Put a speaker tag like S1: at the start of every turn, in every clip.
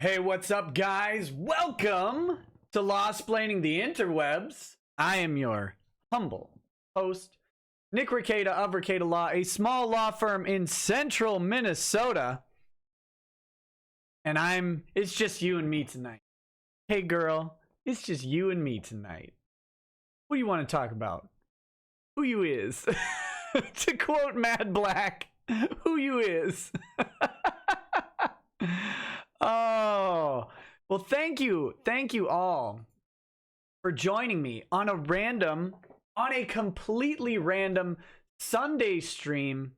S1: Hey, what's up, guys? Welcome to Lawsplaining the Interwebs. I am your humble host, Nick Rekieta of Rekieta Law, a small law firm in central Minnesota. And it's just you and me tonight. Hey, girl, it's just you and me tonight. What do you want to talk about? Who you is? To quote Mad Black, who you is? Oh, well, thank you all for joining me on a completely random Sunday stream.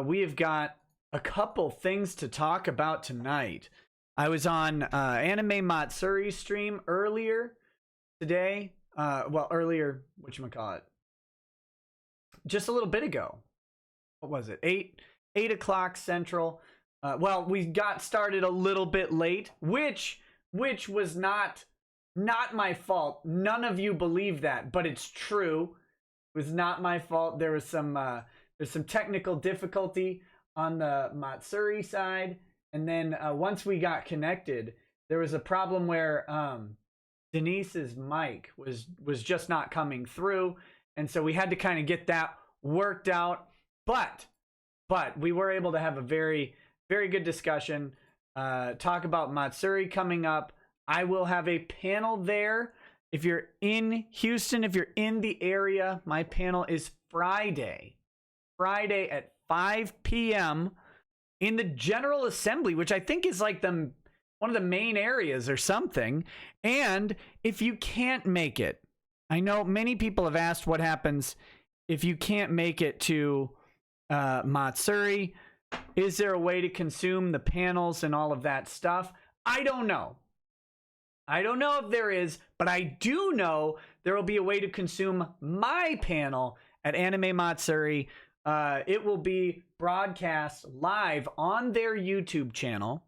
S1: We have got a couple things to talk about tonight. I was on Anime Matsuri's stream earlier today. Earlier, whatchamacallit, just a little bit ago. What was it? 8 o'clock Central. We got started a little bit late, which was not my fault. None of you believe that, but it's true. It was not my fault. There's some technical difficulty on the Matsuri side, and then once we got connected, there was a problem where Denise's mic was just not coming through, and so we had to kind of get that worked out. But we were able to have a very good discussion. Talk about Matsuri coming up. I will have a panel there. If you're in Houston, if you're in the area, my panel is Friday at 5 p.m. in the General Assembly, which I think is like one of the main areas or something. And if you can't make it, I know many people have asked what happens if you can't make it to Matsuri. Is there a way to consume the panels and all of that stuff? I don't know. I don't know if there is, but I do know there will be a way to consume my panel at Anime Matsuri. It will be broadcast live on their YouTube channel.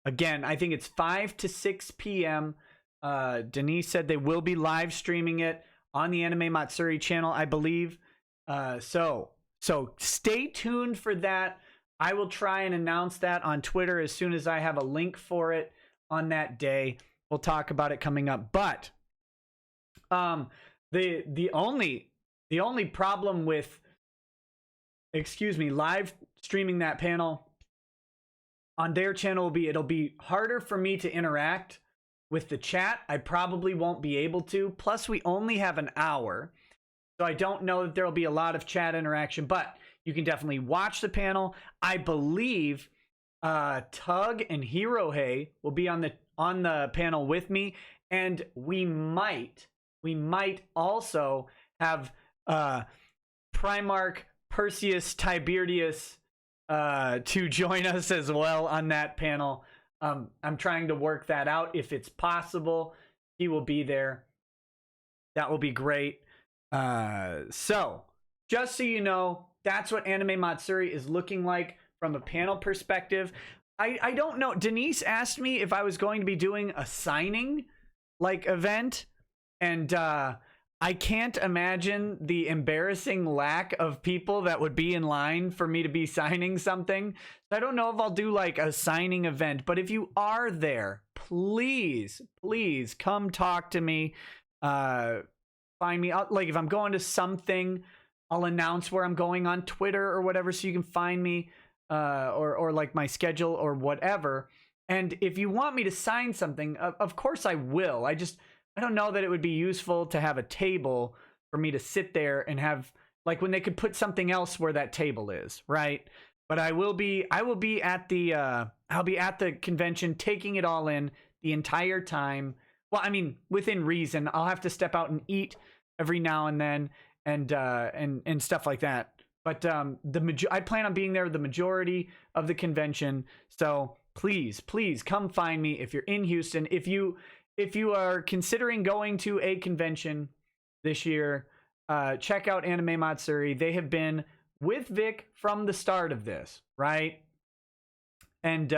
S1: Again, I think it's 5 to 6 p.m. Denise said they will be live streaming it on the Anime Matsuri channel, I believe. So stay tuned for that. I will try and announce that on Twitter as soon as I have a link for it on that day. We'll talk about it coming up. But the only problem with live streaming that panel on their channel will be it'll be harder for me to interact with the chat. I probably won't be able to. Plus, we only have an hour, so I don't know that there will be a lot of chat interaction, but you can definitely watch the panel. I believe Tug and Hirohei will be on the panel with me, and we might also have Primarch Perseus Tiberius to join us as well on that panel. I'm trying to work that out. If it's possible, he will be there. That will be great. So just so you know, that's what Anime Matsuri is looking like from a panel perspective. I don't know. Denise asked me if I was going to be doing a signing event, and I can't imagine the embarrassing lack of people that would be in line for me to be signing something. I don't know if I'll do a signing event, but if you are there, please come talk to me. Find me out. If I'm going to something, I'll announce where I'm going on Twitter or whatever, so you can find me, or my schedule or whatever. And if you want me to sign something, of course I will. I don't know that it would be useful to have a table for me to sit there and have when they could put something else where that table is, right? But I will be at the convention, taking it all in the entire time. Well, I mean, within reason. I'll have to step out and eat every now and then, and stuff like that. But I plan on being there the majority of the convention. So please come find me if you're in Houston. If you are considering going to a convention this year, check out Anime Matsuri. They have been with Vic from the start of this, right? And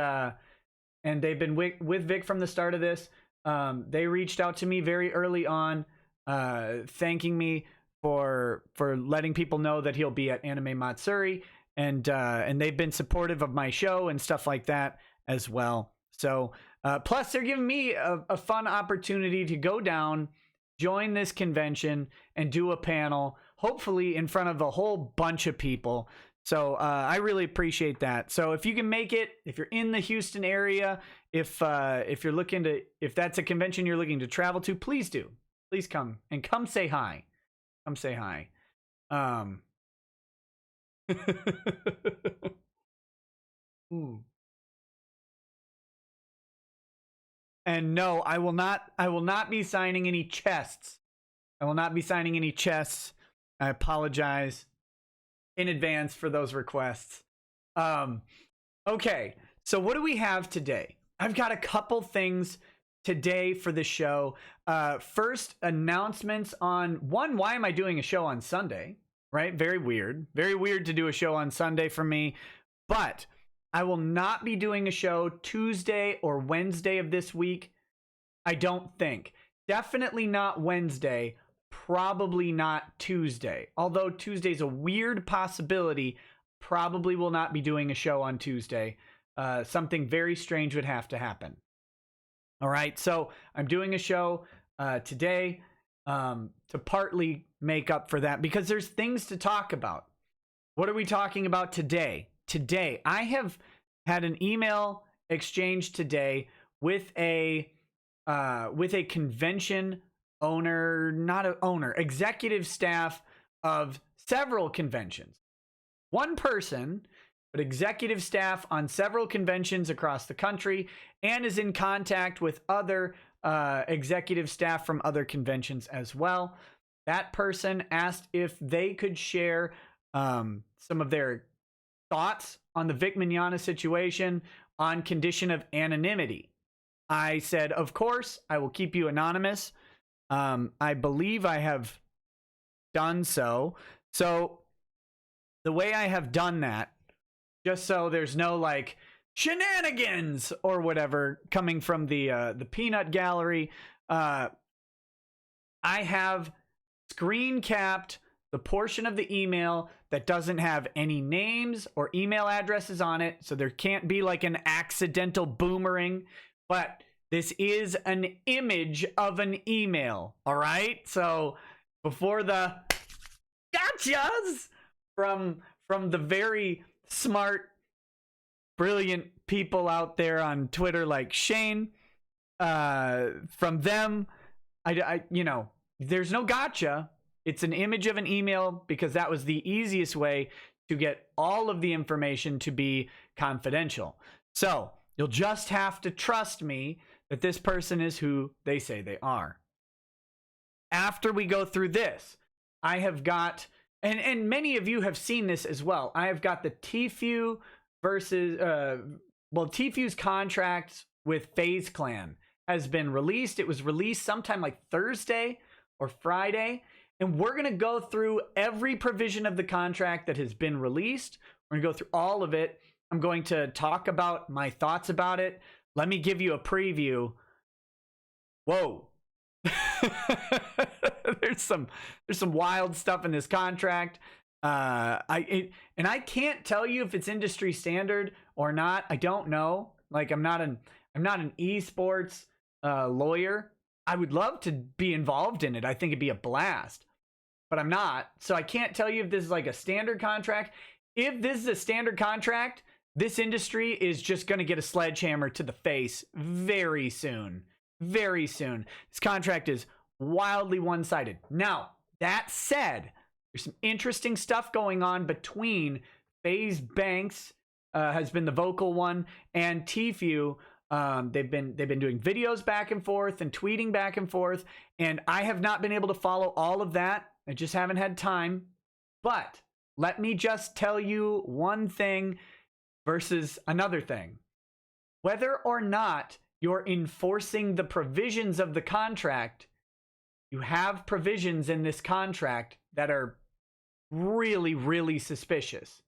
S1: they've been with Vic from the start of this. They reached out to me very early on, thanking me for letting people know that he'll be at Anime Matsuri, and they've been supportive of my show and stuff like that as well. So plus they're giving me a fun opportunity to go down, join this convention, and do a panel, hopefully in front of a whole bunch of people. So I really appreciate that. So if you can make it, if you're in the Houston area, if you're looking to, if that's a convention you're looking to travel to, please do. Please come and come say hi. Come say hi. And no, I will not be signing any chests. I will not be signing any chests. I apologize in advance for those requests. Okay, so what do we have today? I've got a couple things today for the show. First, announcements on one, why am I doing a show on Sunday? Right? Very weird. Very weird to do a show on Sunday for me. But I will not be doing a show Tuesday or Wednesday of this week. I don't think. Definitely not Wednesday. Probably not Tuesday. Although Tuesday's a weird possibility, probably will not be doing a show on Tuesday. Something very strange would have to happen. All right, so I'm doing a show today to partly make up for that because there's things to talk about. What are we talking about today? Today, I have had an email exchange today with a convention owner, not an owner, executive staff of several conventions. One person, but executive staff on several conventions across the country, and is in contact with other executive staff from other conventions as well. That person asked if they could share some of their thoughts on the Vic Mignogna situation on condition of anonymity. I said, of course, I will keep you anonymous. I believe I have done so. So the way I have done that, just so there's no like shenanigans or whatever coming from the peanut gallery, I have screen capped the portion of the email that doesn't have any names or email addresses on it, so there can't be like an accidental boomerang, but this is an image of an email, all right? So before the gotchas from the very smart, brilliant people out there on Twitter like Shane, from them, I there's no gotcha. It's an image of an email because that was the easiest way to get all of the information to be confidential. So you'll just have to trust me that this person is who they say they are. After we go through this, I have got, and many of you have seen this as well, I have got the Tfue versus, Tfue's contract with FazeClan has been released. It was released sometime like Thursday or Friday. And we're going to go through every provision of the contract that has been released. We're going to go through all of it. I'm going to talk about my thoughts about it. Let me give you a preview. Whoa. There's some wild stuff in this contract. I can't tell you if it's industry standard or not. I don't know. Like I'm not an esports lawyer. I would love to be involved in it. I think it'd be a blast, but I'm not. So I can't tell you if this is like a standard contract. If this is a standard contract, this industry is just going to get a sledgehammer to the face very soon. Very soon. This contract is wildly one-sided. Now, that said, there's some interesting stuff going on between FaZe Banks, has been the vocal one, and Tfue. They've been doing videos back and forth and tweeting back and forth, and I have not been able to follow all of that. I just haven't had time. But let me just tell you one thing versus another thing. Whether or not you're enforcing the provisions of the contract, you have provisions in this contract that are really, really suspicious.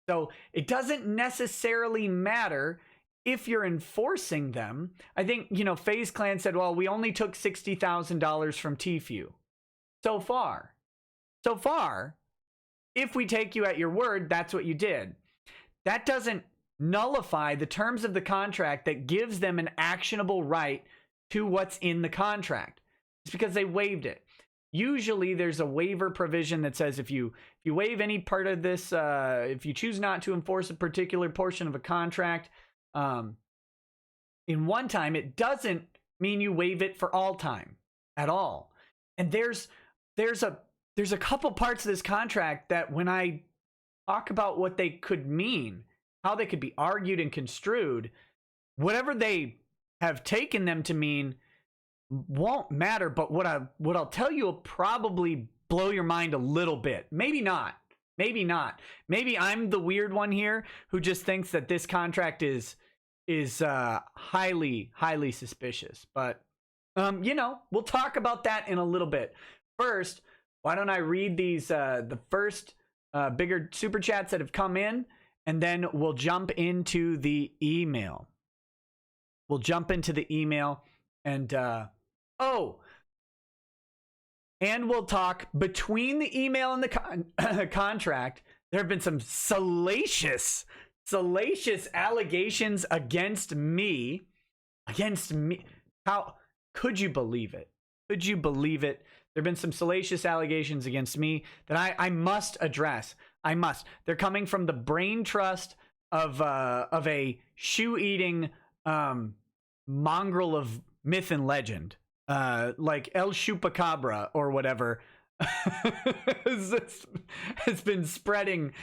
S1: So it doesn't necessarily matter if you're enforcing them. I think, FazeClan said, well, we only took $60,000 from Tfue. So far, if we take you at your word, that's what you did. That doesn't nullify the terms of the contract that gives them an actionable right to what's in the contract. It's because they waived it. Usually there's a waiver provision that says if you waive any part of this, if you choose not to enforce a particular portion of a contract in one time, it doesn't mean you waive it for all time at all. And there's a couple parts of this contract that when I talk about what they could mean, how they could be argued and construed, whatever they have taken them to mean won't matter. But what I'll tell you will probably blow your mind a little bit. Maybe not. Maybe not. Maybe I'm the weird one here who just thinks that this contract is highly suspicious. But we'll talk about that in a little bit. First, why don't I read these the first bigger super chats that have come in, and then we'll jump into the email. And and we'll talk between the email and the contract. There have been some salacious allegations against me. How could you believe it? There have been some salacious allegations against me that I must address. They're coming from the brain trust of a shoe-eating mongrel of myth and legend, like El Chupacabra or whatever. has been spreading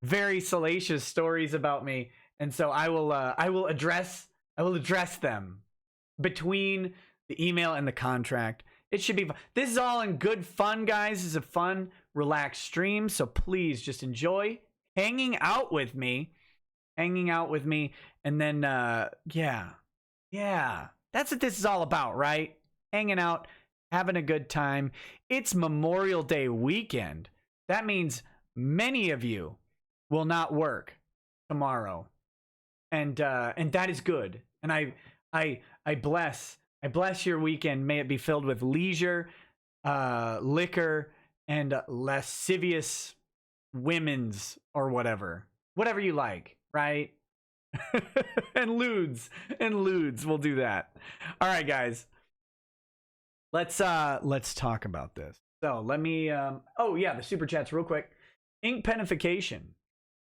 S1: very salacious stories about me, and so I will address them between the email and the contract. It should be fun. This is all in good fun, guys. This is a fun, relaxed stream, so please just enjoy hanging out with me, and then yeah, that's what this is all about, right? Hanging out, having a good time. It's Memorial Day weekend. That means many of you will not work tomorrow, and that is good. And I bless your weekend. May it be filled with leisure, liquor, and lascivious women's or whatever you like, right? and lewds. We'll do that. All right, guys. Let's talk about this. So let me the super chats real quick. Ink Penification.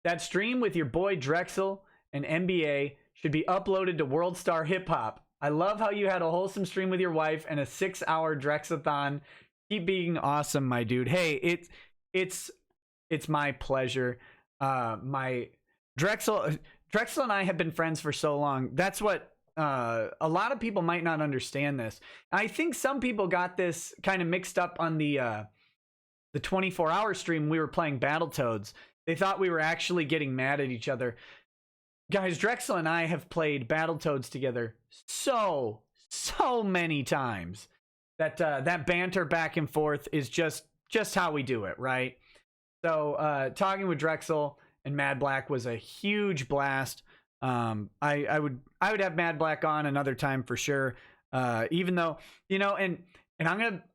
S1: That stream with your boy Drexel and NBA should be uploaded to World Star Hip Hop. I love how you had a wholesome stream with your wife and a 6-hour Drexathon. Keep being awesome, my dude. Hey, it's my pleasure. My Drexel and I have been friends for so long. That's what a lot of people might not understand this. I think some people got this kind of mixed up on the 24-hour stream. We were playing Battletoads. They thought we were actually getting mad at each other. Guys, Drexel and I have played Battletoads together so many times that that banter back and forth is just how we do it, right? So talking with Drexel and Mad Black was a huge blast. I would have Mad Black on another time for sure. Even though, and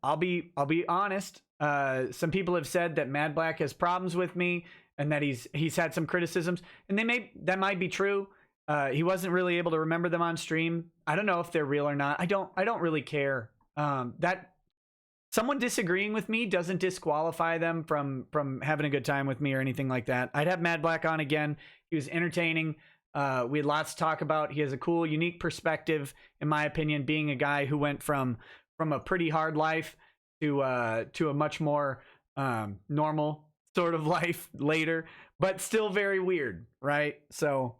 S1: I'll be honest. Some people have said that Mad Black has problems with me and that he's had some criticisms, and that might be true. He wasn't really able to remember them on stream. I don't know if they're real or not. I don't really care. That someone disagreeing with me doesn't disqualify them from having a good time with me or anything like that. I'd have Mad Black on again. He was entertaining. We had lots to talk about. He has a cool, unique perspective, in my opinion, being a guy who went from a pretty hard life to a much more normal sort of life later, but still very weird, right? So,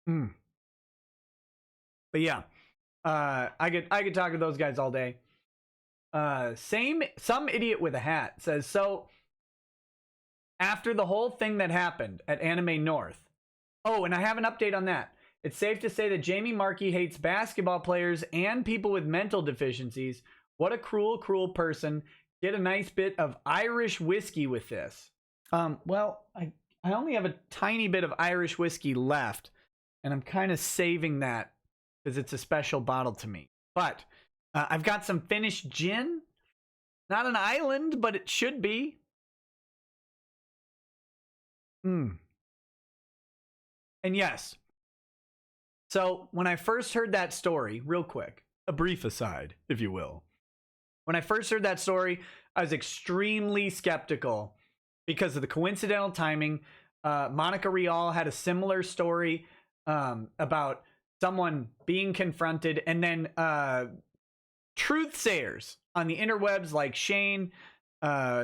S1: but yeah, I could talk to those guys all day. Some idiot with a hat says, so after the whole thing that happened at Anime North. Oh, and I have an update on that. It's safe to say that Jamie Markey hates basketball players and people with mental deficiencies. What a cruel, cruel person. Get a nice bit of Irish whiskey with this. Well, I only have a tiny bit of Irish whiskey left, and I'm kind of saving that because it's a special bottle to me. But I've got some Finnish gin. Not an island, but it should be. And yes, so when I first heard that story, real quick, a brief aside, if you will. When I first heard that story, I was extremely skeptical because of the coincidental timing. Monica Rial had a similar story about someone being confronted, and then truthsayers on the interwebs like Shane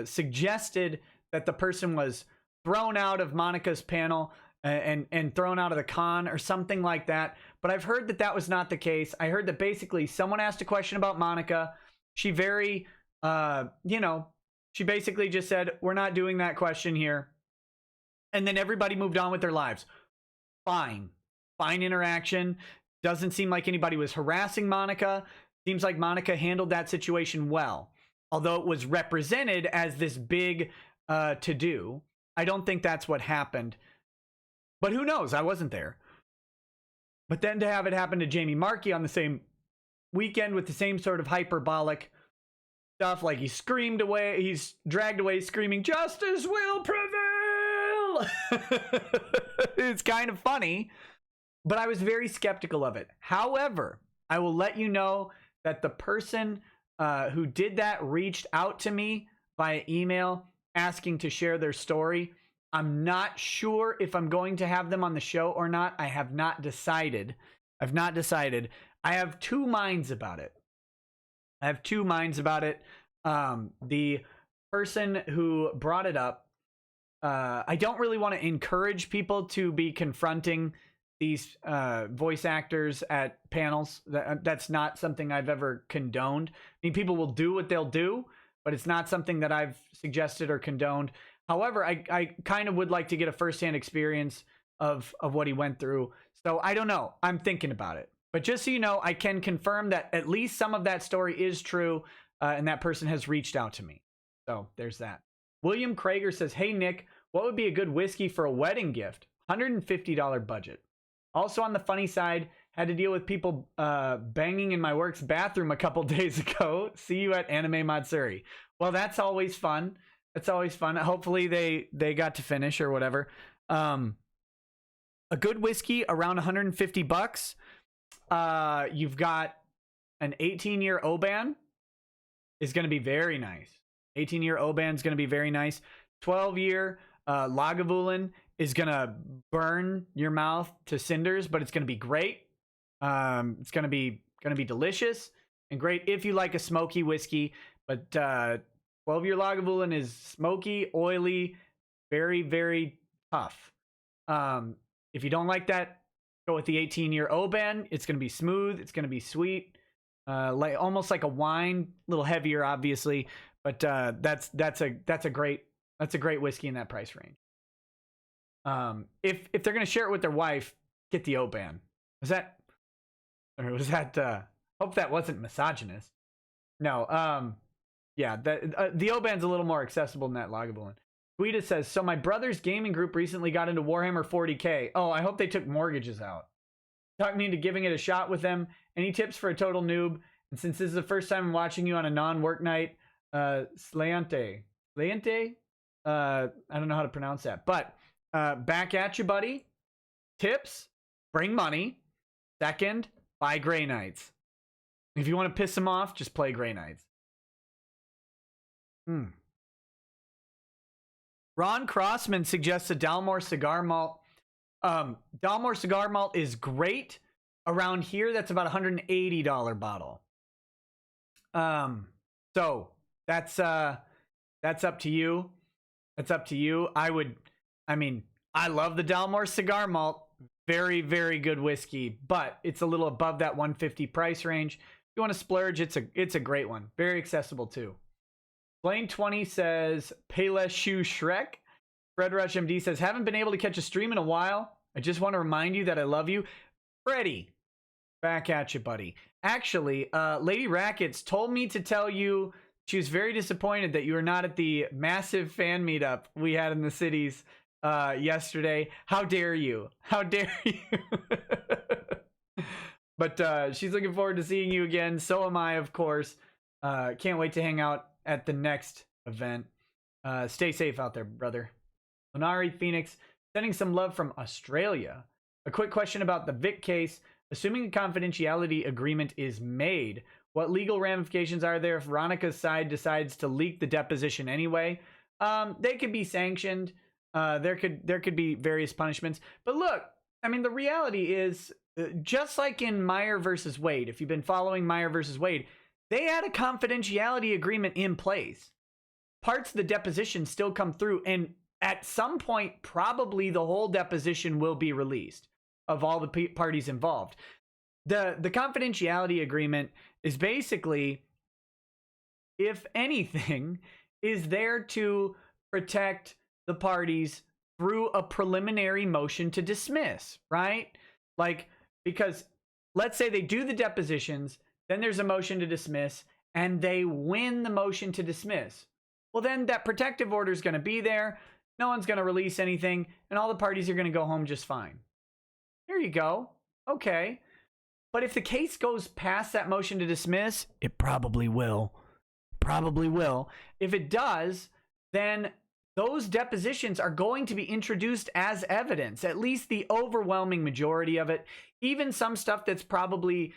S1: suggested that the person was thrown out of Monica's panel and thrown out of the con or something like that. But I've heard that that was not the case. I heard that basically someone asked a question about Monica. She very, she basically just said, we're not doing that question here. And then everybody moved on with their lives. Fine interaction. Doesn't seem like anybody was harassing Monica. Seems like Monica handled that situation well. Although it was represented as this big to-do. I don't think that's what happened. But who knows? I wasn't there. But then to have it happen to Jamie Markey on the same weekend with the same sort of hyperbolic stuff, like he's dragged away screaming, "Justice will prevail!" It's kind of funny, but I was very skeptical of it. However, I will let you know that the person who did that reached out to me via email asking to share their story. I'm not sure if I'm going to have them on the show or not. I have not decided. I have two minds about it. The person who brought it up, I don't really want to encourage people to be confronting these voice actors at panels. That's not something I've ever condoned. I mean, people will do what they'll do, but it's not something that I've suggested or condoned. However, I kind of would like to get a firsthand experience of what he went through. So I don't know. I'm thinking about it. But just so you know, I can confirm that at least some of that story is true, and that person has reached out to me. So there's that. William Krager says, "Hey, Nick, what would be a good whiskey for a wedding gift? $150 budget. Also on the funny side, had to deal with people banging in my work's bathroom a couple days ago. See you at Anime Matsuri." Well, that's always fun. Hopefully they got to finish or whatever. A good whiskey around $150. You've got an 18-year Oban is going to be very nice. 18-year Oban is going to be very nice. 12-year Lagavulin is going to burn your mouth to cinders, but it's going to be great. It's going to be delicious and great if you like a smoky whiskey. But 12-year Lagavulin is smoky, oily, very, very tough. If you don't like that, go with the 18-year Oban. It's going to be smooth. It's going to be sweet, almost like a wine, a little heavier, obviously. But that's a great whiskey in that price range. If they're going to share it with their wife, get the Oban. Was that? Hope that wasn't misogynist. No. Yeah. The Oban's a little more accessible than that Lagavulin. Guida says, "So my brother's gaming group recently got into Warhammer 40K. Oh, I hope they took mortgages out. Talked me into giving it a shot with them. Any tips for a total noob? And since this is the first time I'm watching you on a non-work night, Sleante. I don't know how to pronounce that. But back at you, buddy. Tips, bring money. Second, buy Grey Knights. If you want to piss them off, just play Grey Knights." Ron Crossman suggests a Dalmore cigar malt. Dalmore cigar malt is great. Around here, that's about $180 bottle. So that's up to you. I love the Dalmore cigar malt. Very, very good whiskey, but it's a little above that 150 price range. If you want to splurge, it's a great one. Very accessible too. Blaine 20 says, "Payless Shoe Shrek." Fred Rush MD says, "Haven't been able to catch a stream in a while. I just want to remind you that I love you." Freddie, back at you, buddy. Actually, Lady Rackets told me to tell you she was very disappointed that you were not at the massive fan meetup we had in the cities yesterday. How dare you? How dare you? But she's looking forward to seeing you again. So am I, of course. Can't wait to hang out at the next event. Stay safe out there, brother. Onari Phoenix sending some love from Australia. A quick question about the Vic case. Assuming a confidentiality agreement is made, what legal ramifications are there if Veronica's side decides to leak the deposition anyway? They could be sanctioned. There could be various punishments. But look, I mean, the reality is, just like in Meyer versus Wade, if you've been following Meyer versus Wade, they had a confidentiality agreement in place. Parts of the deposition still come through, and at some point, probably the whole deposition will be released of all the parties involved. The confidentiality agreement is basically, if anything, is there to protect the parties through a preliminary motion to dismiss, right? Like, because let's say they do the depositions, then there's a motion to dismiss, and they win the motion to dismiss. Well, then that protective order is going to be there. No one's going to release anything, and all the parties are going to go home just fine. Here you go. Okay. But if the case goes past that motion to dismiss, it probably will. Probably will. If it does, then those depositions are going to be introduced as evidence, at least the overwhelming majority of it. Even some stuff that's probably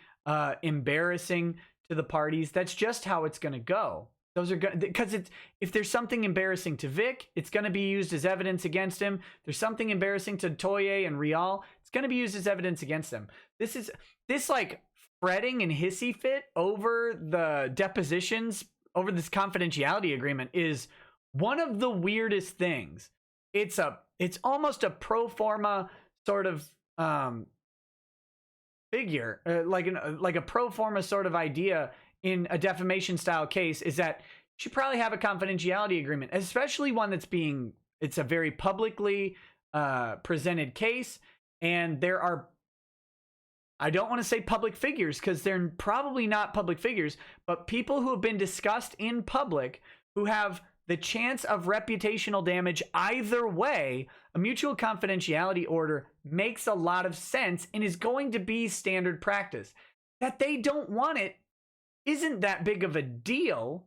S1: embarrassing to the parties. That's just how it's going to go. Those are good because if there's something embarrassing to Vic, it's going to be used as evidence against him. There's something embarrassing to Toye and Rial, it's going to be used as evidence against them. This like fretting and hissy fit over the depositions, over this confidentiality agreement, is one of the weirdest things. It's almost a pro forma sort of figure, like a pro forma sort of idea in a defamation style case, is that you should probably have a confidentiality agreement, especially one it's a very publicly presented case. And there are, I don't want to say public figures because they're probably not public figures, but people who have been discussed in public who have the chance of reputational damage either way. A mutual confidentiality order makes a lot of sense and is going to be standard practice. That they don't want it isn't that big of a deal.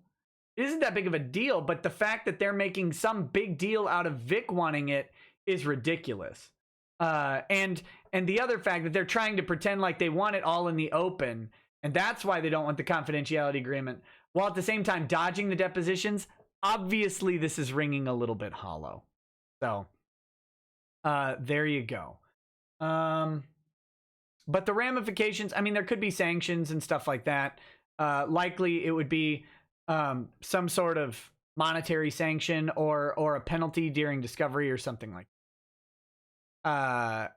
S1: It isn't that big of a deal, but the fact that they're making some big deal out of Vic wanting it is ridiculous. And the other fact that they're trying to pretend like they want it all in the open, and that's why they don't want the confidentiality agreement, while at the same time dodging the depositions. Obviously, this is ringing a little bit hollow. So, there you go. But the ramifications, I mean, there could be sanctions and stuff like that. Likely it would be some sort of monetary sanction or a penalty during discovery or something like that.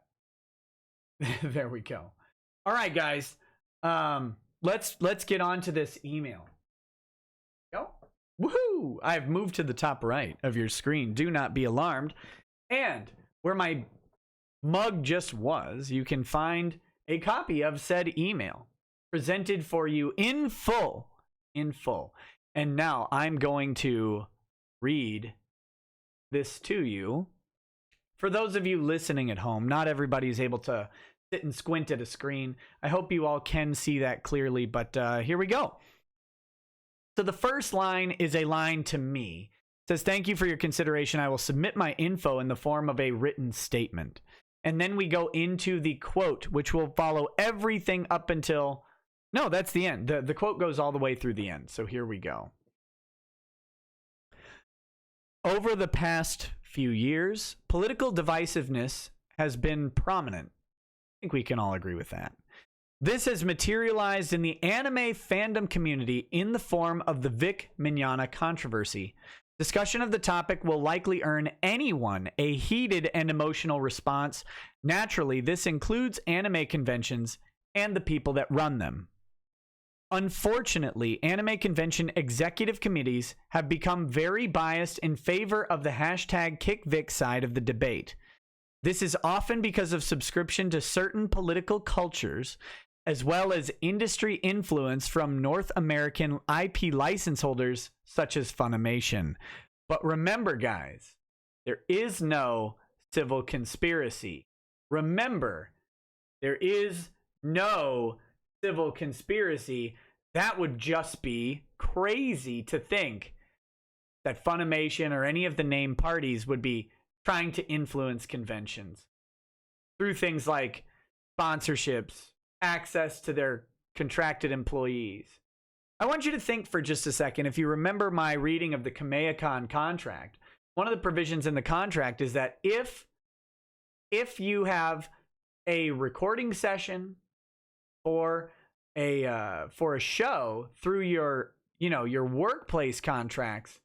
S1: There we go. All right, guys. Let's get on to this email. Go. Woohoo! I've moved to the top right of your screen. Do not be alarmed. And where my mug just was, you can find a copy of said email presented for you in full. And now I'm going to read this to you. For those of you listening at home, not everybody is able to sit and squint at a screen. I hope you all can see that clearly, but here we go. So the first line is a line to me. It says, "Thank you for your consideration. I will submit my info in the form of a written statement." And then we go into the quote, which will follow everything up until... No, that's the end. The quote goes all the way through the end. So here we go. Over the past few years, political divisiveness has been prominent. I think we can all agree with that. This has materialized in the anime fandom community in the form of the Vic Mignogna controversy. Discussion of the topic will likely earn anyone a heated and emotional response. Naturally, this includes anime conventions and the people that run them. Unfortunately, anime convention executive committees have become very biased in favor of the hashtag #KickVic side of the debate. This is often because of subscription to certain political cultures, as well as industry influence from North American IP license holders such as Funimation. But remember, guys, there is no civil conspiracy. Remember, there is no civil conspiracy. That would just be crazy to think that Funimation or any of the named parties would be trying to influence conventions. through things like sponsorships, access to their contracted employees. I want you to think for just a second, if you remember my reading of the Kamea-Con contract, one of the provisions in the contract is that if you have a recording session or a show through your workplace contracts,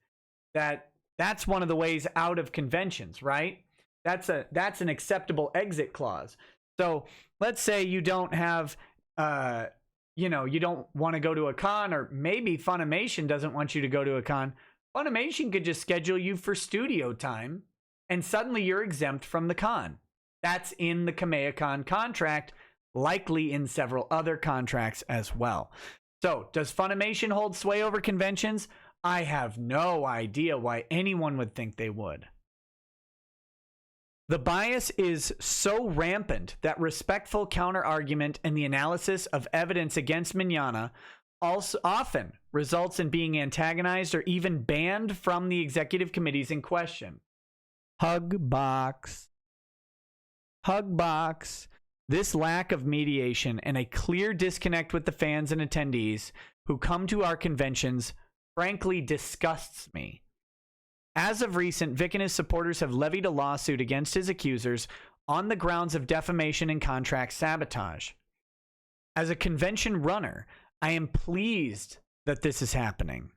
S1: that's one of the ways out of conventions, right? That's an acceptable exit clause. So let's say you don't have you don't want to go to a con, or maybe Funimation doesn't want you to go to a con. Funimation could just schedule you for studio time and suddenly you're exempt from the con. That's in the Kamea-Con contract, likely in several other contracts as well. So, does Funimation hold sway over conventions? I have no idea why anyone would think they would. The bias is so rampant that respectful counter-argument and the analysis of evidence against Mignogna also often results in being antagonized or even banned from the executive committees in question. Hugbox. This lack of mediation and a clear disconnect with the fans and attendees who come to our conventions frankly disgusts me. As of recent, Vic and his supporters have levied a lawsuit against his accusers on the grounds of defamation and contract sabotage. As a convention runner, I am pleased that this is happening.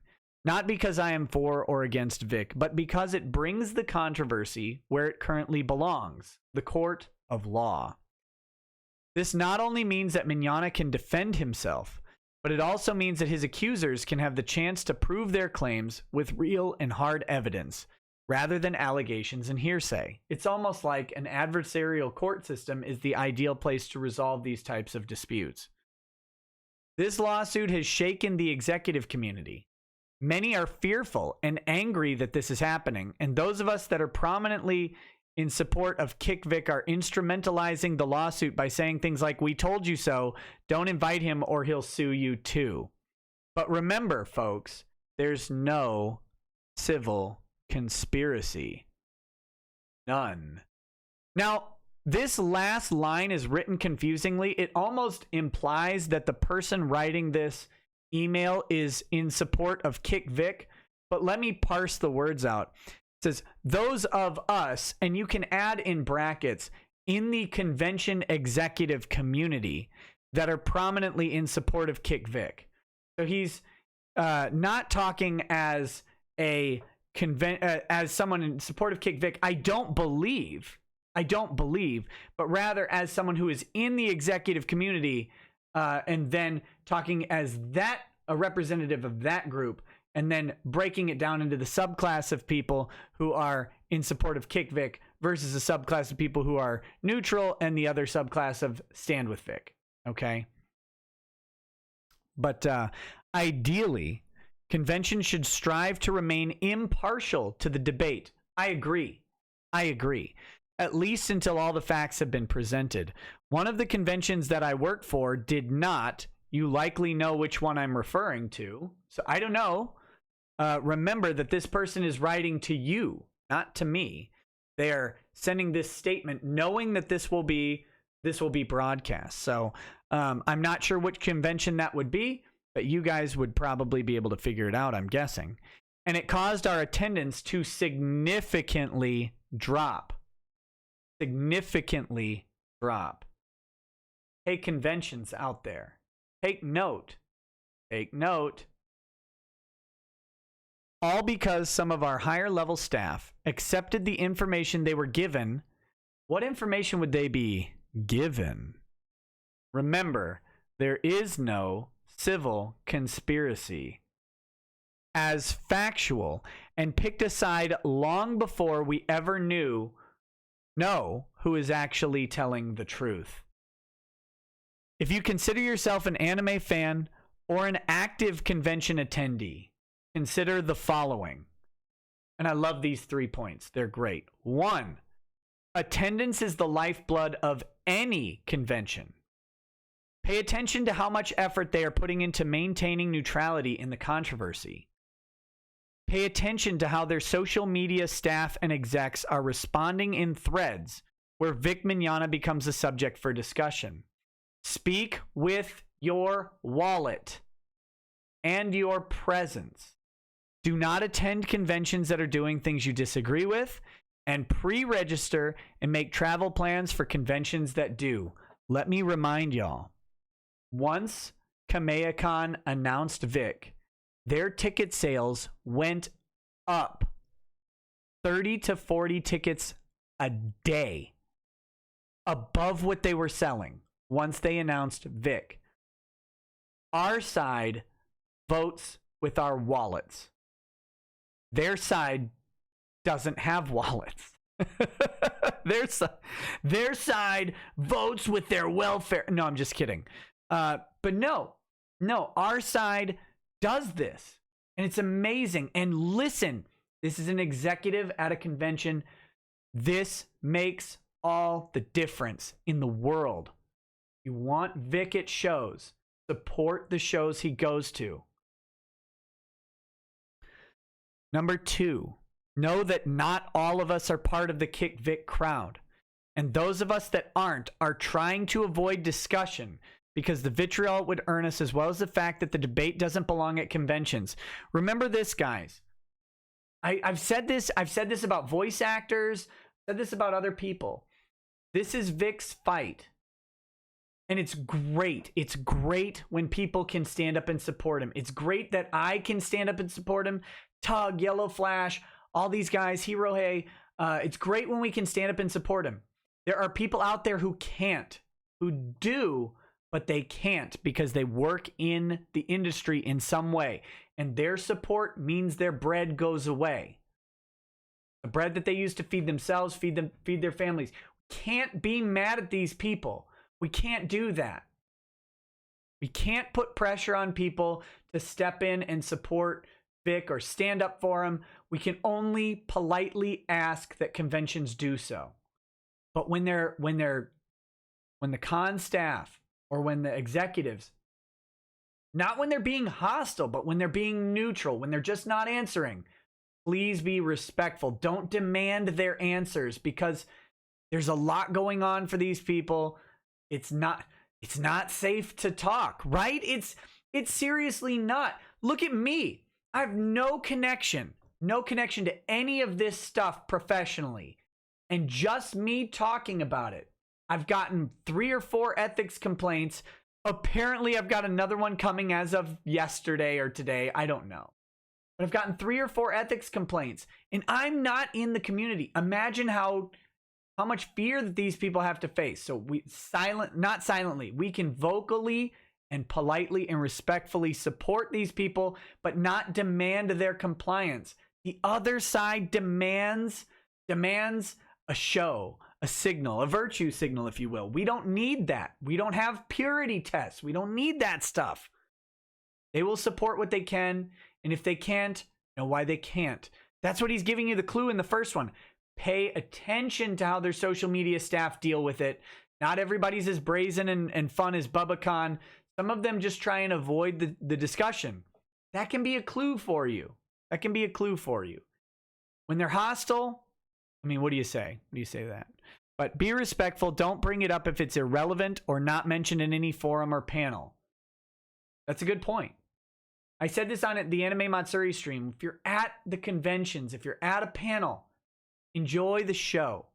S1: Not because I am for or against Vic, but because it brings the controversy where it currently belongs, the court of law. This not only means that Mignogna can defend himself, but it also means that his accusers can have the chance to prove their claims with real and hard evidence, rather than allegations and hearsay. It's almost like an adversarial court system is the ideal place to resolve these types of disputes. This lawsuit has shaken the executive community. Many are fearful and angry that this is happening, and those of us that are prominently in support of Kick Vic are instrumentalizing the lawsuit by saying things like, "We told you so, don't invite him or he'll sue you too." But remember, folks, there's no civil conspiracy. None. Now, this last line is written confusingly. It almost implies that the person writing this email is in support of Kick Vic, but let me parse the words out. It says, those of us, and you can add in brackets, in the convention executive community that are prominently in support of Kick Vic. So he's not talking as as someone in support of Kick Vic. I don't believe, but rather as someone who is in the executive community, and then talking as a representative of that group, and then breaking it down into the subclass of people who are in support of Kick Vic versus a subclass of people who are neutral and the other subclass of stand with Vic. Okay? But ideally, convention should strive to remain impartial to the debate. I agree. At least until all the facts have been presented. One of the conventions that I work for did not. You likely know which one I'm referring to. So I don't know. Remember that this person is writing to you, not to me. They are sending this statement knowing that this will be broadcast. So I'm not sure which convention that would be, but you guys would probably be able to figure it out, I'm guessing. And it caused our attendance to significantly drop. Hey, conventions out there. Take note. All because some of our higher level staff accepted the information they were given. What information would they be given? Remember, there is no civil conspiracy. As factual, and picked aside long before we ever know who is actually telling the truth. If you consider yourself an anime fan or an active convention attendee, consider the following. And I love these 3 points. They're great. 1, attendance is the lifeblood of any convention. Pay attention to how much effort they are putting into maintaining neutrality in the controversy. Pay attention to how their social media staff and execs are responding in threads where Vic Mignogna becomes a subject for discussion. Speak with your wallet and your presence. Do not attend conventions that are doing things you disagree with, and pre-register and make travel plans for conventions that do. Let me remind y'all, once KamehaCon announced Vic, their ticket sales went up 30 to 40 tickets a day above what they were selling once they announced Vic. Our side votes with our wallets. Their side doesn't have wallets. Their side votes with their welfare. No, I'm just kidding. But no, our side does this. And it's amazing. And listen, this is an executive at a convention. This makes all the difference in the world. You want Vic at shows. Support the shows he goes to. Number 2, know that not all of us are part of the Kick Vic crowd. And those of us that aren't are trying to avoid discussion because the vitriol it would earn us, as well as the fact that the debate doesn't belong at conventions. Remember this, guys. I've said this about voice actors, said this about other people. This is Vic's fight. And it's great. It's great when people can stand up and support him. It's great that I can stand up and support him. Tug, Yellow Flash, all these guys, Hero Hey. It's great when we can stand up and support him. There are people out there who can't, who do, but they can't because they work in the industry in some way. And their support means their bread goes away. The bread that they use to feed themselves, feed their families. Can't be mad at these people. We can't do that. We can't put pressure on people to step in and support Vic or stand up for him. We can only politely ask that conventions do so. But when the con staff or when the executives, not when they're being hostile, but when they're being neutral, when they're just not answering, please be respectful. Don't demand their answers because there's a lot going on for these people. It's not safe to talk, right? It's seriously not. Look at me. I have no connection to any of this stuff professionally. And just me talking about it, I've gotten 3 or 4 ethics complaints. Apparently, I've got another one coming as of yesterday or today. I don't know. But I've gotten 3 or 4 ethics complaints. And I'm not in the community. Imagine how much fear that these people have to face. So not silently. We can vocally and politely and respectfully support these people, but not demand their compliance. The other side demands a show, a signal, a virtue signal, if you will. We don't need that. We don't have purity tests. We don't need that stuff. They will support what they can, and if they can't, know why they can't. That's what he's giving you the clue in the first one. Pay attention to how their social media staff deal with it. Not everybody's as brazen and fun as Bubba Khan. Some of them just try and avoid the discussion. That can be a clue for you. When they're hostile, I mean, what do you say? What do you say to that? But be respectful. Don't bring it up if it's irrelevant or not mentioned in any forum or panel. That's a good point. I said this on the Anime Matsuri stream. If you're at the conventions, if you're at a panel, enjoy the show.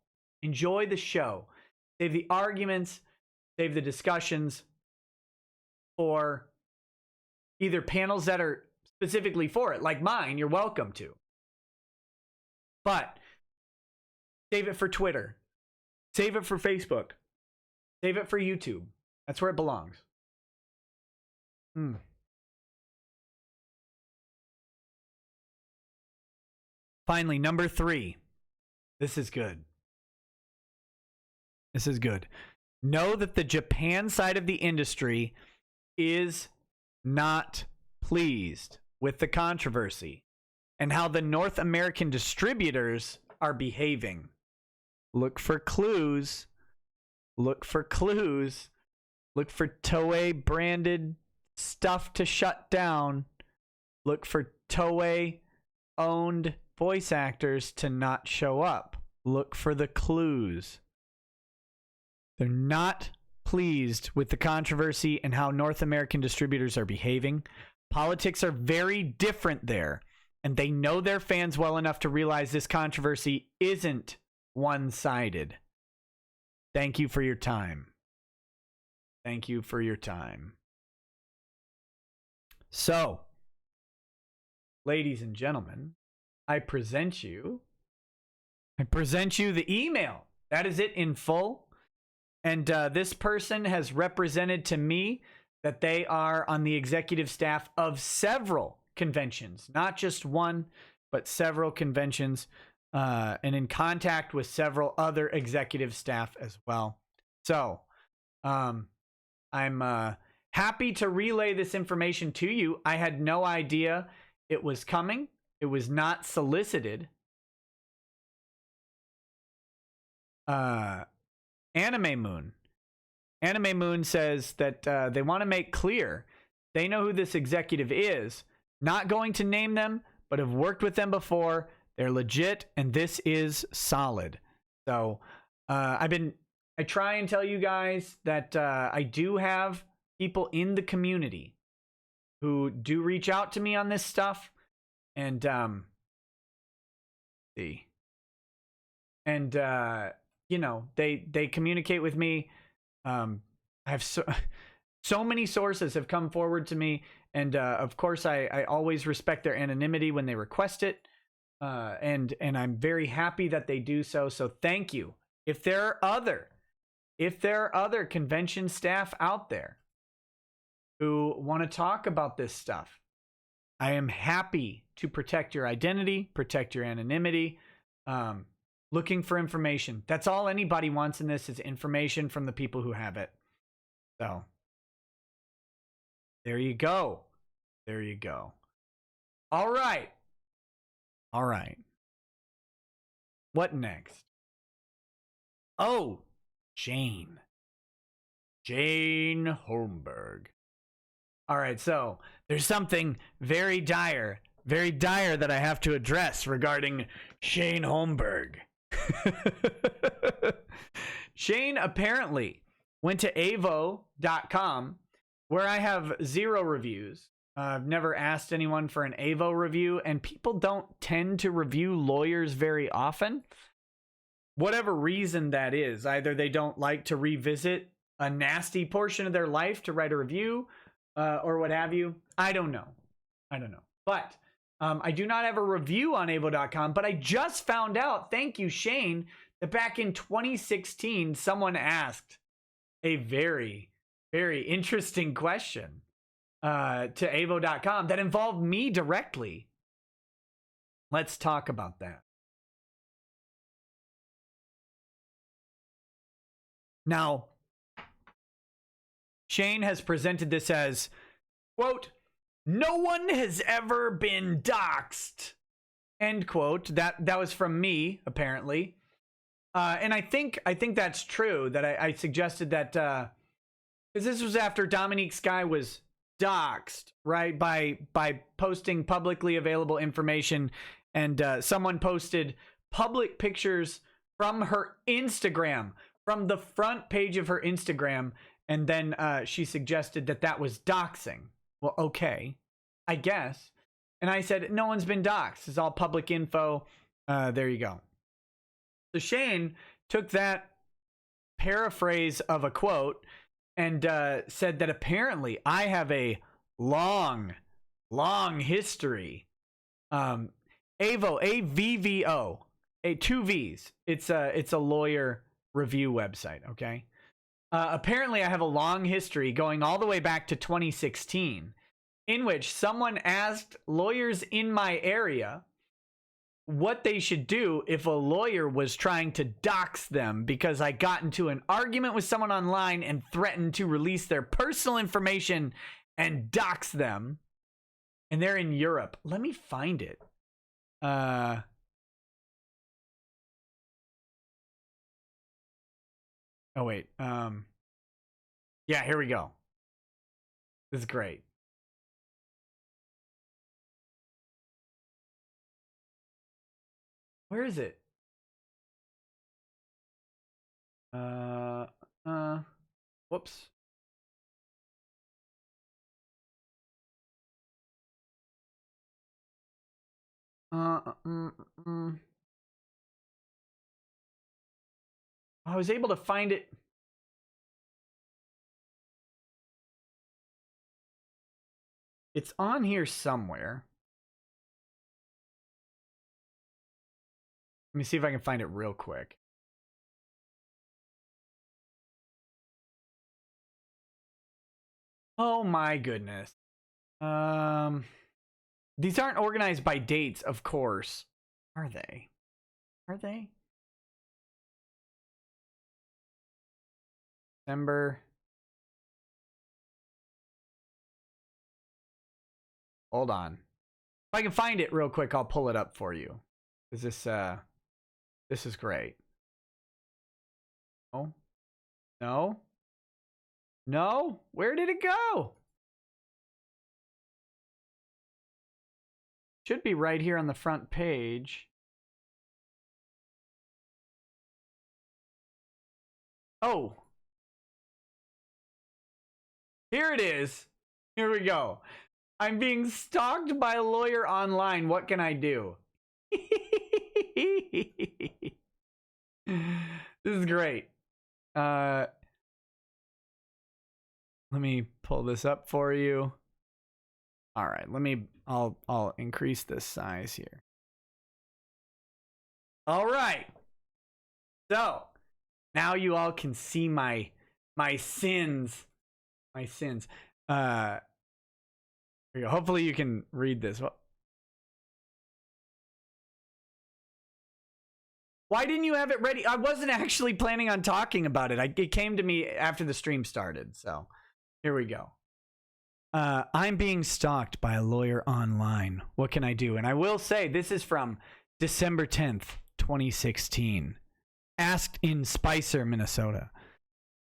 S1: Enjoy the show. Save the arguments, save the discussions for either panels that are specifically for it, like mine, you're welcome to. But save it for Twitter. Save it for Facebook. Save it for YouTube. That's where it belongs. Finally, number 3. This is good. Know that the Japan side of the industry is not pleased with the controversy and how the North American distributors are behaving. Look for clues. Look for Toei branded stuff to shut down. Look for Toei owned voice actors to not show up. Look for the clues. They're not pleased with the controversy and how North American distributors are behaving. Politics are very different there, and they know their fans well enough to realize this controversy isn't one-sided. Thank you for your time. Thank you for your time. So, ladies and gentlemen, I present you the email. That is it in full. And this person has represented to me that they are on the executive staff of several conventions, not just one, but several conventions, and in contact with several other executive staff as well. So I'm happy to relay this information to you. I had no idea it was coming. It was not solicited. Anime Moon says that they want to make clear they know who this executive is. Not going to name them, but have worked with them before. They're legit, and this is solid. So I try and tell you guys that I do have people in the community who do reach out to me on this stuff, and you know, they communicate with me. I have so many sources have come forward to me, and of course I always respect their anonymity when they request it, and I'm very happy that they do so. So thank you. If there are other convention staff out there who want to talk about this stuff, I am happy to protect your identity, protect your anonymity. Looking for information. That's all anybody wants in this, is information from the people who have it. So there you go. There you go. All right. All right. What next? Oh, Jane Holmberg. All right, so there's something very dire that I have to address regarding Shane Holmberg. Shane apparently went to avo.com, where I have 0 reviews. I've never asked anyone for an AVO review, and people don't tend to review lawyers very often. Whatever reason that is, either they don't like to revisit a nasty portion of their life to write a review, or what have you. I don't know. But I do not have a review on avo.com, but I just found out, thank you, Shane, that back in 2016, someone asked a very, very interesting question to avo.com that involved me directly. Let's talk about that. Now, Shane has presented this as, quote, "No one has ever been doxxed," end quote. That was from me, apparently. And I think that's true, that I suggested that, because this was after Dominique Sky was doxxed, right, by posting publicly available information, and someone posted public pictures from her Instagram, from the front page of her Instagram, and then she suggested that was doxing. Well, okay, I guess. And I said, no one's been doxxed. It's all public info. There you go. So Shane took that paraphrase of a quote and said that apparently I have a long history. AVO, AVVO, 2 V's. It's a lawyer review website, okay? Apparently I have a long history going all the way back to 2016, in which someone asked lawyers in my area what they should do if a lawyer was trying to dox them because I got into an argument with someone online and threatened to release their personal information and dox them. And they're in Europe. Let me find it. Oh, wait. Yeah, here we go. This is great. Where is it? Whoops. I was able to find it. It's on here somewhere. Let me see if I can find it real quick. Oh my goodness. These aren't organized by dates, of course. Are they? Are they? December. Hold on. If I can find it real quick, I'll pull it up for you. Is this is great. Oh. No. No? Where did it go? Should be right here on the front page. Oh. Here it is. Here we go. I'm being stalked by a lawyer online. What can I do? This is great. Let me pull this up for you. All right, I'll increase this size here. All right. So, now you all can see my sins. My sins. Here we go. Hopefully you can read this. Why didn't you have it ready? I wasn't actually planning on talking about it. It came to me after the stream started. So, here we go. I'm being stalked by a lawyer online. What can I do? And I will say this is from December 10th, 2016. Asked in Spicer, Minnesota.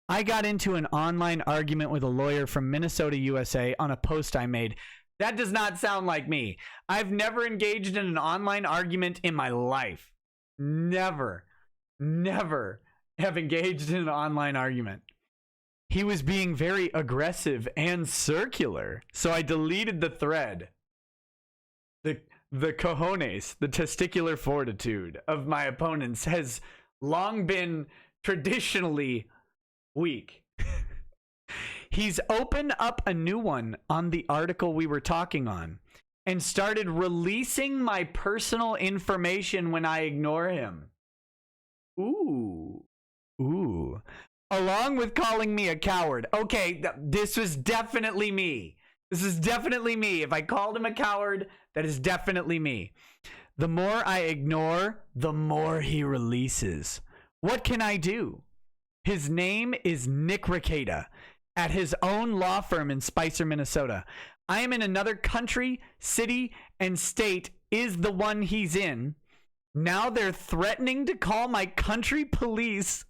S1: I got into an online argument with a lawyer from Minnesota, USA on a post I made. That does not sound like me. I've never engaged in an online argument in my life. Never have engaged in an online argument. He was being very aggressive and circular, so I deleted the thread. The cojones, the testicular fortitude of my opponents has long been traditionally weak. He's opened up a new one on the article we were talking on and started releasing my personal information when I ignore him. Ooh. Along with calling me a coward. Okay, this was definitely me. This is definitely me. If I called him a coward, that is definitely me. The more I ignore, the more he releases. What can I do? His name is Nick Rekieta at his own law firm in Spicer, Minnesota. I am in another country, city, and state is the one he's in. Now they're threatening to call my country police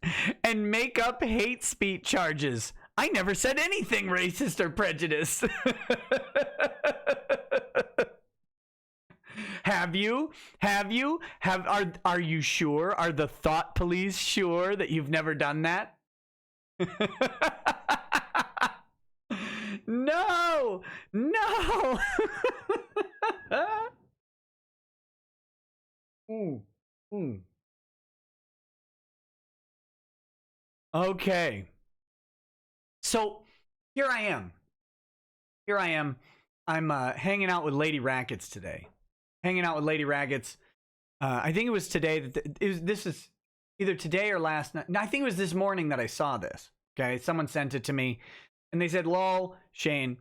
S1: and make up hate speech charges. I never said anything racist or prejudiced. Have you? Are you sure? Are the thought police sure that you've never done that? No. Okay. So here I am. I'm hanging out with Lady Rackets today. I think it was today this is either today or last night. No, I think it was this morning that I saw this. Okay. Someone sent it to me and they said, lol, Shane.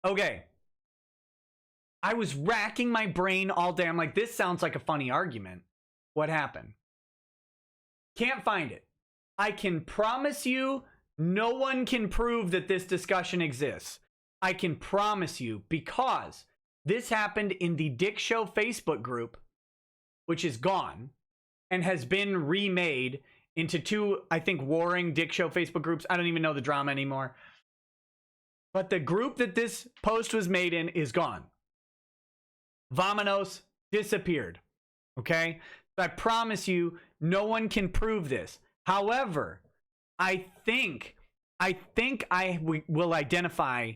S1: Okay. I was racking my brain all day. I'm like, this sounds like a funny argument. What happened? Can't find it. I can promise you no one can prove that this discussion exists. I can promise you because this happened in the Dick Show Facebook group, which is gone and has been remade into two, I think, warring Dick Show Facebook groups. I don't even know the drama anymore. But the group that this post was made in is gone. Vamonos disappeared. Okay? So I promise you, no one can prove this. However, I think will identify.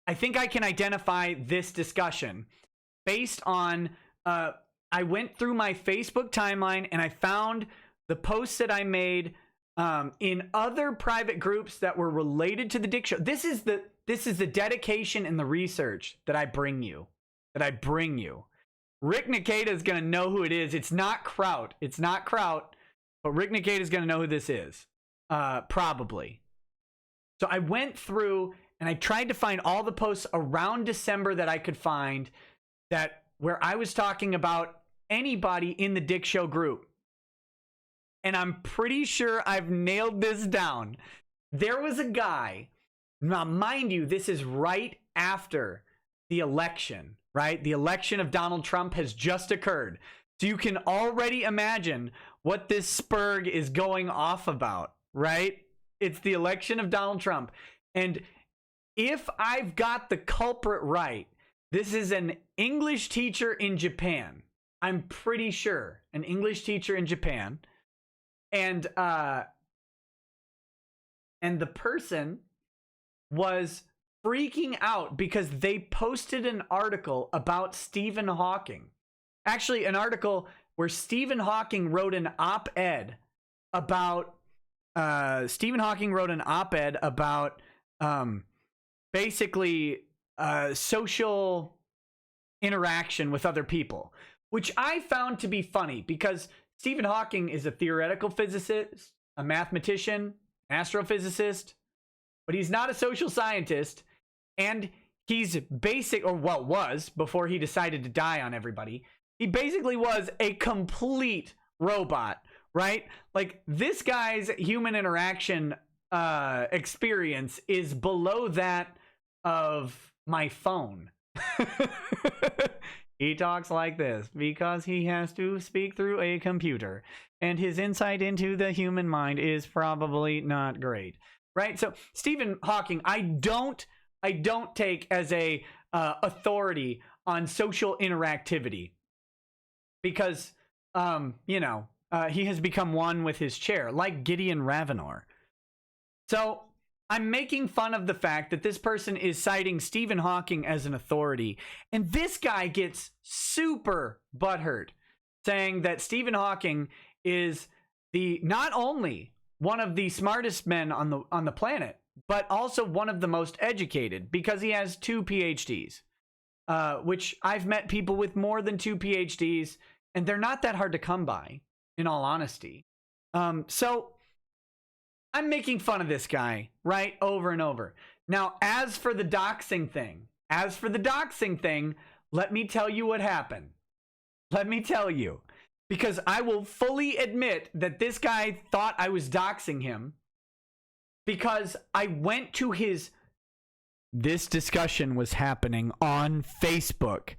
S1: I think I can identify this discussion based on. I went through my Facebook timeline and I found the posts that I made in other private groups that were related to the Dick Show. This is the dedication and the research that I bring you. Rick Rekieta is going to know who it is. It's not Kraut. But Rick Rekieta is going to know who this is. Probably. So I went through and I tried to find all the posts around December that I could find where I was talking about anybody in the Dick Show group. And I'm pretty sure I've nailed this down. There was a guy. Now, mind you, this is right after the election, right? The election of Donald Trump has just occurred. So you can already imagine what this Spurg is going off about, right? It's the election of Donald Trump. And if I've got the culprit right, this is an English teacher in Japan. I'm pretty sure an English teacher in Japan. And the person was freaking out because they posted an article about Stephen Hawking. Actually, an article where Stephen Hawking wrote an op-ed about basically social interaction with other people, which I found to be funny because Stephen Hawking is a theoretical physicist, a mathematician, astrophysicist, but he's not a social scientist, and he's was before he decided to die on everybody. He basically was a complete robot, right? Like, this guy's human interaction experience is below that of my phone. He talks like this because he has to speak through a computer, and his insight into the human mind is probably not great, right? So Stephen Hawking, I don't take as a authority on social interactivity because he has become one with his chair, like Gideon Ravenor. So I'm making fun of the fact that this person is citing Stephen Hawking as an authority, and this guy gets super butthurt, saying that Stephen Hawking is not only one of the smartest men on the planet, but also one of the most educated because he has 2 PhDs, which I've met people with more than 2 PhDs, and they're not that hard to come by, in all honesty. So I'm making fun of this guy, right, over and over. Now, as for the doxing thing, let me tell you what happened. Let me tell you. Because I will fully admit that this guy thought I was doxing him because I went to this discussion was happening on Facebook,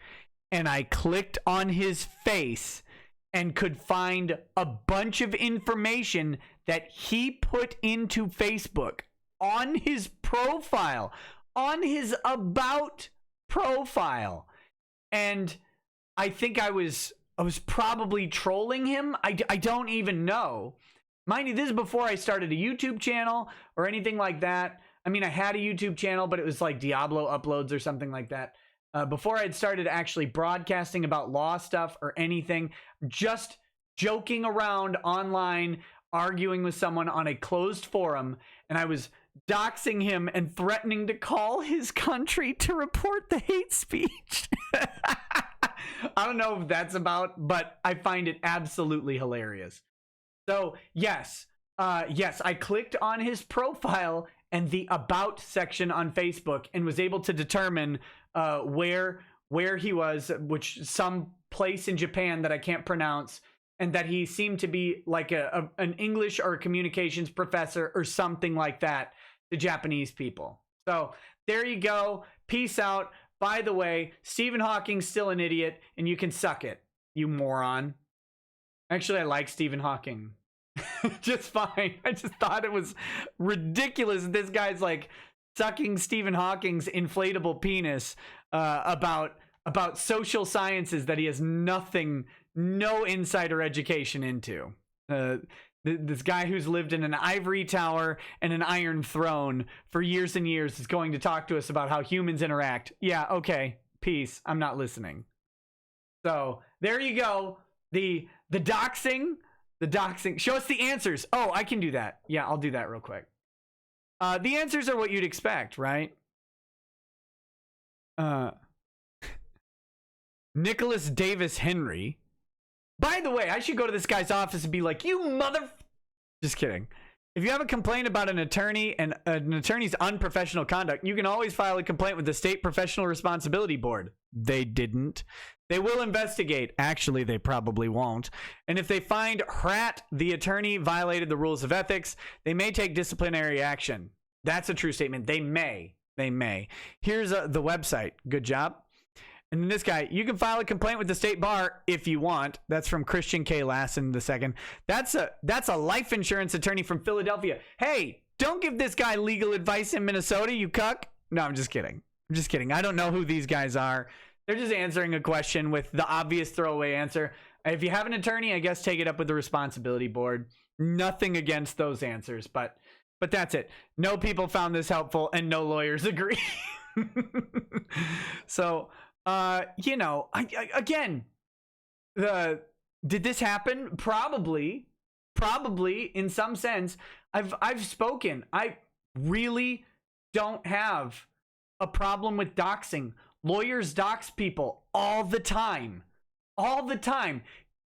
S1: and I clicked on his face and could find a bunch of information that he put into Facebook on his profile, on his about profile. And I think I was probably trolling him. I don't even know. Mind you, this is before I started a YouTube channel or anything like that. I mean, I had a YouTube channel, but it was like Diablo uploads or something like that. Before I had started actually broadcasting about law stuff or anything, just joking around online, arguing with someone on a closed forum, and I was doxing him and threatening to call his country to report the hate speech. I don't know if that's about, but I find it absolutely hilarious. So yes, I clicked on his profile and the about section on Facebook and was able to determine where he was, which some place in Japan that I can't pronounce, and that he seemed to be like an English or a communications professor or something like that to Japanese people. So there you go. Peace out. By the way, Stephen Hawking's still an idiot, and you can suck it, you moron. Actually, I like Stephen Hawking just fine. I just thought it was ridiculous. This guy's like sucking Stephen Hawking's inflatable penis about social sciences that he has no insider education into. This guy who's lived in an ivory tower and an iron throne for years and years is going to talk to us about how humans interact. Yeah, okay. Peace. I'm not listening. So there you go. The doxing. The doxing. Show us the answers. Oh, I can do that. Yeah, I'll do that real quick. The answers are what you'd expect, right? Nicholas Davis Henry. By the way, I should go to this guy's office and be like, you mother... Just kidding. If you have a complaint about an attorney and an attorney's unprofessional conduct, you can always file a complaint with the State Professional Responsibility Board. They didn't. They will investigate. Actually, they probably won't. And if they find Hrat, the attorney, violated the rules of ethics, they may take disciplinary action. That's a true statement. They may. They may. Here's the website. Good job. And then this guy, you can file a complaint with the state bar if you want. That's from Christian K. Lassen II. That's a life insurance attorney from Philadelphia. Hey, don't give this guy legal advice in Minnesota, you cuck. No, I'm just kidding. I'm just kidding. I don't know who these guys are. They're just answering a question with the obvious throwaway answer. If you have an attorney, I guess take it up with the responsibility board. Nothing against those answers, but that's it. No people found this helpful and no lawyers agree. So... you know, again, did this happen? Probably in some sense. I've spoken. I really don't have a problem with doxing. Lawyers dox people all the time.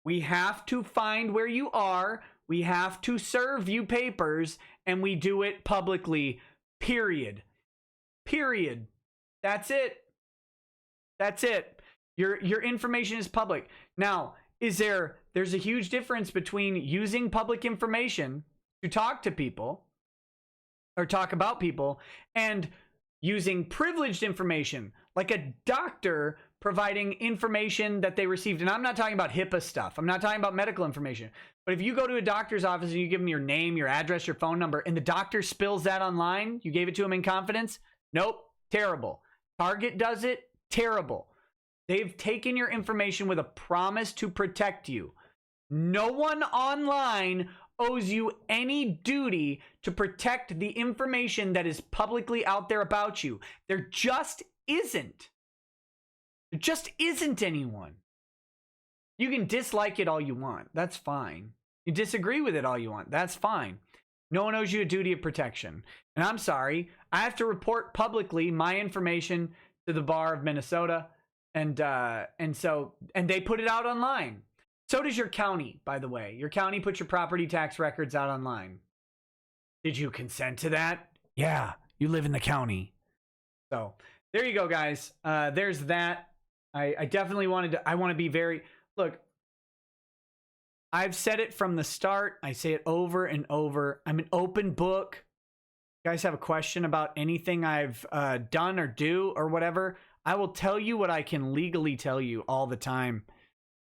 S1: We have to find where you are. We have to serve you papers, and we do it publicly. Period. That's it. Your information is public. Now, there's a huge difference between using public information to talk to people or talk about people and using privileged information, like a doctor providing information that they received. And I'm not talking about HIPAA stuff. I'm not talking about medical information. But if you go to a doctor's office and you give them your name, your address, your phone number, and the doctor spills that online, you gave it to him in confidence? Nope. Terrible. Target does it. Terrible. They've taken your information with a promise to protect you. No one online owes you any duty to protect the information that is publicly out there about you. There just isn't. There just isn't anyone. You can dislike it all you want. That's fine. You disagree with it all you want. That's fine. No one owes you a duty of protection. And I'm sorry, I have to report publicly my information to the bar of Minnesota, and they put it out online. So does your county, by the way. Your county puts your property tax records out online. Did you consent to that? Yeah, you live in the county. So there you go, guys. There's that. I definitely want to be very... Look, I've said it from the start. I say it over and over. I'm an open book. You guys have a question about anything I've done or do or whatever, I will tell you what I can legally tell you all the time.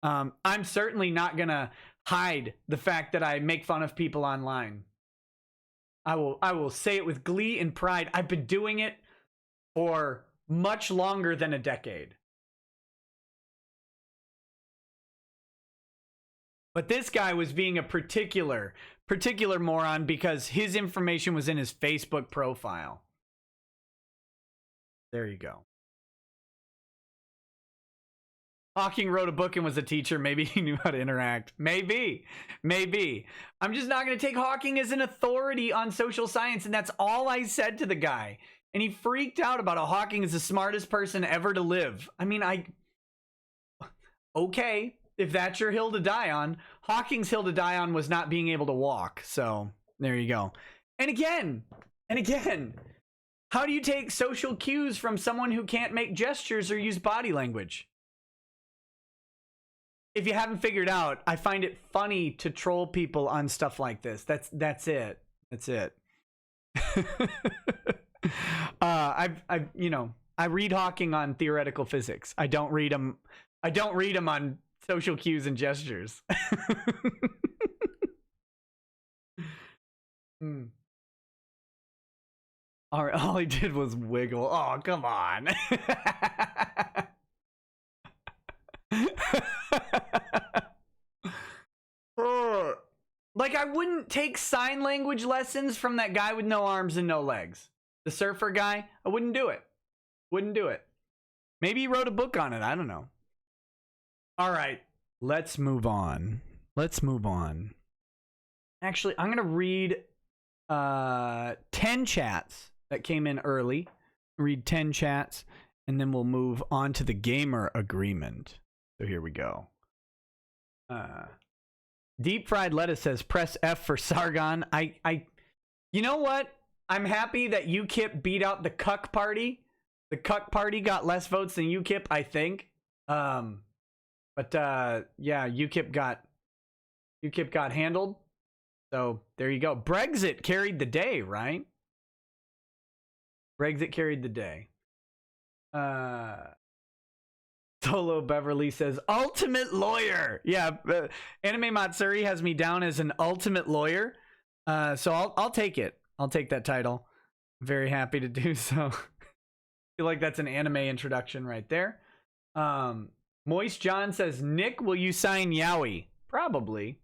S1: I'm certainly not going to hide the fact that I make fun of people online. I will say it with glee and pride. I've been doing it for much longer than a decade. But this guy was being a particular moron because his information was in his Facebook profile. There you go. Hawking wrote a book and was a teacher. Maybe he knew how to interact. Maybe. I'm just not going to take Hawking as an authority on social science, and that's all I said to the guy. And he freaked out about how Hawking is the smartest person ever to live. I mean, okay, if that's your hill to die on. Hawking's hill to die on was not being able to walk. So there you go. And again, how do you take social cues from someone who can't make gestures or use body language? If you haven't figured out, I find it funny to troll people on stuff like this. That's it. I read Hawking on theoretical physics. I don't read him on social cues and gestures. All he did was wiggle. Oh, come on. Like, Like, I wouldn't take sign language lessons from that guy with no arms and no legs. The surfer guy, I wouldn't do it. Wouldn't do it. Maybe he wrote a book on it. I don't know. All right. Let's move on. Let's move on. Actually, I'm going to read 10 chats that came in early. Read 10 chats, and then we'll move on to the gamer agreement. So here we go. Deep Fried Lettuce says, press F for Sargon. You know what? I'm happy that UKIP beat out the Cuck Party. The Cuck Party got less votes than UKIP, I think. Yeah, UKIP got handled. So there you go. Brexit carried the day, right? Brexit carried the day. Solo Beverly says, ultimate lawyer. Yeah, Anime Matsuri has me down as an ultimate lawyer. So I'll take it. I'll take that title. Very happy to do so. Feel like that's an anime introduction right there. Moist John says, Nick, will you sign Yowie? Probably.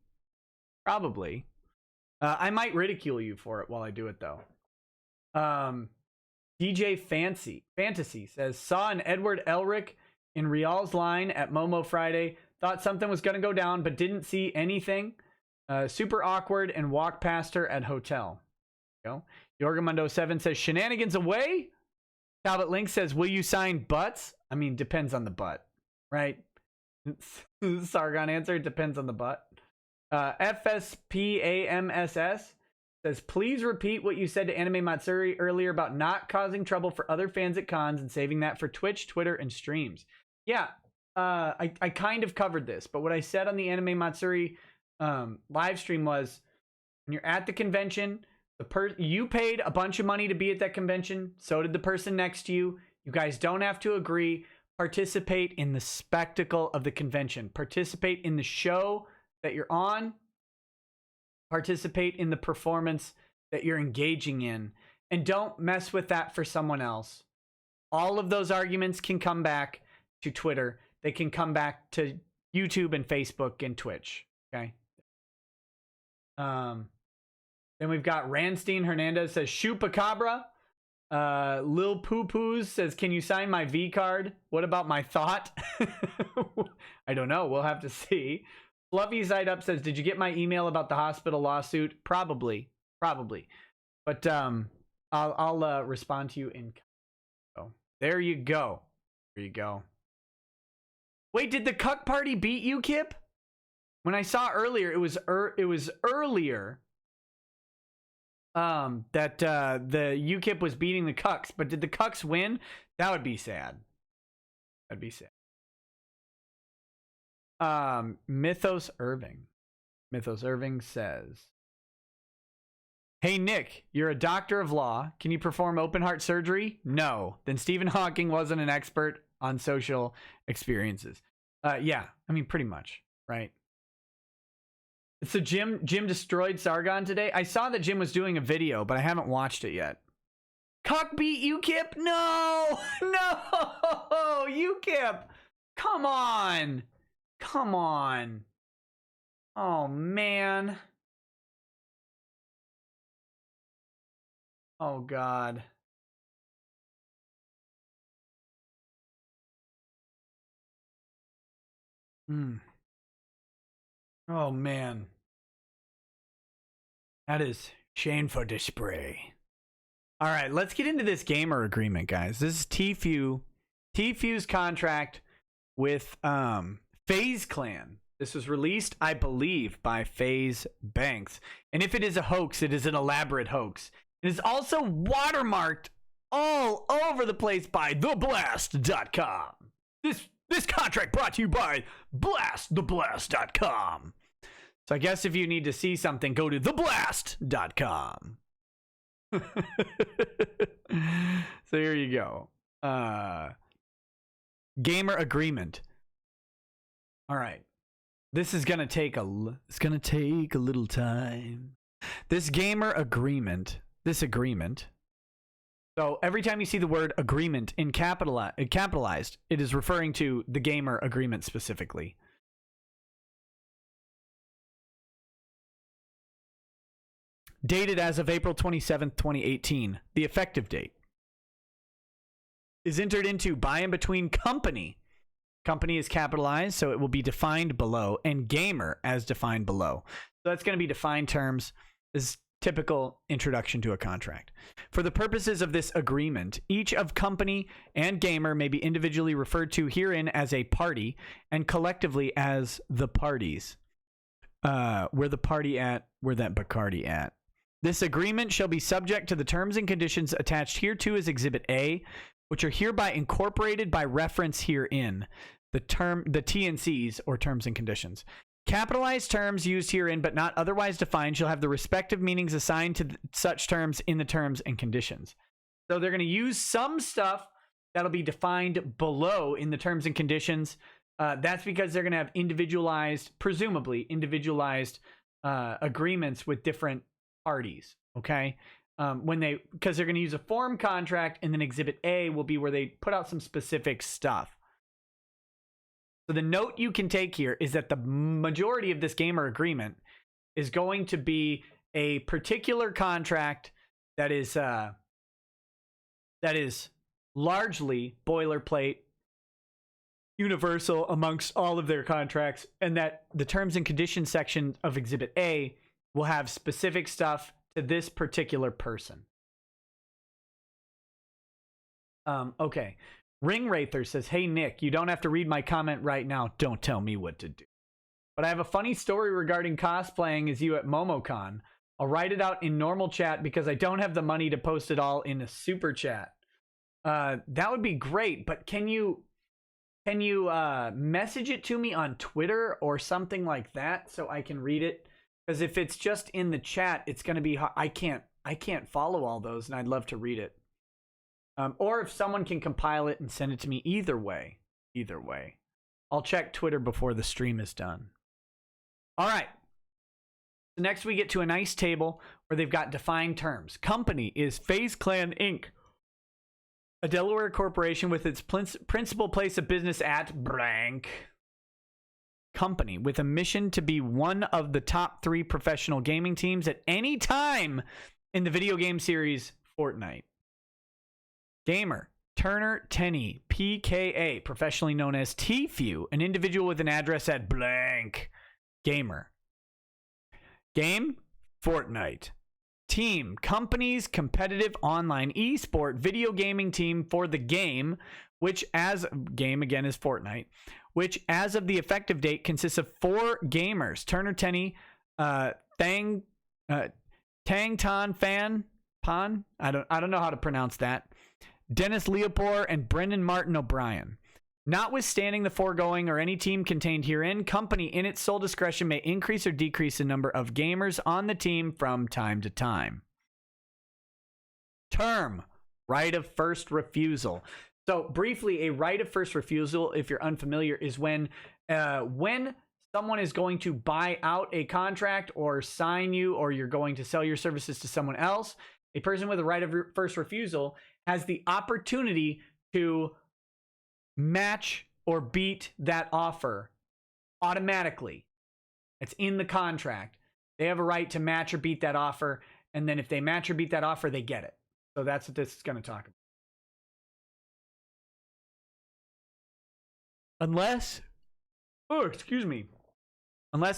S1: I might ridicule you for it while I do it, though. DJ Fantasy says, saw an Edward Elric in Rial's line at Momo Friday. Thought something was going to go down, but didn't see anything. Super awkward and walked past her at hotel. Go. Yorgamundo 7 says, shenanigans away. Talbot Link says, will you sign butts? I mean, depends on the butt, right? Sargon answer, depends on the butt. FSPAMSS says, please repeat what you said to Anime Matsuri earlier about not causing trouble for other fans at cons and saving that for Twitch, Twitter, and streams. Yeah, I kind of covered this, but what I said on the Anime Matsuri live stream was, when you're at the convention, you paid a bunch of money to be at that convention. So did the person next to you. You guys don't have to agree. Participate in the spectacle of the convention. Participate in the show that you're on. Participate in the performance that you're engaging in. And don't mess with that for someone else. All of those arguments can come back to Twitter. They can come back to YouTube and Facebook and Twitch. Okay. Then we've got Ranstein Hernandez says, Chupacabra. Lil Poo Poos says, can you sign my V card? What about my thought? I don't know. We'll have to see. Fluffy Side Up says, did you get my email about the hospital lawsuit? Probably. But I'll respond to you in. Oh, there you go. Wait, did the Cuck Party beat you, Kip? When I saw earlier, it was earlier that the UKIP was beating the Cucks, but did the Cucks win? That would be sad. Mythos Irving says, hey Nick, you're a doctor of law. Can you perform open heart surgery? No. Then Stephen Hawking wasn't an expert on social experiences. Yeah, I mean, pretty much, right? So Jim destroyed Sargon today. I saw that Jim was doing a video, but I haven't watched it yet. Cuck beat UKIP? No, UKIP. Come on. Oh, man. Oh, God. Oh, man. That is shameful display. All right, let's get into this gamer agreement, guys. This is Tfue. Tfue's contract with FazeClan. This was released, I believe, by FaZe Banks. And if it is a hoax, it is an elaborate hoax. It is also watermarked all over the place by theblast.com. This contract brought to you by blasttheblast.com. So I guess if you need to see something, go to theblast.com. So here you go. Gamer agreement. All right. This is going to take a little time. This gamer agreement, so every time you see the word agreement in capitalized, it is referring to the gamer agreement specifically. dated as of April 27th, 2018. The effective date is entered into by and between company. Company is capitalized, so it will be defined below, and gamer as defined below. So that's going to be defined terms. This is typical introduction to a contract. For the purposes of this agreement, each of company and gamer may be individually referred to herein as a party and collectively as the parties. Where the party at? Where that Bacardi at? This agreement shall be subject to the terms and conditions attached hereto as Exhibit A, which are hereby incorporated by reference herein. The TNCs, or terms and conditions. Capitalized terms used herein but not otherwise defined shall have the respective meanings assigned to such terms in the terms and conditions. So they're going to use some stuff that'll be defined below in the terms and conditions. That's because they're going to have individualized, presumably individualized agreements with different parties. Okay. Because they're going to use a form contract, and then Exhibit A will be where they put out some specific stuff. So the note you can take here is that the majority of this gamer agreement is going to be a particular contract that is largely boilerplate, universal amongst all of their contracts, and that the terms and conditions section of Exhibit A will have specific stuff to this particular person. Okay. Ring Wraither says, hey, Nick, you don't have to read my comment right now. Don't tell me what to do. But I have a funny story regarding cosplaying as you at MomoCon. I'll write it out in normal chat because I don't have the money to post it all in a super chat. That would be great, but can you message it to me on Twitter or something like that so I can read it? Because if it's just in the chat, it's going to be I can't follow all those, and I'd love to read it. Or if someone can compile it and send it to me, either way. I'll check Twitter before the stream is done. All right. So next we get to a nice table where they've got defined terms. Company is FazeClan Inc., a Delaware corporation with its principal place of business at blank. Company with a mission to be one of the top 3 professional gaming teams at any time in the video game series Fortnite. Gamer, Turner Tenney, PKA, professionally known as Tfue, an individual with an address at blank. Gamer. Game, Fortnite. Team, company's competitive online esport video gaming team for the game, which as game again is Fortnite, which as of the effective date consists of 4 gamers: Turner Tenney, Tang Tan Fan Pan. I don't know how to pronounce that. Dennis Leopold and Brendan Martin O'Brien. Notwithstanding the foregoing or any team contained herein, company in its sole discretion may increase or decrease the number of gamers on the team from time to time. Term, right of first refusal. So briefly, a right of first refusal, if you're unfamiliar, is when someone is going to buy out a contract or sign you, or you're going to sell your services to someone else, a person with a right of first refusal has the opportunity to match or beat that offer automatically. It's in the contract. They have a right to match or beat that offer, and then if they match or beat that offer, they get it. So that's what this is going to talk about. Unless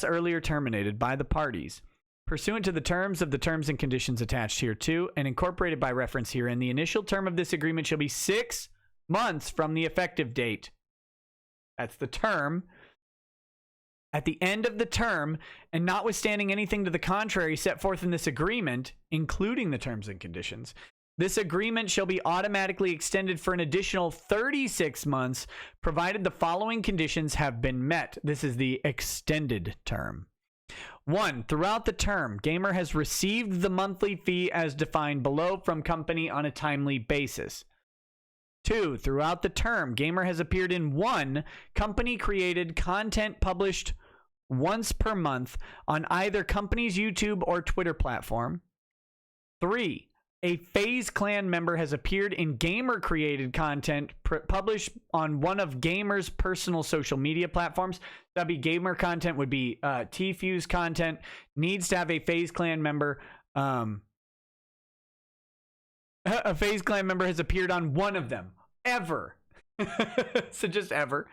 S1: earlier terminated by the parties, pursuant to the terms of the terms and conditions attached hereto and incorporated by reference herein, the initial term of this agreement shall be 6 months from the effective date. That's the term. At the end of the term, and notwithstanding anything to the contrary set forth in this agreement, including the terms and conditions, this agreement shall be automatically extended for an additional 36 months, provided the following conditions have been met. This is the extended term. 1. Throughout the term, gamer has received the monthly fee as defined below from company on a timely basis. 2. Throughout the term, gamer has appeared in 1 company-created content published once per month on either company's YouTube or Twitter platform. 3. A FazeClan member has appeared in gamer-created content published on one of gamer's personal social media platforms. That'd be gamer content, would be Tfue's content, needs to have a FazeClan member A FazeClan member has appeared on one of them ever. So just ever.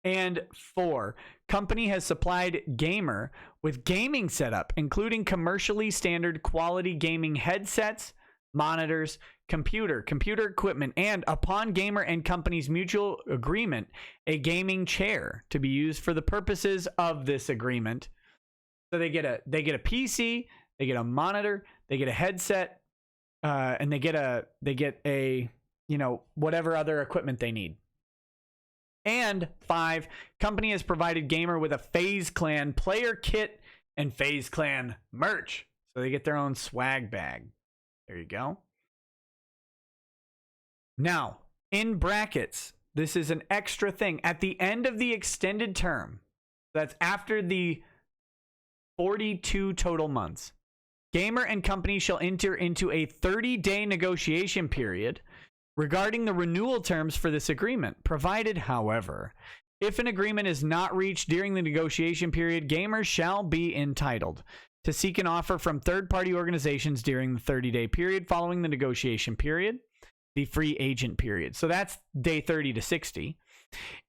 S1: And 4, company has supplied gamer with gaming setup, including commercially standard quality gaming headsets, monitors, computer equipment, and upon gamer and company's mutual agreement, a gaming chair to be used for the purposes of this agreement. So they get a PC, they get a monitor, they get a headset, and they get a whatever other equipment they need. And 5, company has provided gamer with a FazeClan player kit and FazeClan merch. So they get their own swag bag. There you go. Now, in brackets, this is an extra thing. At the end of the extended term, that's after the 42 total months, gamer and company shall enter into a 30-day negotiation period regarding the renewal terms for this agreement, provided, however, if an agreement is not reached during the negotiation period, gamers shall be entitled to seek an offer from third-party organizations during the 30-day period following the negotiation period, the free agent period. So that's day 30 to 60.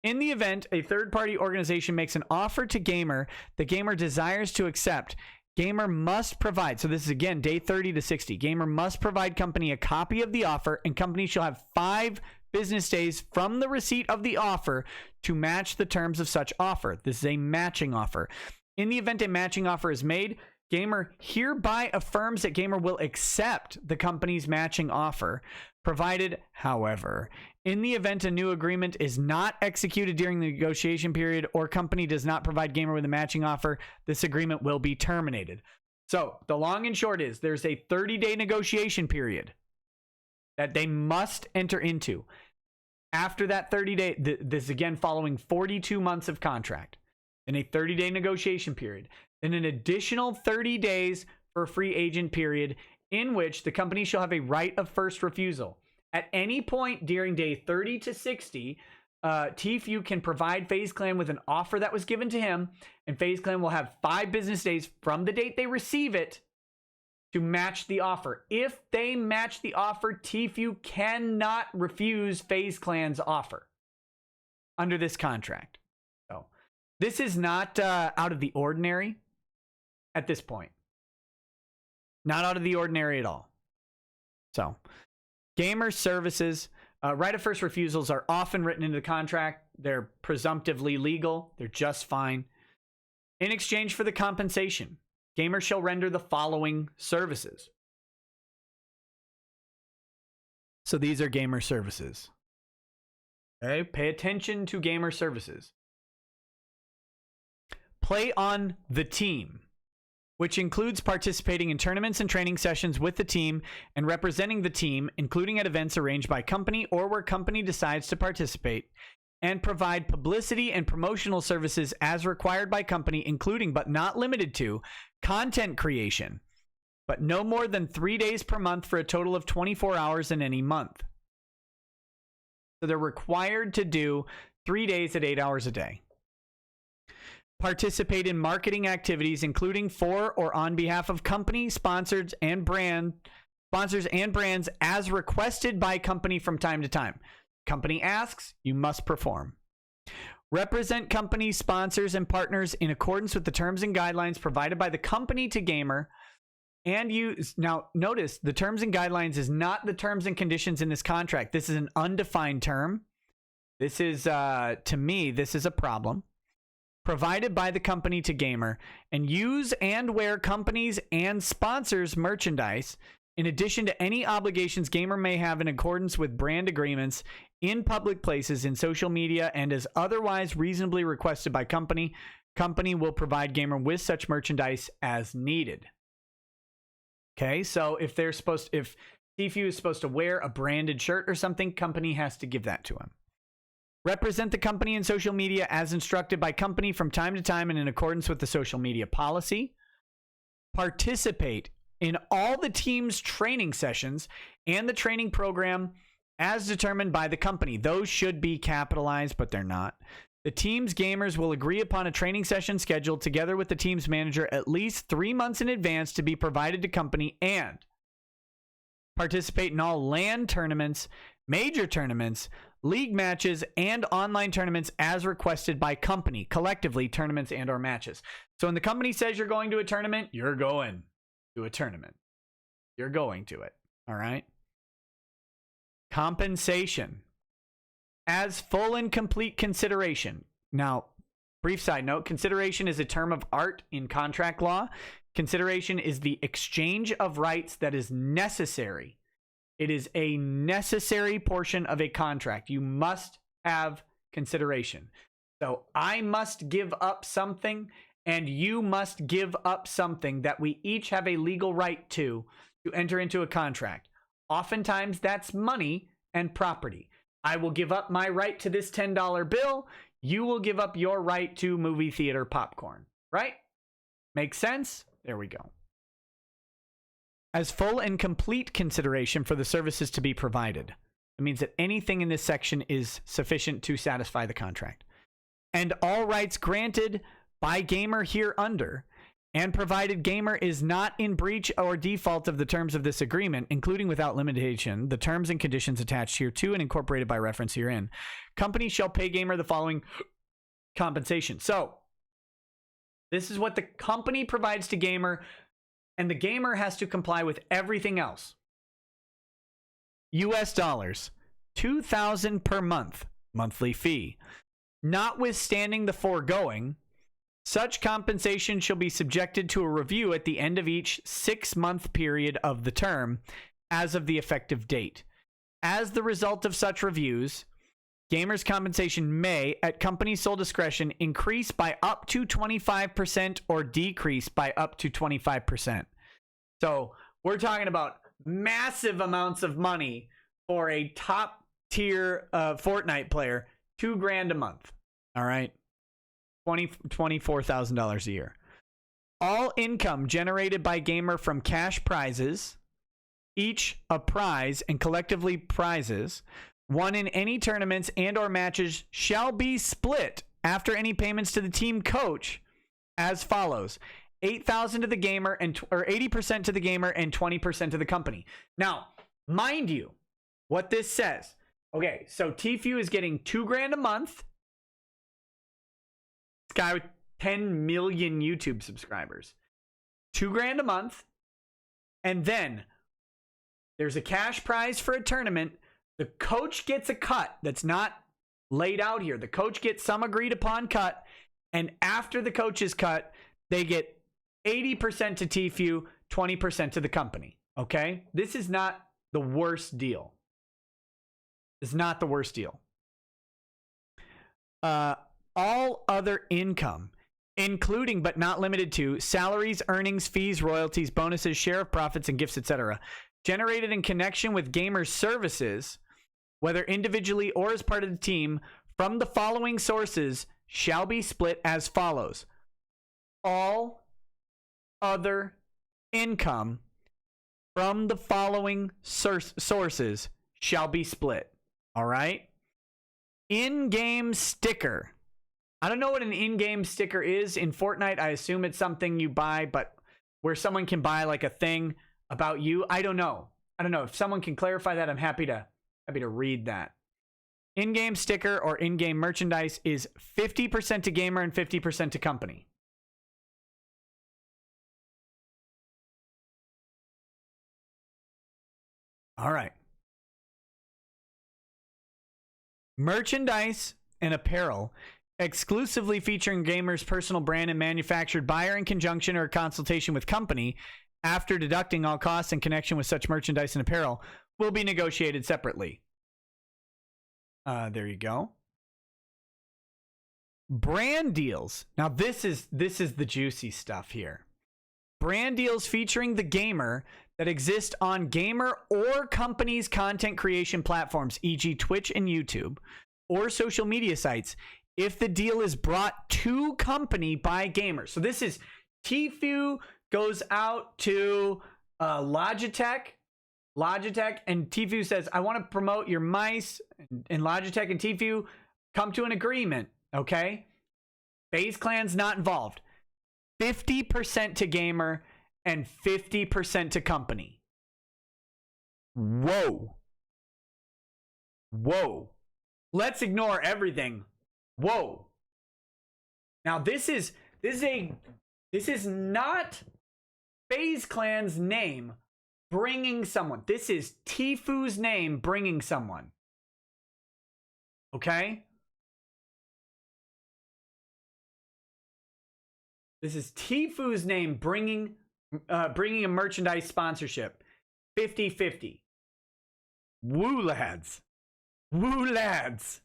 S1: In the event a third-party organization makes an offer to gamer the gamer desires to accept, gamer must provide, so this is again day 30 to 60, gamer must provide company a copy of the offer, and company shall have 5 business days from the receipt of the offer to match the terms of such offer. This is a matching offer. In the event a matching offer is made, gamer hereby affirms that gamer will accept the company's matching offer, provided, however, in the event a new agreement is not executed during the negotiation period or company does not provide gamer with a matching offer, this agreement will be terminated. So the long and short is there's a 30-day negotiation period that they must enter into. After that 30-day, this again following 42 months of contract, in a 30-day negotiation period, then an additional 30 days for a free agent period in which the company shall have a right of first refusal. At any point during day 30 to 60, Tfue can provide FazeClan with an offer that was given to him, and FazeClan will have 5 business days from the date they receive it to match the offer. If they match the offer, Tfue cannot refuse FazeClan's offer under this contract. So this is not out of the ordinary at this point. Not out of the ordinary at all. So gamer services, right of first refusals are often written into the contract. They're presumptively legal. They're just fine. In exchange for the compensation, gamer shall render the following services. So these are gamer services. Okay, pay attention to gamer services. Play on the team, which includes participating in tournaments and training sessions with the team and representing the team, including at events arranged by company or where company decides to participate, and provide publicity and promotional services as required by company, including but not limited to content creation, but no more than 3 days per month for a total of 24 hours in any month. So they're required to do 3 days at 8 hours a day. Participate in marketing activities, including for or on behalf of company, sponsors and brands as requested by company from time to time. Company asks, you must perform. Represent company, sponsors, and partners in accordance with the terms and guidelines provided by the company to gamer. And use, now notice, the terms and guidelines is not the terms and conditions in this contract. This is an undefined term. This is, to me, this is a problem. Provided by the company to gamer, and use and wear companies and sponsors merchandise in addition to any obligations gamer may have in accordance with brand agreements in public places, in social media, and as otherwise reasonably requested by company. Company will provide gamer with such merchandise as needed. Okay, so if Tfue is supposed to wear a branded shirt or something, company has to give that to him. Represent the company in social media as instructed by company from time to time and in accordance with the social media policy. Participate in all the team's training sessions and the training program as determined by the company. Those should be capitalized, but they're not. The team's gamers will agree upon a training session scheduled together with the team's manager at least 3 months in advance to be provided to company and participate in all LAN tournaments, major tournaments, league matches, and online tournaments as requested by company, collectively tournaments and or matches. So when the company says you're going to a tournament, you're going to a tournament. You're going to it. All right. Compensation. As full and complete consideration. Now, brief side note, consideration is a term of art in contract law. Consideration is the exchange of rights that is necessary. It is a necessary portion of a contract. You must have consideration. So I must give up something and you must give up something that we each have a legal right to enter into a contract. Oftentimes that's money and property. I will give up my right to this $10 bill. You will give up your right to movie theater popcorn, right? Makes sense? There we go. As full and complete consideration for the services to be provided. It means that anything in this section is sufficient to satisfy the contract. And all rights granted by gamer hereunder, and provided gamer is not in breach or default of the terms of this agreement, including without limitation, the terms and conditions attached hereto and incorporated by reference herein, company shall pay gamer the following compensation. So, this is what the company provides to gamer, and the gamer has to comply with everything else. US dollars, $2,000 per month, monthly fee. Notwithstanding the foregoing, such compensation shall be subjected to a review at the end of each 6-month period of the term as of the effective date. As the result of such reviews, gamers' compensation may, at company's sole discretion, increase by up to 25% or decrease by up to 25%. So we're talking about massive amounts of money for a top tier Fortnite player, $2,000 a month. All right. $24,000 a year. All income generated by gamer from cash prizes, each a prize and collectively prizes, won in any tournaments and or matches shall be split after any payments to the team coach as follows. 8,000 to the gamer or 80% to the gamer and 20% to the company. Now, mind you, what this says. Okay, so Tfue is getting $2,000 a month. This guy with 10 million YouTube subscribers. $2,000 a month. And then there's a cash prize for a tournament. The coach gets a cut that's not laid out here. The coach gets some agreed upon cut. And after the coach's cut, they get 80% to Tfue, 20% to the company. Okay? This is not the worst deal. It's not the worst deal. All other income, including but not limited to salaries, earnings, fees, royalties, bonuses, share of profits, and gifts, etc., generated in connection with gamers' services, whether individually or as part of the team, from the following sources shall be split as follows. All other income from the following sources shall be split. All right? In-game sticker. I don't know what an in-game sticker is in Fortnite. I assume it's something you buy, but where someone can buy like a thing about you. I don't know. If someone can clarify that, I'm happy to read that. In-game sticker or in-game merchandise is 50% to gamer and 50% to company. All right. Merchandise and apparel exclusively featuring gamers' personal brand and manufactured by or in conjunction or consultation with company after deducting all costs in connection with such merchandise and apparel will be negotiated separately. There you go. Brand deals. Now this is the juicy stuff here. Brand deals featuring the gamer that exist on gamer or company's content creation platforms, e.g. Twitch and YouTube, or social media sites, if the deal is brought to company by gamers. So this is Tfue goes out to Logitech, and Tfue says, I want to promote your mice, and Logitech and Tfue come to an agreement, Okay? FazeClan's not involved. 50% to gamer and 50% to company. Whoa. Whoa. Let's ignore everything. Whoa. Now this is not FazeClan's name bringing someone. This is Tfue's name bringing someone. Okay? This is Tfue's name bringing a merchandise sponsorship. 50-50. Woo, lads. Woo, lads.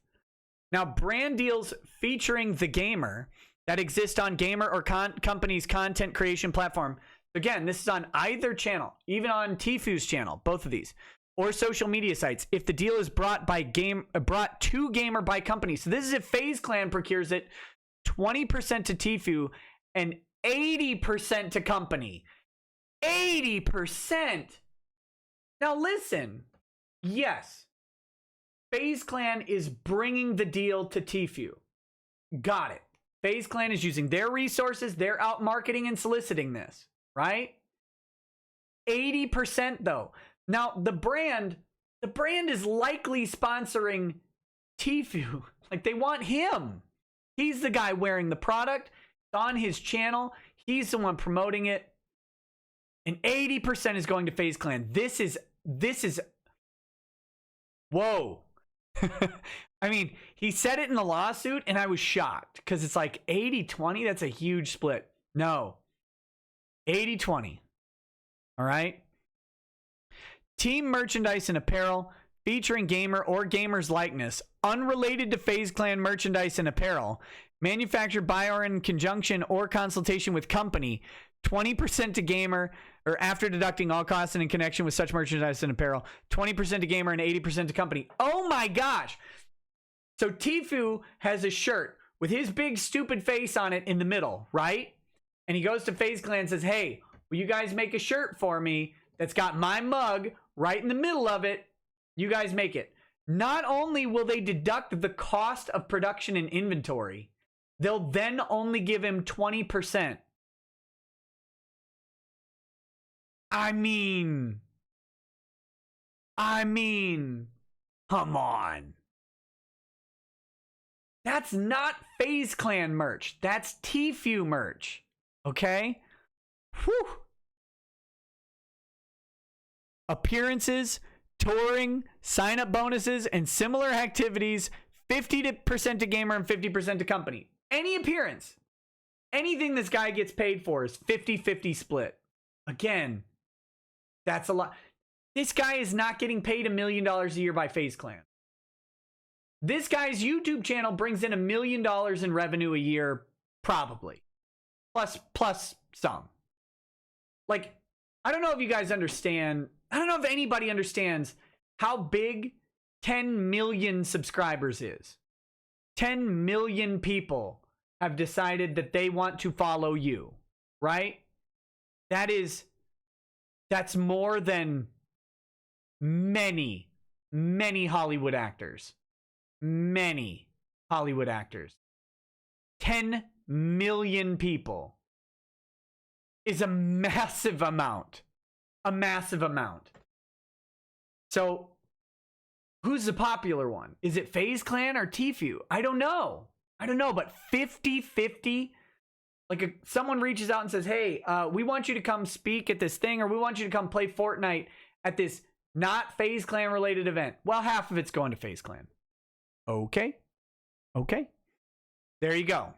S1: Now, brand deals featuring the gamer that exist on gamer or company's content creation platform. Again, this is on either channel, even on Tfue's channel, both of these, or social media sites. If the deal is brought to gamer by company. So this is if FazeClan procures it, 20% to Tfue and 80% to company. 80%. Now listen. Yes. FazeClan is bringing the deal to Tfue. Got it. FazeClan is using their resources. They're out marketing and soliciting this, right? 80% though. Now the brand is likely sponsoring Tfue. Like they want him. He's the guy wearing the product. It's on his channel. He's the one promoting it. And 80% is going to FazeClan. This is whoa. I mean, he said it in the lawsuit and I was shocked because it's like 80-20. That's a huge split. No. 80-20. All right. Team merchandise and apparel featuring gamer or gamer's likeness, unrelated to FazeClan merchandise and apparel, manufactured by or in conjunction or consultation with company, 20% to gamer, or after deducting all costs and in connection with such merchandise and apparel, 20% to gamer and 80% to company. Oh my gosh. So Tfue has a shirt with his big stupid face on it in the middle, right? And he goes to FazeClan and says, hey, will you guys make a shirt for me that's got my mug right in the middle of it? You guys make it. Not only will they deduct the cost of production and inventory, they'll then only give him 20%. I mean, come on. That's not FazeClan merch. That's Tfue merch. Okay? Whew. Appearances, touring, sign-up bonuses, and similar activities, 50% to gamer and 50% to company. Any appearance, anything this guy gets paid for is 50-50 split. Again, that's a lot. This guy is not getting paid $1 million a year by FazeClan. This guy's YouTube channel brings in $1 million in revenue a year, probably. Plus some. Like, I don't know if you guys understand. I don't know if anybody understands how big 10 million subscribers is. 10 million people have decided that they want to follow you, right? That's more than many Hollywood actors. Many Hollywood actors. 10 million people is a massive amount. A massive amount. So, who's the popular one? Is it FazeClan or Tfue? I don't know, but 50-50, like someone reaches out and says, hey, we want you to come speak at this thing, or we want you to come play Fortnite at this not FazeClan related event. Well, half of it's going to FazeClan. Okay. There you go.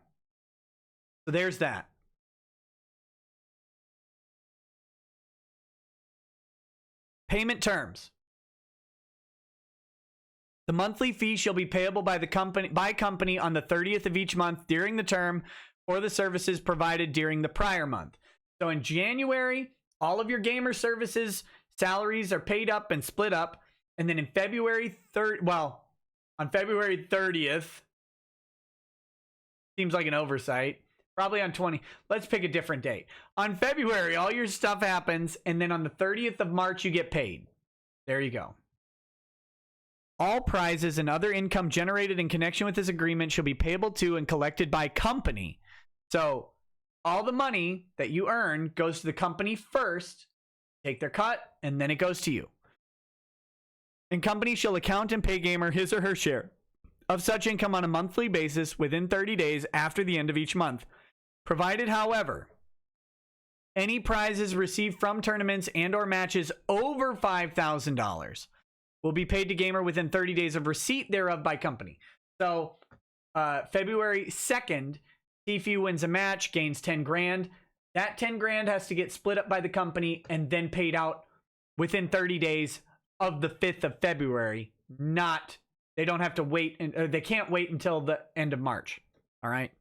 S1: So there's that. Payment terms. The monthly fee shall be payable by company on the 30th of each month during the term for the services provided during the prior month. So in January, all of your gamer services salaries are paid up and split up, and then in February 30th, seems like an oversight. Probably on 20. Let's pick a different date. On February, all your stuff happens, and then on the 30th of March, you get paid. There you go. all prizes and other income generated in connection with this agreement shall be payable to and collected by company. So all the money that you earn goes to the company first, take their cut, and then it goes to you. And company shall account and pay gamer his or her share of such income on a monthly basis within 30 days after the end of each month. Provided, however, any prizes received from tournaments and or matches over $5,000 will be paid to gamer within 30 days of receipt thereof by company. So February 2nd, Tfue wins a match, gains 10 grand. That 10 grand has to get split up by the company and then paid out within 30 days of the 5th of February. They don't have to wait, they can't wait until the end of March. All right.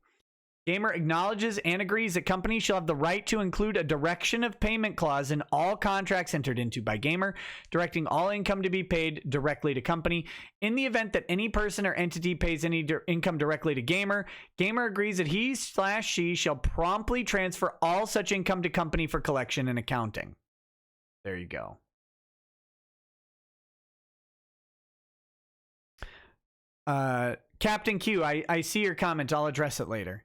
S1: Gamer acknowledges and agrees that companies shall have the right to include a direction of payment clause in all contracts entered into by gamer, directing all income to be paid directly to company. In the event that any person or entity pays any income directly to gamer, gamer agrees that he/she shall promptly transfer all such income to company for collection and accounting. There you go. Captain Q, I see your comment. I'll address it later.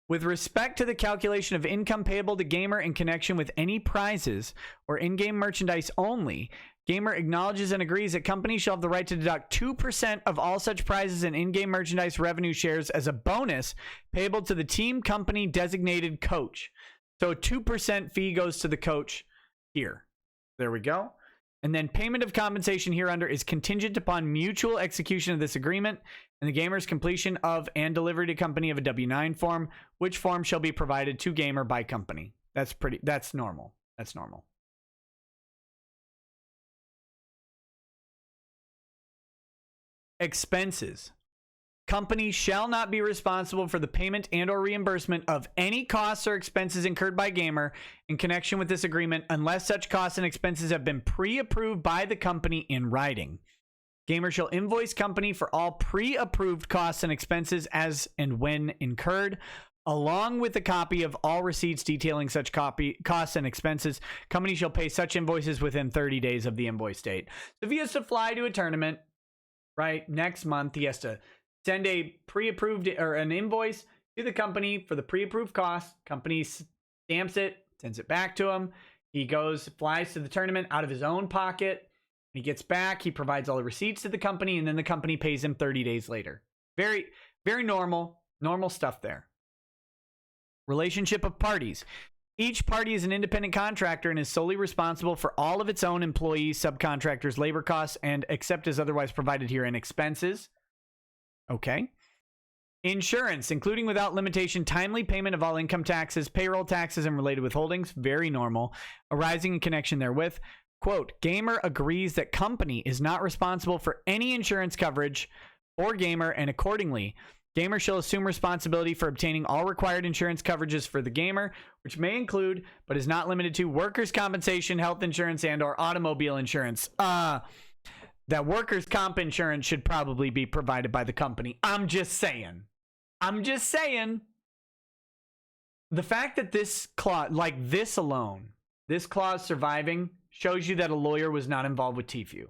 S1: With respect to the calculation of income payable to gamer in connection with any prizes or in-game merchandise only, gamer acknowledges and agrees that companies shall have the right to deduct 2% of all such prizes and in-game merchandise revenue shares as a bonus payable to the team company designated coach. So a 2% fee goes to the coach here. There we go. And then payment of compensation hereunder is contingent upon mutual execution of this agreement and the gamer's completion of and delivery to company of a W-9 form, which form shall be provided to gamer by company. That's normal. That's normal. Expenses. Companies shall not be responsible for the payment and or reimbursement of any costs or expenses incurred by gamer in connection with this agreement unless such costs and expenses have been pre-approved by the company in writing. Gamer shall invoice company for all pre-approved costs and expenses as and when incurred, along with a copy of all receipts detailing such costs and expenses. Company shall pay such invoices within 30 days of the invoice date. So if he has to fly to a tournament, right, next month, he has to send a pre-approved or an invoice to the company for the pre-approved cost. Company stamps it, sends it back to him. He goes, flies to the tournament out of his own pocket. He gets back. He provides all the receipts to the company, and then the company pays him 30 days later. Very, very normal stuff there. Relationship of parties. Each party is an independent contractor and is solely responsible for all of its own employees, subcontractors, labor costs, and except as otherwise provided herein, expenses. Okay. Insurance, including without limitation, timely payment of all income taxes, payroll taxes, and related withholdings. Very normal. Arising in connection therewith. Quote, gamer agrees that company is not responsible for any insurance coverage for gamer, and accordingly, gamer shall assume responsibility for obtaining all required insurance coverages for the gamer, which may include, but is not limited to, workers' compensation, health insurance, and or automobile insurance. That workers' comp insurance should probably be provided by the company. I'm just saying. The fact that this clause, like this alone, this clause surviving, shows you that a lawyer was not involved with Tfue.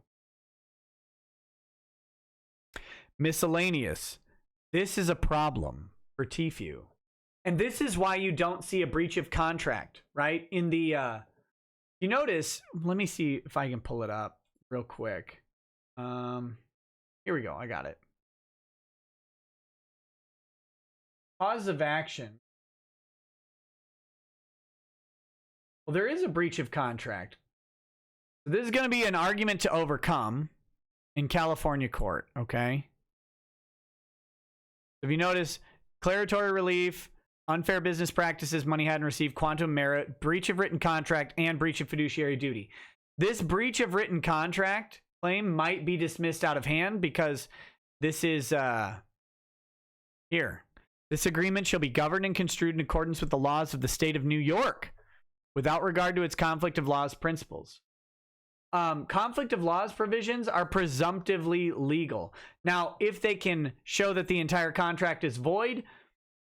S1: Miscellaneous. This is a problem for Tfue. And this is why you don't see a breach of contract, right? In the, you notice, let me see if I can pull it up real quick. Here we go. I got it. Cause of action. Well, there is a breach of contract. This is going to be an argument to overcome in California court, okay? If you notice, declaratory relief, unfair business practices, money hadn't received, quantum merit, breach of written contract, and breach of fiduciary duty. This breach of written contract claim might be dismissed out of hand because this is, here. This agreement shall be governed and construed in accordance with the laws of the state of New York without regard to its conflict of laws principles. Conflict of laws provisions are presumptively legal. Now, if they can show that the entire contract is void,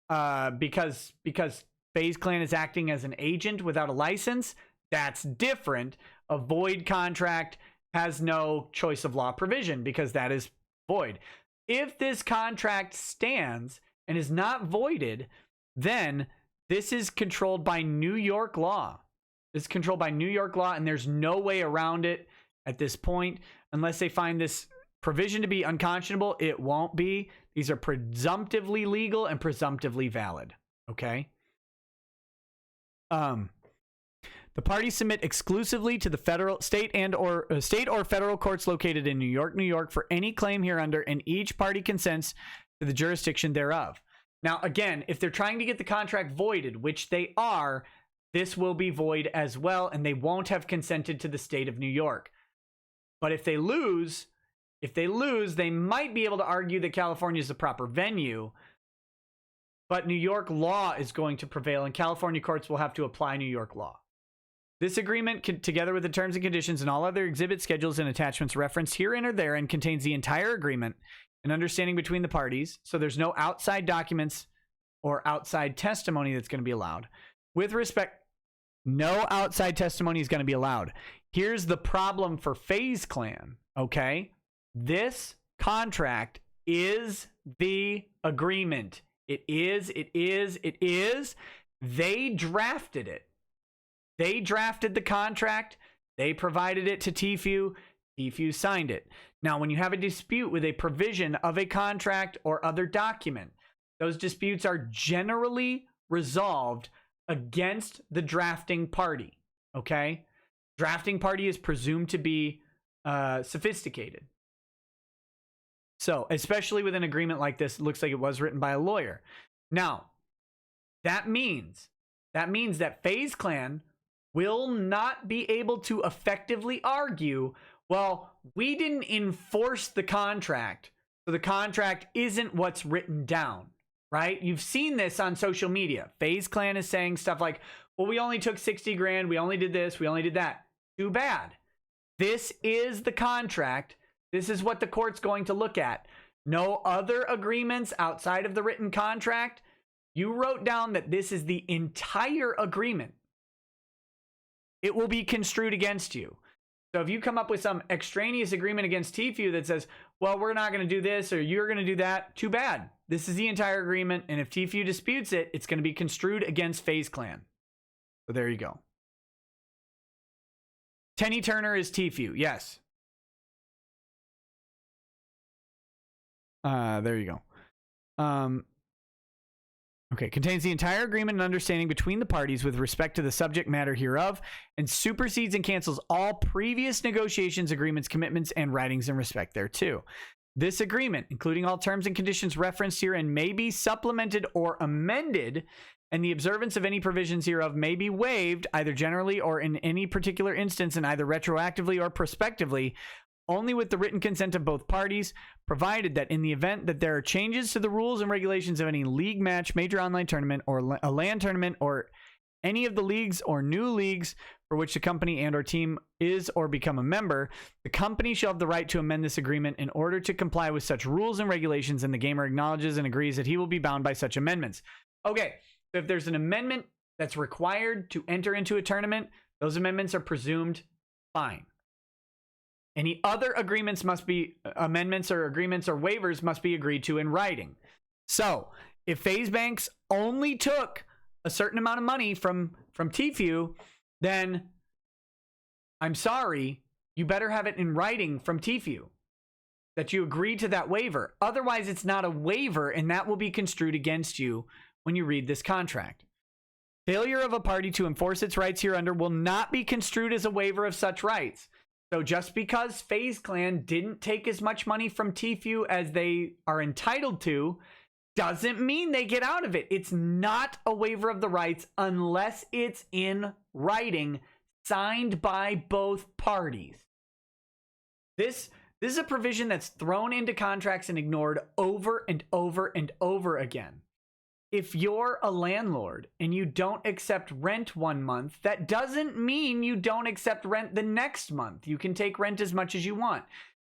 S1: because FazeClan is acting as an agent without a license, that's different. A void contract has no choice of law provision because that is void. If this contract stands and is not voided, then this is controlled by New York law. It's controlled by New York law, and there's no way around it at this point unless they find this provision to be unconscionable. It won't be. These are presumptively legal and presumptively valid. Okay. The parties submit exclusively to the federal, state or federal courts located in New York, for any claim hereunder, and each party consents to the jurisdiction thereof. Now, again, if they're trying to get the contract voided, which they are, this will be void as well, and they won't have consented to the state of New York. But if they lose, they might be able to argue that California is the proper venue, but New York law is going to prevail, and California courts will have to apply New York law. This agreement, together with the terms and conditions and all other exhibit schedules and attachments referenced herein or therein, contains the entire agreement and understanding between the parties. So there's no outside documents or outside testimony that's going to be allowed. With respect, no outside testimony is going to be allowed. Here's the problem for FazeClan, okay? This contract is the agreement. It is. They drafted it. They drafted the contract. They provided it to Tfue. Tfue signed it. Now, when you have a dispute with a provision of a contract or other document, those disputes are generally resolved against the drafting party. Okay? Drafting party is presumed to be sophisticated. So, especially with an agreement like this, it looks like it was written by a lawyer. Now, that means that FazeClan will not be able to effectively argue, well, we didn't enforce the contract, so the contract isn't what's written down, right? You've seen this on social media. FazeClan is saying stuff like, well, we only took 60 grand, we only did this, we only did that. Too bad. This is the contract. This is what the court's going to look at. No other agreements outside of the written contract. You wrote down that this is the entire agreement. It will be construed against you. So if you come up with some extraneous agreement against Tfue that says, well, we're not going to do this or you're going to do that, too bad. This is the entire agreement, and if Tfue disputes it, it's going to be construed against FazeClan. So there you go. Tenny Turner is Tfue. Yes. There you go. Okay, contains the entire agreement and understanding between the parties with respect to the subject matter hereof, and supersedes and cancels all previous negotiations, agreements, commitments, and writings in respect thereto. This agreement, including all terms and conditions referenced herein, may be supplemented or amended, and the observance of any provisions hereof may be waived, either generally or in any particular instance, and either retroactively or prospectively, only with the written consent of both parties, provided that in the event that there are changes to the rules and regulations of any league match, major online tournament, or a LAN tournament, or any of the leagues or new leagues for which the company and or team is or become a member, the company shall have the right to amend this agreement in order to comply with such rules and regulations, and the gamer acknowledges and agrees that he will be bound by such amendments. Okay, so if there's an amendment that's required to enter into a tournament, those amendments are presumed fine. Any other agreements must be amendments or agreements or waivers must be agreed to in writing. So if FaZe Banks only took a certain amount of money from Tfue, then I'm sorry, you better have it in writing from Tfue that you agree to that waiver. Otherwise, it's not a waiver, and that will be construed against you when you read this contract. Failure of a party to enforce its rights hereunder will not be construed as a waiver of such rights. So just because FazeClan didn't take as much money from Tfue as they are entitled to doesn't mean they get out of it. It's not a waiver of the rights unless it's in writing, signed by both parties. This is a provision that's thrown into contracts and ignored over and over and over again. If you're a landlord and you don't accept rent 1 month, that doesn't mean you don't accept rent the next month. You can take rent as much as you want.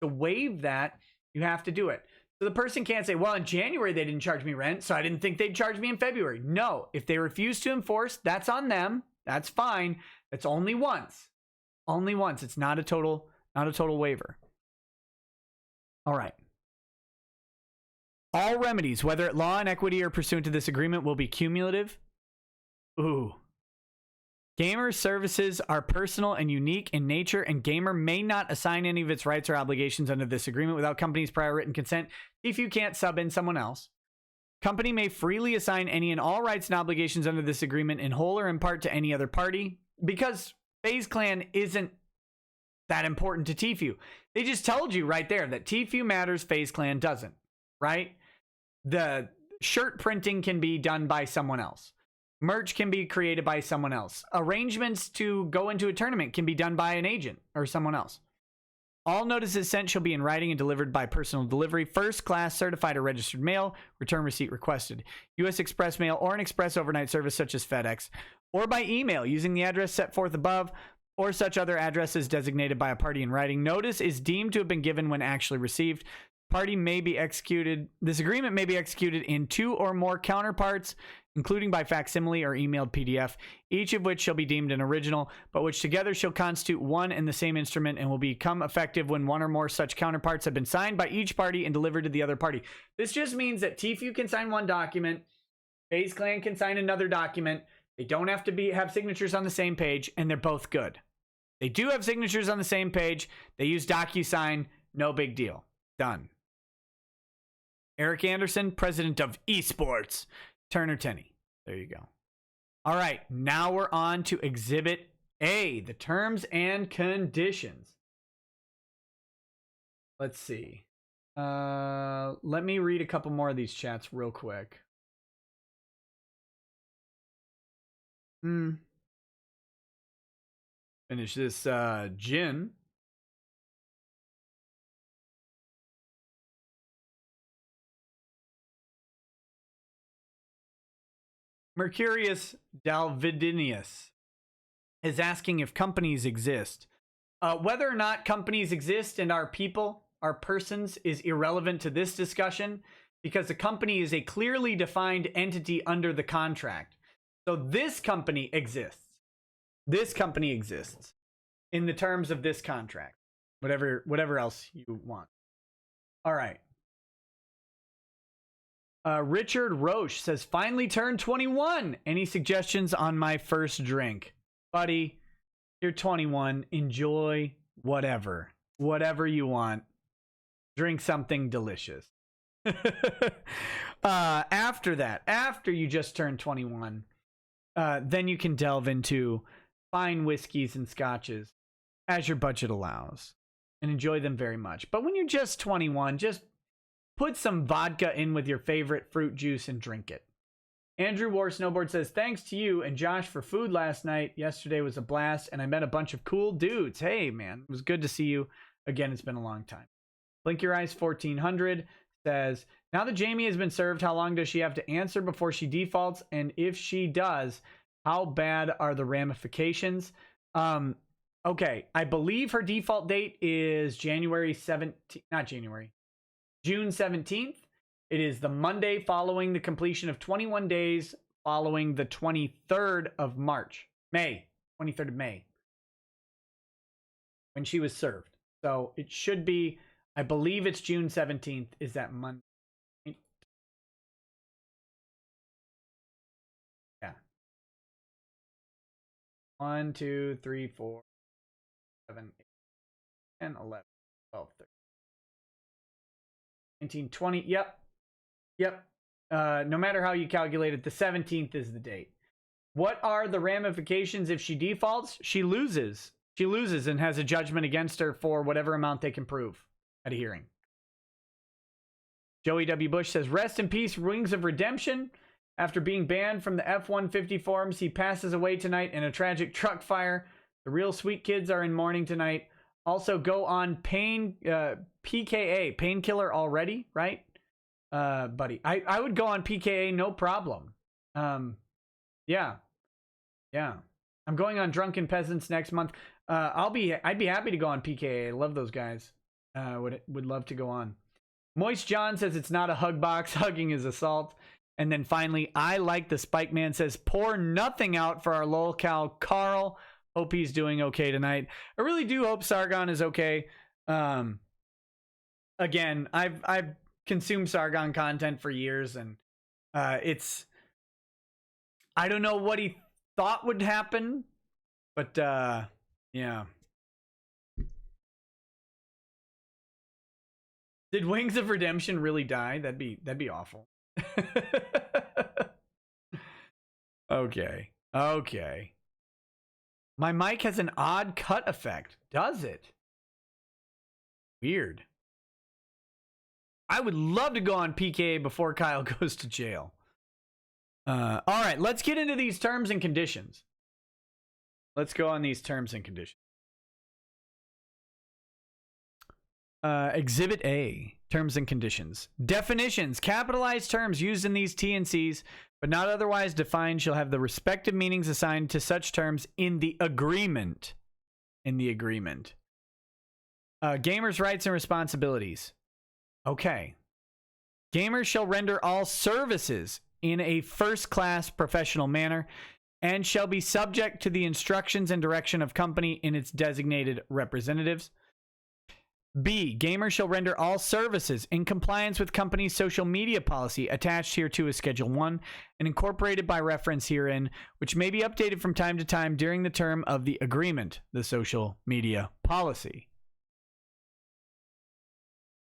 S1: To waive that, you have to do it. So the person can't say, well, in January they didn't charge me rent, so I didn't think they'd charge me in February. No, if they refuse to enforce, that's on them. That's fine. It's only once. Only once. It's not a total not a total waiver. All right. All remedies, whether at law and equity or pursuant to this agreement, will be cumulative. Ooh. Gamer services are personal and unique in nature, and Gamer may not assign any of its rights or obligations under this agreement without company's prior written consent if you can't sub in someone else. Company may freely assign any and all rights and obligations under this agreement in whole or in part to any other party, because FazeClan isn't that important to Tfue. They just told you right there that Tfue matters, FazeClan doesn't, right? The shirt printing can be done by someone else. Merch can be created by someone else. Arrangements to go into a tournament can be done by an agent or someone else. All notices sent shall be in writing and delivered by personal delivery, first class, certified or registered mail, return receipt requested, U.S. Express mail or an express overnight service such as FedEx, or by email using the address set forth above or such other addresses designated by a party in writing. Notice is deemed to have been given when actually received. Party may be executed. This agreement may be executed in 2 or more counterparts, including by facsimile or emailed PDF, each of which shall be deemed an original, but which together shall constitute one and the same instrument and will become effective when one or more such counterparts have been signed by each party and delivered to the other party. This just means that Tfue can sign one document, FazeClan can sign another document. They don't have to have signatures on the same page, and they're both good. They do have signatures on the same page. They use DocuSign. No big deal. Done. Eric Anderson, president of esports. Turner Tenney. There you go. All right. Now we're on to Exhibit A, the terms and conditions. Let's see. Let me read a couple more of these chats real quick. Finish this gin. Mercurius Dalvidinius is asking if companies exist. Whether or not companies exist and are people, are persons, is irrelevant to this discussion because the company is a clearly defined entity under the contract. So this company exists. This company exists in the terms of this contract. Whatever else you want. All right. Richard Roche says, finally turned 21. Any suggestions on my first drink? Buddy, you're 21. Enjoy whatever you want. Drink something delicious. After that, after you just turned 21, then you can delve into fine whiskeys and scotches as your budget allows and enjoy them very much. But when you're just 21, just put some vodka in with your favorite fruit juice and drink it. Andrew War Snowboard says, thanks to you and Josh for food last night. Yesterday was a blast and I met a bunch of cool dudes. Hey, man, it was good to see you. Again, it's been a long time. Blink Your Eyes 1400 says, now that Jamie has been served, how long does she have to answer before she defaults? And if she does, how bad are the ramifications? Okay, I believe her default date is January 17th, not January. June 17th. It is the Monday following the completion of 21 days following the 23rd of March. May. 23rd of May. When she was served. So it should be, I believe it's June 17th is that Monday. Yeah. 1, 2, 3, 4, 7, 8, 10, 11, 12, 13. 1920. Yep. No matter how you calculate it, the 17th is the date. What are the ramifications if she defaults? She loses. She loses and has a judgment against her for whatever amount they can prove at a hearing. Joey W. Bush says, rest in peace, Wings of Redemption. After being banned from the F-150 forums, he passes away tonight in a tragic truck fire. The real sweet kids are in mourning tonight. Also, go on PKA, painkiller already, right? Buddy, I would go on PKA, no problem. Yeah. I'm going on Drunken Peasants next month. I'd be happy to go on PKA. I love those guys. Would love to go on. Moist John says it's not a hug box. Hugging is assault. And then finally, I like the Spike Man says, pour nothing out for our lolcow Carl. Hope he's doing okay tonight. I really do hope Sargon is okay. Again, I've consumed Sargon content for years, and it's, I don't know what he thought would happen, but yeah. Did Wings of Redemption really die? That'd be awful. Okay. My mic has an odd cut effect. Does it? Weird. I would love to go on PKA before Kyle goes to jail. All right, let's get into these terms and conditions. Let's go on these terms and conditions. Exhibit A, terms and conditions. Definitions. Capitalized terms used in these T&Cs, but not otherwise defined, shall have the respective meanings assigned to such terms in the agreement. Gamers' rights and responsibilities. Okay. Gamers shall render all services in a first-class professional manner and shall be subject to the instructions and direction of company in its designated representatives. B. Gamers shall render all services in compliance with company's social media policy attached hereto as Schedule 1 and incorporated by reference herein, which may be updated from time to time during the term of the agreement, the social media policy.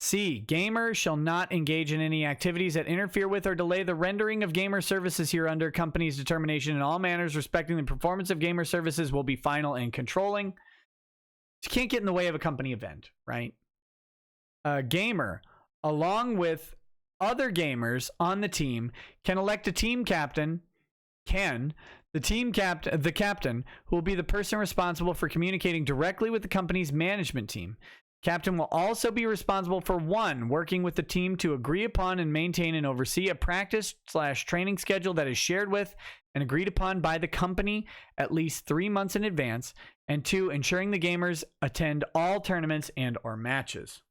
S1: C. Gamers shall not engage in any activities that interfere with or delay the rendering of gamer services hereunder. Company's determination in all manners respecting the performance of gamer services will be final and controlling. You can't get in the way of a company event, right? Gamer, along with other gamers on the team, can elect a team captain. The captain, who will be the person responsible for communicating directly with the company's management team. Captain will also be responsible for 1, working with the team to agree upon and maintain and oversee a practice/training schedule that is shared with and agreed upon by the company at least 3 months in advance, and 2, ensuring the gamers attend all tournaments and or matches.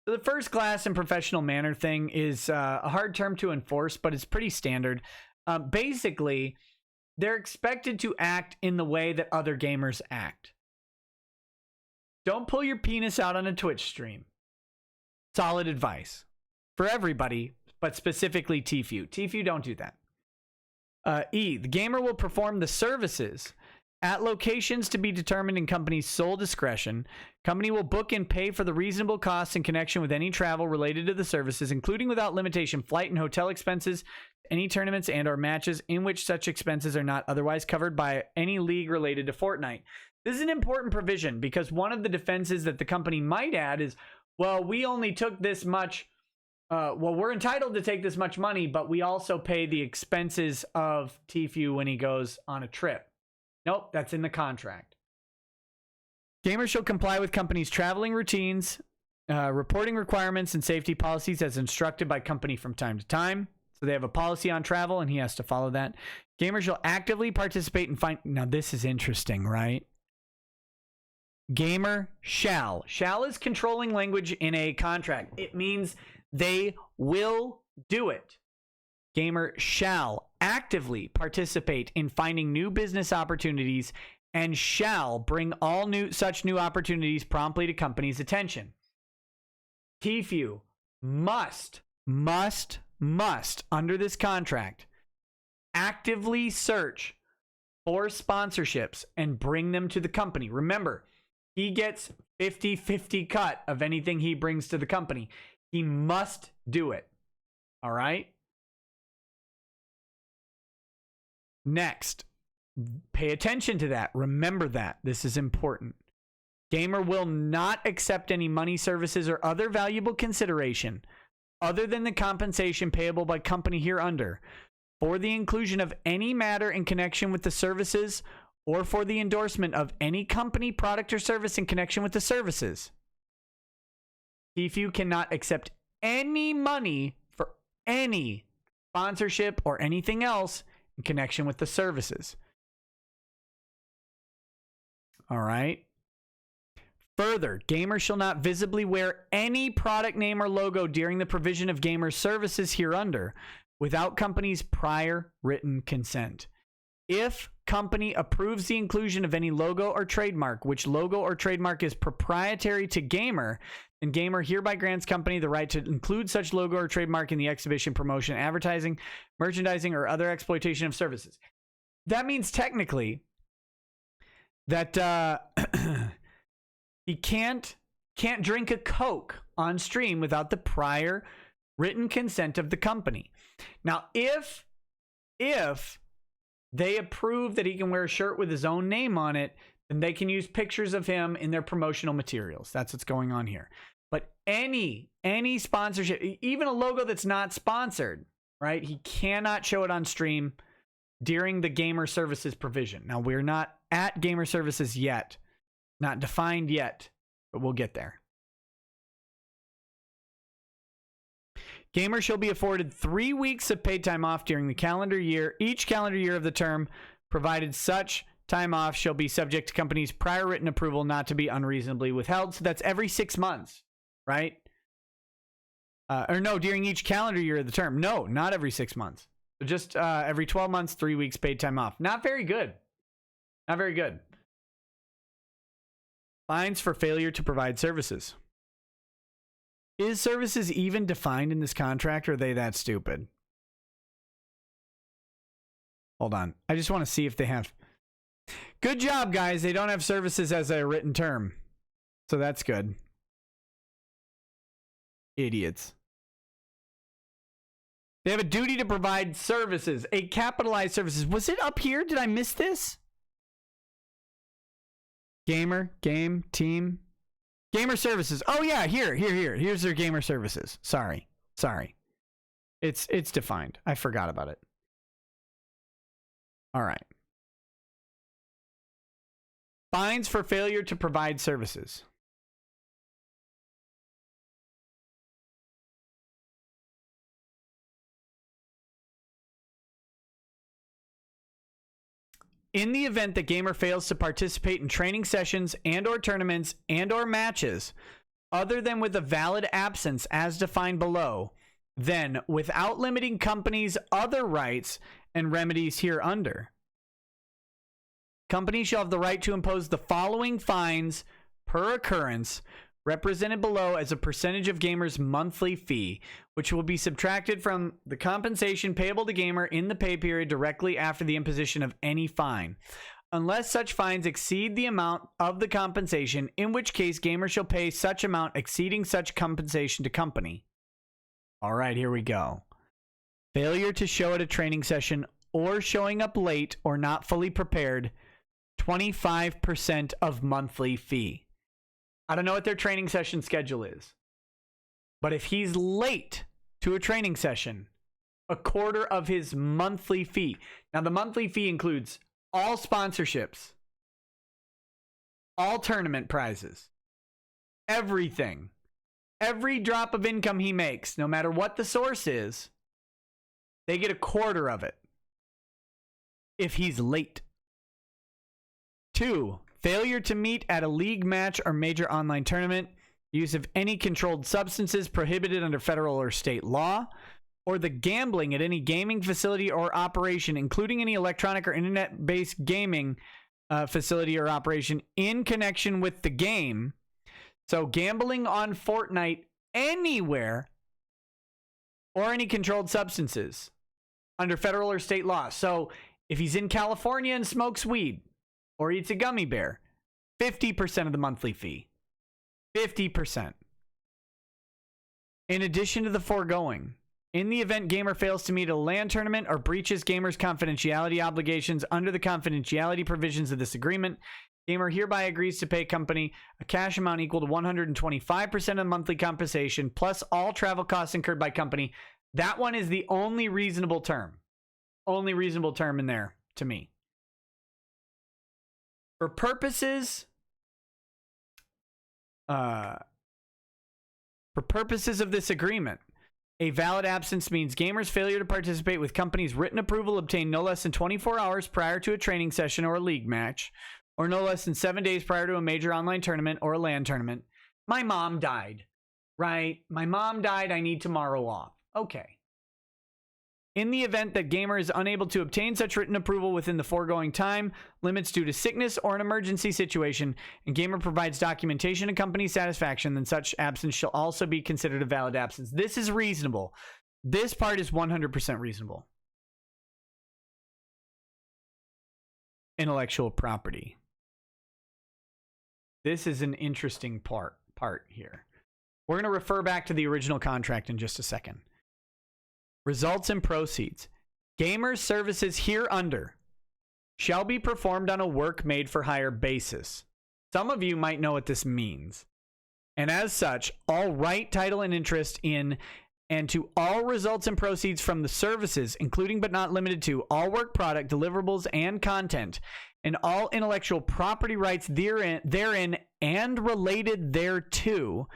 S1: So the first class and professional manner thing is a hard term to enforce, but it's pretty standard. Basically, they're expected to act in the way that other gamers act. Don't pull your penis out on a Twitch stream. Solid advice for everybody, but specifically Tfue. Tfue, don't do that. E, the gamer will perform the services at locations to be determined in company's sole discretion. Company will book and pay for the reasonable costs in connection with any travel related to the services, including without limitation flight and hotel expenses, any tournaments and or matches in which such expenses are not otherwise covered by any league related to Fortnite. This is an important provision because one of the defenses that the company might add is, well, we only took this much. We're entitled to take this much money, but we also pay the expenses of Tfue when he goes on a trip. Nope, that's in the contract. Gamers shall comply with company's traveling routines, reporting requirements, and safety policies as instructed by company from time to time. So they have a policy on travel, and he has to follow that. Gamers shall actively participate in Now, this is interesting, right? Gamer shall. Shall is controlling language in a contract. It means they will do it. Gamer shall actively participate in finding new business opportunities and shall bring all such new opportunities promptly to company's attention. Tfue must, under this contract, actively search for sponsorships and bring them to the company. Remember, he gets 50-50 cut of anything he brings to the company. He must do it. All right? Next, pay attention to that. Remember that. This is important. Gamer will not accept any money, services, or other valuable consideration other than the compensation payable by company hereunder for the inclusion of any matter in connection with the services or for the endorsement of any company, product, or service in connection with the services. Tfue cannot accept any money for any sponsorship or anything else in connection with the services. All right. Further, gamers shall not visibly wear any product name or logo during the provision of gamer services hereunder without company's prior written consent. If company approves the inclusion of any logo or trademark, which logo or trademark is proprietary to gamer, then gamer hereby grants company the right to include such logo or trademark in the exhibition, promotion, advertising, merchandising, or other exploitation of services. That means technically that he can't drink a Coke on stream without the prior written consent of the company. Now, if they approve that he can wear a shirt with his own name on it, then they can use pictures of him in their promotional materials. That's what's going on here. But any sponsorship, even a logo that's not sponsored, right? He cannot show it on stream during the gamer services provision. Now, we're not at gamer services yet, not defined yet, but we'll get there. Gamers shall be afforded 3 weeks of paid time off during the calendar year, each calendar year of the term, provided such time off shall be subject to company's prior written approval not to be unreasonably withheld. So that's every 6 months, right? Or no, during each calendar year of the term. No, not every 6 months. So just every 12 months, 3 weeks paid time off. Not very good. Not very good. Fines for failure to provide services. Is services even defined in this contract, or are they that stupid? Hold on. I just want to see if they have. Good job, guys. They don't have services as a written term. So that's good. Idiots. They have a duty to provide services. A capitalized services. Was it up here? Did I miss this? Gamer, game, team. Gamer services. Oh yeah, here. Here's their gamer services. Sorry. It's defined. I forgot about it. All right. Fines for failure to provide services. In the event that gamer fails to participate in training sessions and or tournaments and or matches other than with a valid absence as defined below, then without limiting companies' other rights and remedies hereunder, companies shall have the right to impose the following fines per occurrence represented below as a percentage of gamer's monthly fee, which will be subtracted from the compensation payable to gamer in the pay period directly after the imposition of any fine, unless such fines exceed the amount of the compensation, in which case gamer shall pay such amount exceeding such compensation to company. All right, here we go. Failure to show at a training session or showing up late or not fully prepared, 25% of monthly fee. I don't know what their training session schedule is, but if he's late to a training session, a quarter of his monthly fee. Now, the monthly fee includes all sponsorships, all tournament prizes, everything. Every drop of income he makes, no matter what the source is, they get a quarter of it if he's late. 2, failure to meet at a league match or major online tournament, use of any controlled substances prohibited under federal or state law, or the gambling at any gaming facility or operation, including any electronic or internet-based gaming facility or operation in connection with the game. So gambling on Fortnite anywhere or any controlled substances under federal or state law. So if he's in California and smokes weed or eats a gummy bear, 50% of the monthly fee. 50%. In addition to the foregoing, in the event gamer fails to meet a LAN tournament or breaches gamer's confidentiality obligations under the confidentiality provisions of this agreement, gamer hereby agrees to pay company a cash amount equal to 125% of monthly compensation plus all travel costs incurred by company. That one is the only reasonable term. Only reasonable term in there to me. For purposes of this agreement, a valid absence means gamer's failure to participate with company's written approval obtained no less than 24 hours prior to a training session or a league match, or no less than 7 days prior to a major online tournament or a LAN tournament. My mom died, right? My mom died. I need tomorrow off. Okay. In the event that gamer is unable to obtain such written approval within the foregoing time limits due to sickness or an emergency situation, and gamer provides documentation to company satisfaction, then such absence shall also be considered a valid absence. This is reasonable. This part is 100% reasonable. Intellectual property. This is an interesting part here. We're going to refer back to the original contract in just a second. Results and proceeds. Gamer services hereunder shall be performed on a work made for hire basis. Some of you might know what this means. And as such, all right, title, and interest in and to all results and proceeds from the services, including but not limited to all work product, deliverables, and content, and all intellectual property rights therein and related thereto,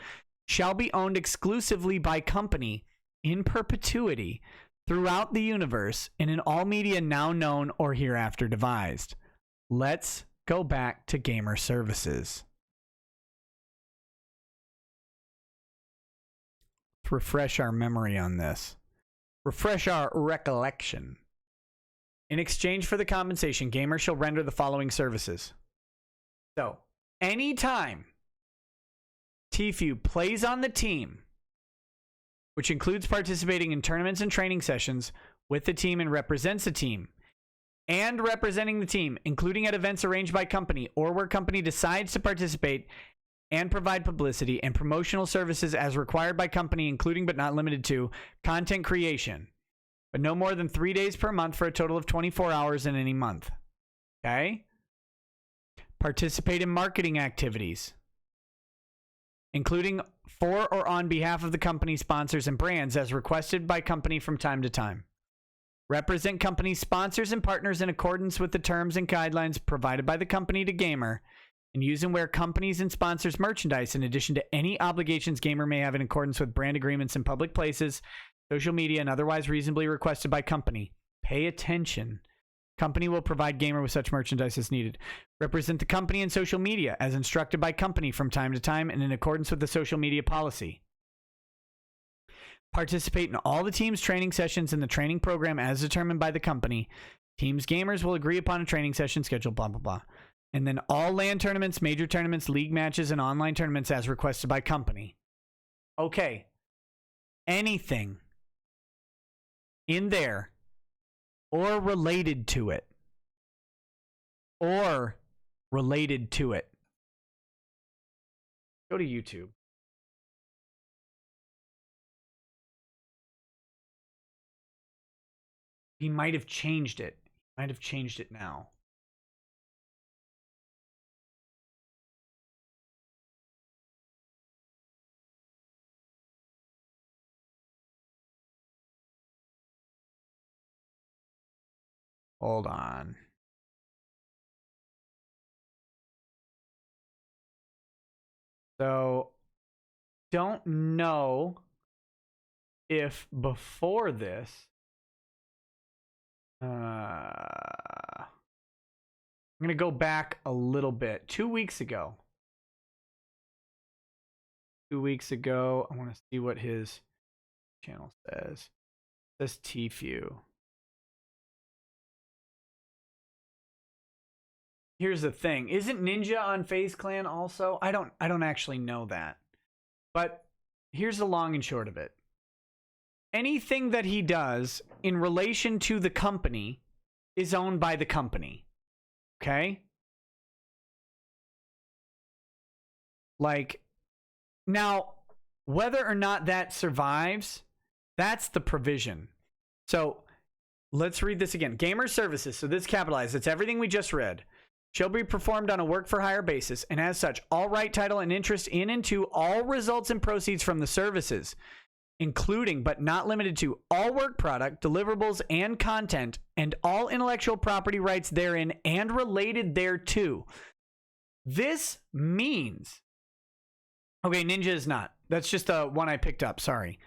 S1: shall be owned exclusively by company in perpetuity throughout the universe and in all media now known or hereafter devised. Let's go back to gamer services. Let's refresh our memory on this. Refresh our recollection. In exchange for the compensation, gamer shall render the following services. So, anytime Tfue plays on the team, which includes participating in tournaments and training sessions with the team and represents the team, and representing the team, including at events arranged by company or where company decides to participate and provide publicity and promotional services as required by company, including but not limited to content creation, but no more than 3 days per month for a total of 24 hours in any month. Okay? Participate in marketing activities, including for or on behalf of the company, sponsors, and brands as requested by company from time to time. Represent company sponsors and partners in accordance with the terms and guidelines provided by the company to gamer, and use and wear companies and sponsors merchandise in addition to any obligations gamer may have in accordance with brand agreements in public places, social media, and otherwise reasonably requested by company. Pay attention. Company will provide gamer with such merchandise as needed. Represent the company in social media as instructed by company from time to time and in accordance with the social media policy. Participate in all the team's training sessions in the training program as determined by the company. Teams gamers will agree upon a training session schedule, blah, blah, blah. And then all LAN tournaments, major tournaments, league matches, and online tournaments as requested by company. Okay. Anything in there or related to it. Or related to it. Go to YouTube. He might have changed it. Might have changed it now. Hold on. So, don't know if before this, I'm going to go back a little bit. 2 weeks ago. 2 weeks ago, I want to see what his channel says. It says Tfue. Here's the thing. Isn't Ninja on FazeClan also? I don't actually know that. But here's the long and short of it. Anything that he does in relation to the company is owned by the company. Okay? Like, now, whether or not that survives, that's the provision. So, let's read this again. Gamer services, so this capitalized, it's everything we just read, shall be performed on a work-for-hire basis, and as such, all right, title, and interest in and to all results and proceeds from the services, including but not limited to all work product, deliverables, and content, and all intellectual property rights therein and related thereto. This means... Okay, Ninja is not. That's just the one I picked up, sorry.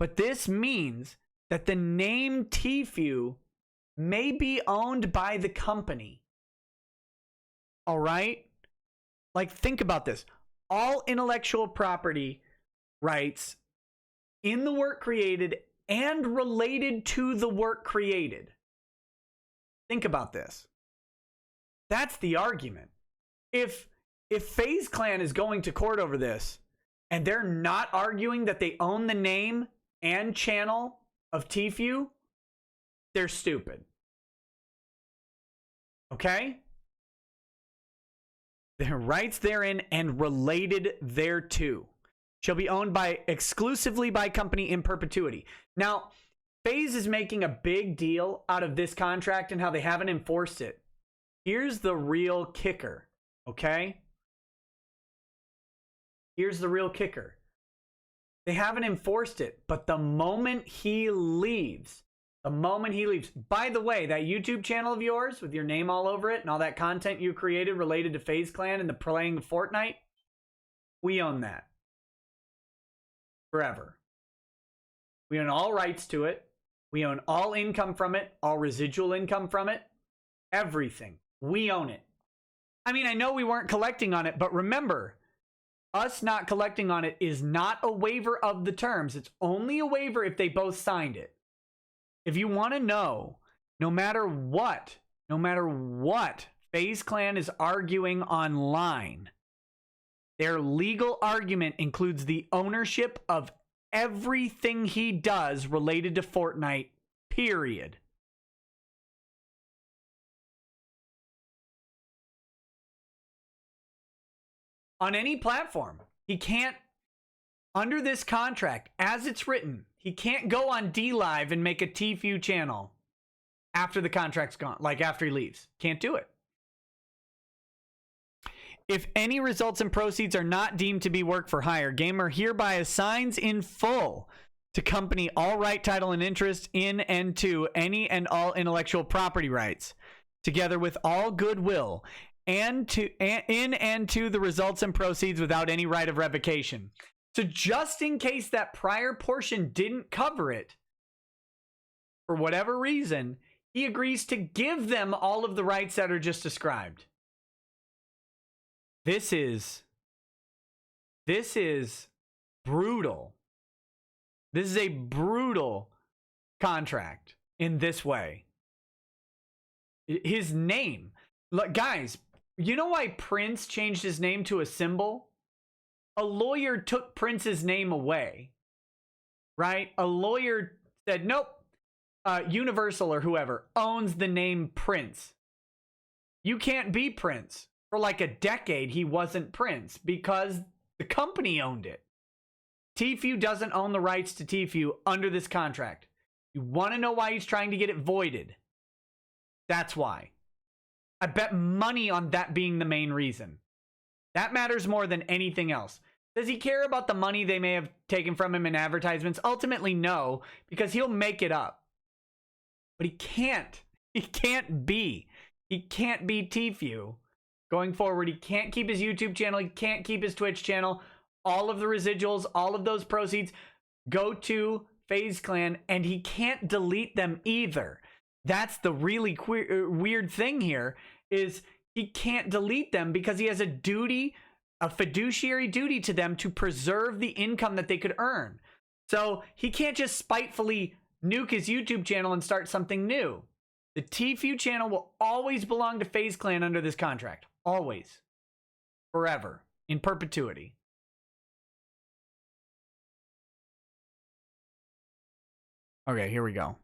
S1: But this means that the name Tfue may be owned by the company. All right? Like, think about this. All intellectual property rights in the work created and related to the work created. Think about this. That's the argument. If FazeClan is going to court over this and they're not arguing that they own the name and channel of Tfue, they're stupid. Okay? Their rights therein and related thereto shall be owned exclusively by company in perpetuity. Now, Faze is making a big deal out of this contract and how they haven't enforced it. Here's the real kicker, okay? Here's the real kicker. They haven't enforced it, but the moment he leaves, by the way, that YouTube channel of yours with your name all over it and all that content you created related to FazeClan and the playing of Fortnite, we own that. Forever. We own all rights to it. We own all income from it, all residual income from it, everything. We own it. I mean, I know we weren't collecting on it, but remember, us not collecting on it is not a waiver of the terms. It's only a waiver if they both signed it. If you want to know, no matter what FazeClan is arguing online, their legal argument includes the ownership of everything he does related to Fortnite, period. On any platform. He can't, under this contract, as it's written, he can't go on DLive and make a Tfue channel after the contract's gone, like after he leaves. Can't do it. If any results and proceeds are not deemed to be work for hire, Gamer hereby assigns in full to company all right, title, and interest in and to any and all intellectual property rights, together with all goodwill, and to the results and proceeds without any right of revocation. So just in case that prior portion didn't cover it, for whatever reason, he agrees to give them all of the rights that are just described. This is brutal. This is a brutal contract in this way. His name. Look, guys, you know why Prince changed his name to a symbol? A lawyer took Prince's name away, right? A lawyer said, nope, Universal or whoever owns the name Prince. You can't be Prince. For like a decade, he wasn't Prince because the company owned it. Tfue doesn't own the rights to Tfue under this contract. You want to know why he's trying to get it voided? That's why. I bet money on that being the main reason. That matters more than anything else. Does he care about the money they may have taken from him in advertisements? Ultimately, no, because he'll make it up. But he can't. He can't be Tfue. Going forward, he can't keep his YouTube channel. He can't keep his Twitch channel. All of the residuals, all of those proceeds go to FazeClan, and he can't delete them either. That's the really weird thing here, is he can't delete them because he has a duty, a fiduciary duty to them to preserve the income that they could earn. So he can't just spitefully nuke his YouTube channel and start something new. The Tfue channel will always belong to FazeClan under this contract. Always. Forever. In perpetuity. Okay, here we go.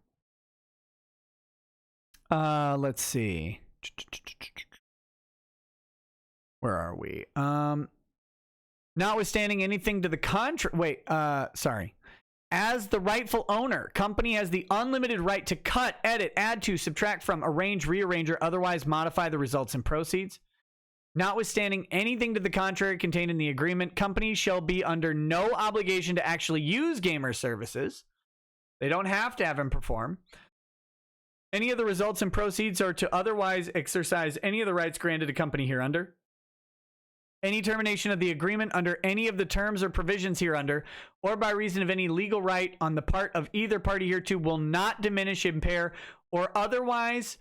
S1: Let's see. Where are we? Notwithstanding anything to the contrary. Wait, sorry. As the rightful owner, company has the unlimited right to cut, edit, add to, subtract from, arrange, rearrange, or otherwise modify the results and proceeds. Notwithstanding anything to the contrary contained in the agreement, companies shall be under no obligation to actually use gamer services. They don't have to have them perform any of the results and proceeds, or to otherwise exercise any of the rights granted to company hereunder. Any termination of the agreement under any of the terms or provisions hereunder, or by reason of any legal right on the part of either party hereto, will not diminish, impair, or otherwise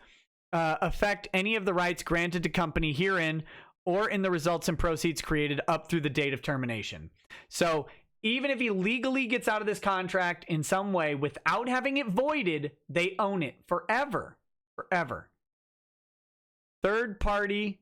S1: affect any of the rights granted to company herein, or in the results and proceeds created up through the date of termination. So Even if he legally gets out of this contract in some way without having it voided, they own it forever. Forever. Third-party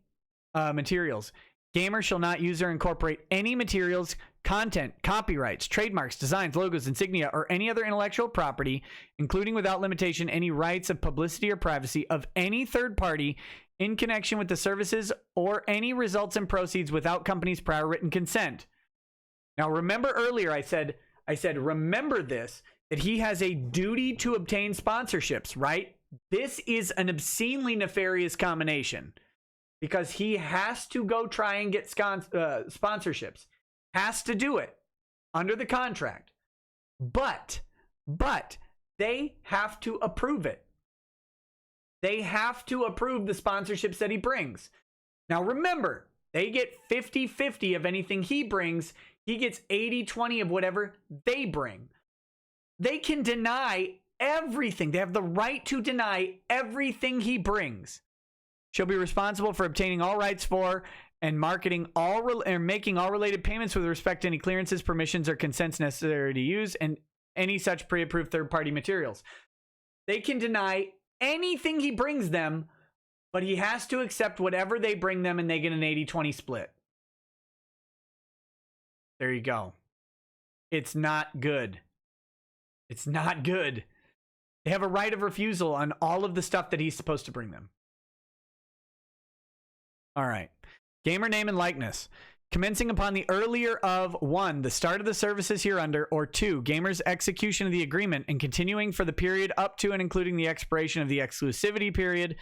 S1: materials. Gamers shall not use or incorporate any materials, content, copyrights, trademarks, designs, logos, insignia, or any other intellectual property, including without limitation any rights of publicity or privacy of any third party in connection with the services or any results and proceeds without company's prior written consent. Now, remember earlier I said, remember this, that he has a duty to obtain sponsorships, right? This is an obscenely nefarious combination because he has to go try and get sponsorships. Has to do it under the contract. But they have to approve it. They have to approve the sponsorships that he brings. Now, remember, they get 50-50 of anything he brings. He gets 80-20 of whatever they bring. They can deny everything. They have the right to deny everything he brings. She'll be responsible for obtaining all rights for and marketing making all related payments with respect to any clearances, permissions, or consents necessary to use and any such pre-approved third-party materials. They can deny anything he brings them, but he has to accept whatever they bring them, and they get an 80-20 split. There you go. It's not good. It's not good. They have a right of refusal on all of the stuff that he's supposed to bring them. All right. Gamer name and likeness. Commencing upon the earlier of 1, the start of the services hereunder, or 2, gamer's execution of the agreement and continuing for the period up to and including the expiration of the exclusivity period,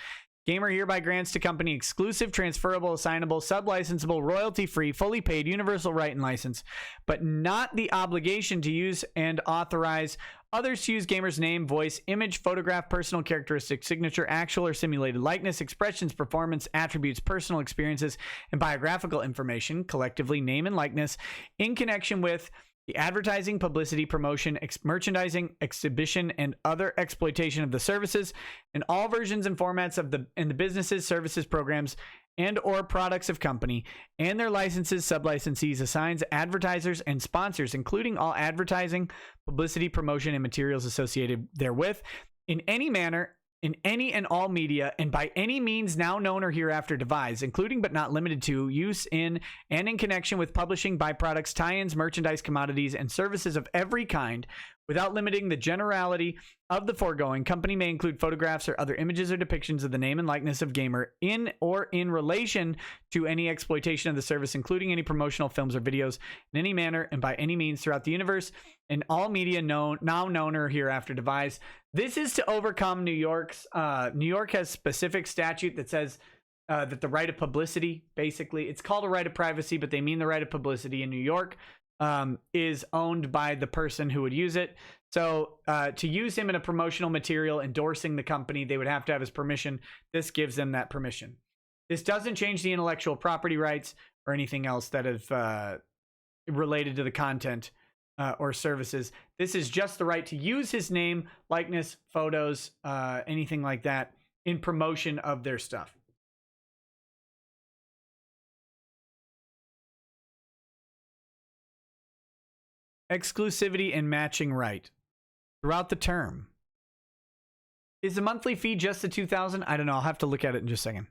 S1: gamer hereby grants to company exclusive, transferable, assignable, sub-licensable, royalty-free, fully paid, universal right and license, but not the obligation to use and authorize others to use gamer's name, voice, image, photograph, personal characteristic, signature, actual or simulated likeness, expressions, performance, attributes, personal experiences, and biographical information, collectively name and likeness, in connection with the advertising, publicity, promotion, merchandising, exhibition, and other exploitation of the services, and all versions and formats of the businesses, services, programs, and or products of company, and their licenses, sublicensees, assigns, advertisers, and sponsors, including all advertising, publicity, promotion, and materials associated therewith, in any manner, in any and all media, and by any means now known or hereafter devised, including but not limited to use in and in connection with publishing, byproducts, tie-ins, merchandise, commodities, and services of every kind, without limiting the generality of the foregoing. Company may include photographs or other images or depictions of the name and likeness of gamer in or in relation to any exploitation of the service, including any promotional films or videos, in any manner and by any means throughout the universe, in all media now known or hereafter devised. This is to overcome New York's. New York has specific statute that says that the right of publicity, basically, it's called a right of privacy, but they mean the right of publicity in New York, is owned by the person who would use it. So to use him in a promotional material endorsing the company, they would have to have his permission. This gives them that permission. This doesn't change the intellectual property rights or anything else that is related to the content or services. This is just the right to use his name, likeness, photos, anything like that in promotion of their stuff. Exclusivity and matching right throughout the term. Is the monthly fee just the $2,000? I don't know. I'll have to look at it in just a second.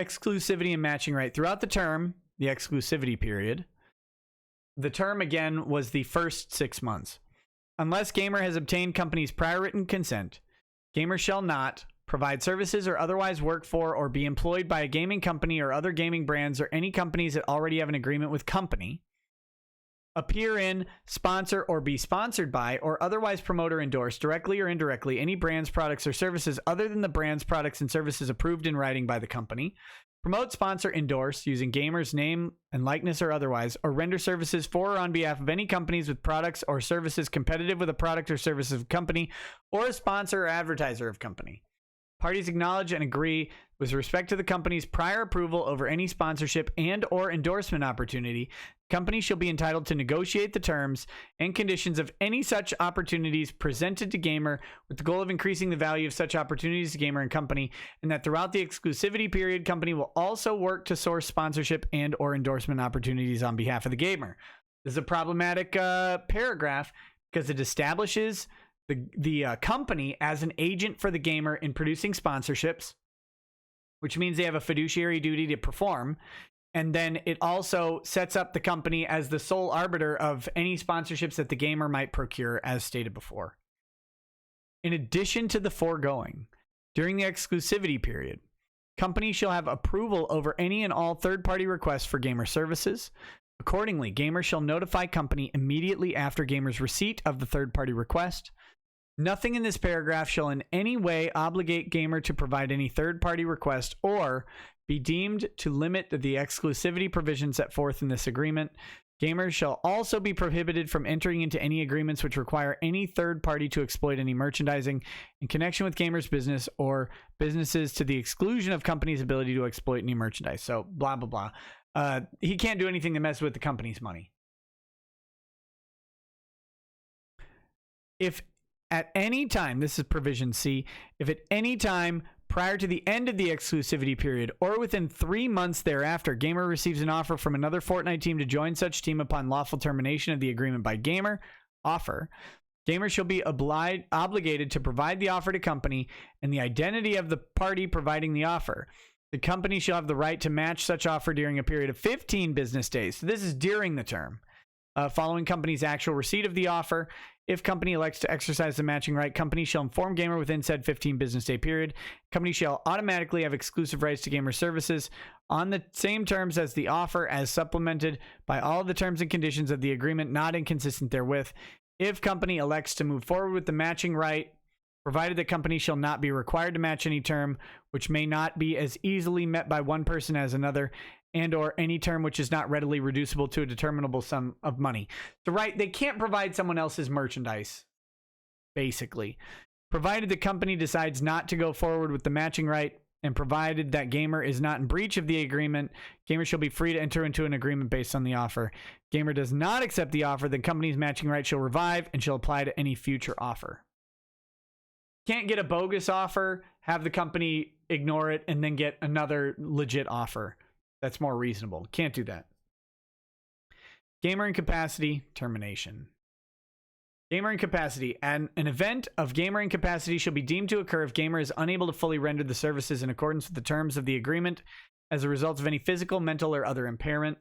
S1: Exclusivity and matching right throughout the term, the exclusivity period. The term again was the first 6 months. Unless gamer has obtained company's prior written consent, gamer shall not provide services or otherwise work for or be employed by a gaming company or other gaming brands or any companies that already have an agreement with company, appear in, sponsor, or be sponsored by, or otherwise promote or endorse, directly or indirectly, any brands, products, or services other than the brands, products, and services approved in writing by the company, promote, sponsor, endorse, using gamer's name and likeness or otherwise, or render services for or on behalf of any companies with products or services competitive with a product or service of company, or a sponsor or advertiser of company. Parties acknowledge and agree with respect to the company's prior approval over any sponsorship and or endorsement opportunity. The company shall be entitled to negotiate the terms and conditions of any such opportunities presented to gamer with the goal of increasing the value of such opportunities to gamer and company, and that throughout the exclusivity period, company will also work to source sponsorship and or endorsement opportunities on behalf of the gamer. This is a problematic paragraph because it establishes the company as an agent for the gamer in producing sponsorships, which means they have a fiduciary duty to perform. And then it also sets up the company as the sole arbiter of any sponsorships that the gamer might procure, as stated before. In addition to the foregoing, during the exclusivity period, companies shall have approval over any and all third-party requests for gamer services. Accordingly, gamers shall notify company immediately after gamer's receipt of the third-party request. Nothing in this paragraph shall in any way obligate gamer to provide any third-party request or be deemed to limit the exclusivity provisions set forth in this agreement. Gamers shall also be prohibited from entering into any agreements which require any third party to exploit any merchandising in connection with gamers' business or businesses to the exclusion of company's ability to exploit any merchandise. So blah, blah, blah. He can't do anything to mess with the company's money. If at any time, this is provision C, if at any time prior to the end of the exclusivity period or within 3 months thereafter, gamer receives an offer from another Fortnite team to join such team upon lawful termination of the agreement by gamer offer, gamer shall be obligated to provide the offer to company and the identity of the party providing the offer. The company shall have the right to match such offer during a period of 15 business days. So this is during the term. Following company's actual receipt of the offer. If company elects to exercise the matching right, company shall inform gamer within said 15 business day period. Company shall automatically have exclusive rights to gamer services on the same terms as the offer, as supplemented by all the terms and conditions of the agreement not inconsistent therewith. If company elects to move forward with the matching right, provided the company shall not be required to match any term which may not be as easily met by one person as another, and or any term which is not readily reducible to a determinable sum of money. So, right, they can't provide someone else's merchandise, basically. Provided the company decides not to go forward with the matching right, and provided that gamer is not in breach of the agreement, gamer shall be free to enter into an agreement based on the offer. Gamer does not accept the offer, the company's matching right shall revive and shall apply to any future offer. Can't get a bogus offer, have the company ignore it, and then get another legit offer. That's more reasonable. Can't do that. Gamer incapacity, termination. Gamer incapacity. An event of gamer incapacity shall be deemed to occur if gamer is unable to fully render the services in accordance with the terms of the agreement as a result of any physical, mental, or other impairment.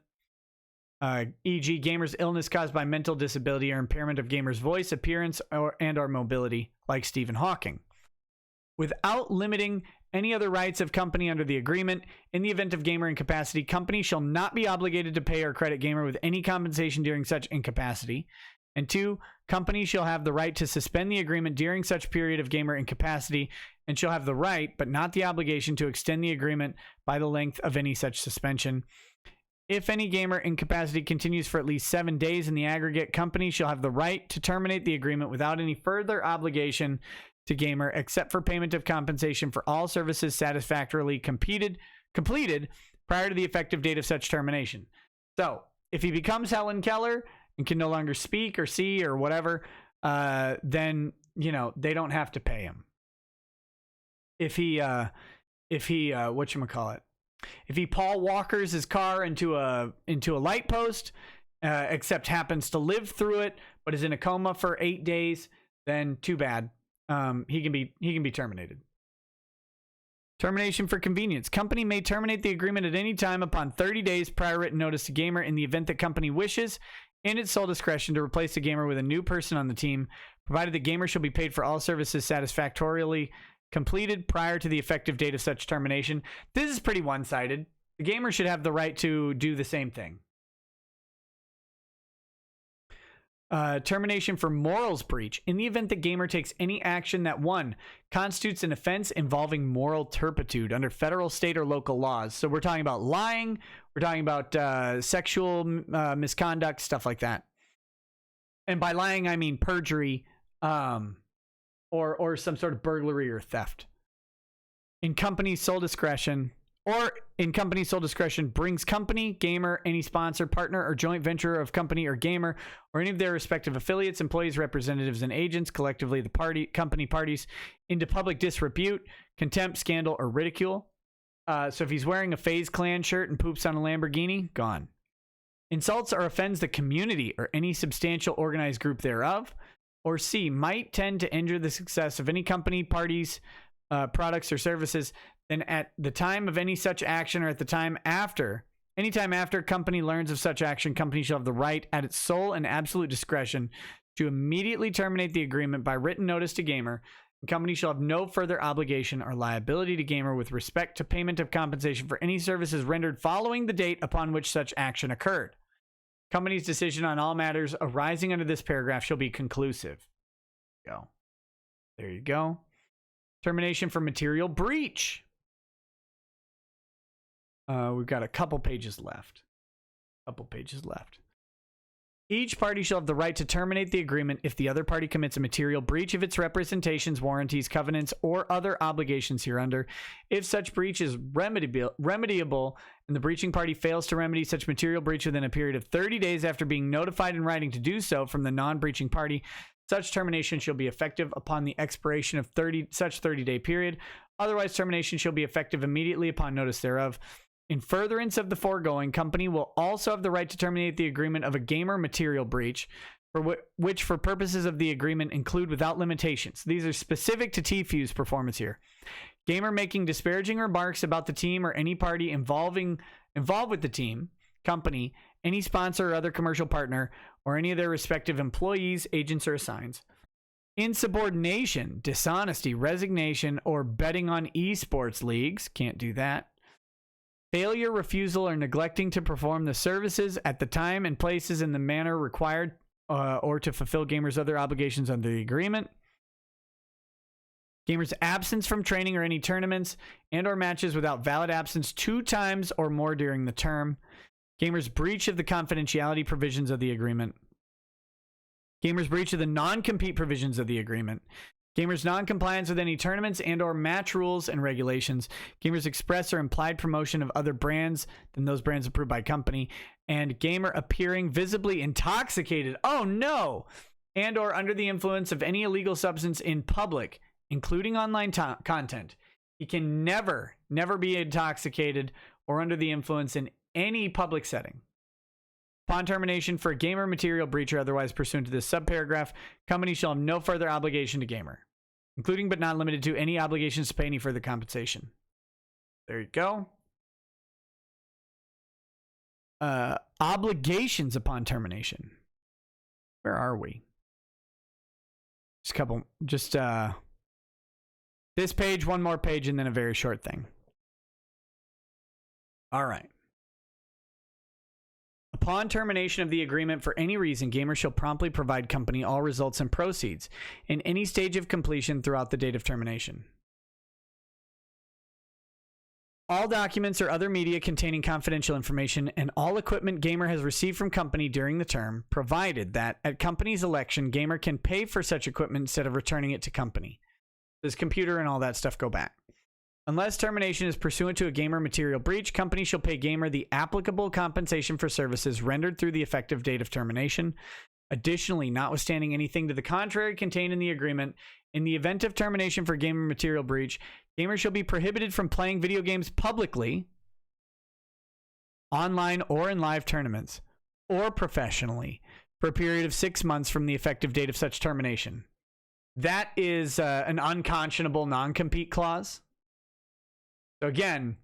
S1: E.g., gamer's illness caused by mental disability or impairment of gamer's voice, appearance, or mobility, like Stephen Hawking. Without limiting any other rights of company under the agreement, in the event of gamer incapacity, company shall not be obligated to pay or credit gamer with any compensation during such incapacity. And 2, company shall have the right to suspend the agreement during such period of gamer incapacity and shall have the right, but not the obligation, to extend the agreement by the length of any such suspension. If any gamer incapacity continues for at least 7 days in the aggregate, company shall have the right to terminate the agreement without any further obligation to gamer except for payment of compensation for all services satisfactorily completed prior to the effective date of such termination. So, if he becomes Helen Keller and can no longer speak or see or whatever, then, you know, they don't have to pay him. If he whatchamacallit, if he Paul Walkers his car into a light post, except happens to live through it, but is in a coma for 8 days, then too bad. He can be terminated. Termination for convenience. Company may terminate the agreement at any time upon 30 days prior written notice to gamer in the event the company wishes, in its sole discretion, to replace the gamer with a new person on the team, provided the gamer shall be paid for all services satisfactorily completed prior to the effective date of such termination. This is pretty one-sided. The gamer should have the right to do the same thing. Termination for morals breach. In the event the gamer takes any action that 1, constitutes an offense involving moral turpitude under federal, state, or local laws. So we're talking about lying, we're talking about sexual misconduct, stuff like that. And by lying, I mean perjury, or some sort of burglary or theft. In company's sole discretion, brings company, gamer, any sponsor, partner, or joint venture of company or gamer, or any of their respective affiliates, employees, representatives, and agents, collectively the company parties, into public disrepute, contempt, scandal, or ridicule. So if he's wearing a FazeClan shirt and poops on a Lamborghini, gone. insults or offends the community or any substantial organized group thereof, or C, might tend to injure the success of any company, parties, products, or services, then at the time of any such action or at the time after, anytime after company learns of such action, company shall have the right at its sole and absolute discretion to immediately terminate the agreement by written notice to gamer. The company shall have no further obligation or liability to gamer with respect to payment of compensation for any services rendered following the date upon which such action occurred. Company's decision on all matters arising under this paragraph shall be conclusive. Go. There you go. Termination for material breach. We've got a couple pages left. Each party shall have the right to terminate the agreement if the other party commits a material breach of its representations, warranties, covenants, or other obligations hereunder. If such breach is remediable and the breaching party fails to remedy such material breach within a period of 30 days after being notified in writing to do so from the non-breaching party, such termination shall be effective upon the expiration of such 30-day period. Otherwise, termination shall be effective immediately upon notice thereof. In furtherance of the foregoing, company will also have the right to terminate the agreement of a gamer material breach, which for purposes of the agreement include without limitations. These are specific to Tfue's performance here. Gamer making disparaging remarks about the team or any party involved with the team, company, any sponsor or other commercial partner, or any of their respective employees, agents, or assigns. Insubordination, dishonesty, resignation, or betting on esports leagues. Can't do that. Failure, refusal, or neglecting to perform the services at the time and places in the manner required or to fulfill gamers' other obligations under the agreement. Gamers' absence from training or any tournaments and or matches without valid absence 2 times or more during the term. Gamers' breach of the confidentiality provisions of the agreement. Gamers' breach of the non-compete provisions of the agreement. Gamers' non-compliance with any tournaments and or match rules and regulations. Gamers' express or implied promotion of other brands than those brands approved by company. And gamer appearing visibly intoxicated, oh no, and or under the influence of any illegal substance in public, including online content. He can never be intoxicated or under the influence in any public setting. Upon termination for a gamer material breach or otherwise pursuant to this subparagraph, company shall have no further obligation to gamer, including but not limited to any obligations to pay any further compensation. There you go. Obligations upon termination. Where are we? Just a couple, this page, one more page, and then a very short thing. All right. Upon termination of the agreement for any reason, gamer shall promptly provide company all results and proceeds in any stage of completion throughout the date of termination. All documents or other media containing confidential information and all equipment gamer has received from company during the term, provided that at company's election, gamer can pay for such equipment instead of returning it to company. This computer and all that stuff go back. Unless termination is pursuant to a gamer material breach, company shall pay gamer the applicable compensation for services rendered through the effective date of termination. Additionally, notwithstanding anything to the contrary contained in the agreement, in the event of termination for gamer material breach, gamer shall be prohibited from playing video games publicly, online or in live tournaments, or professionally for a period of 6 months from the effective date of such termination. That is an unconscionable non-compete clause. So again,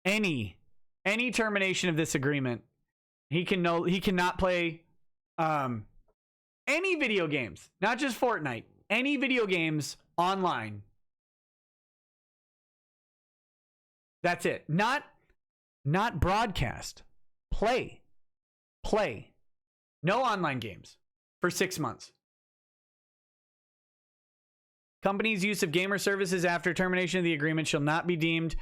S1: any termination of this agreement, he cannot play any video games, not just Fortnite, any video games online. That's it. Not broadcast. Play. No online games for 6 months. Company's use of gamer services after termination of the agreement shall not be deemed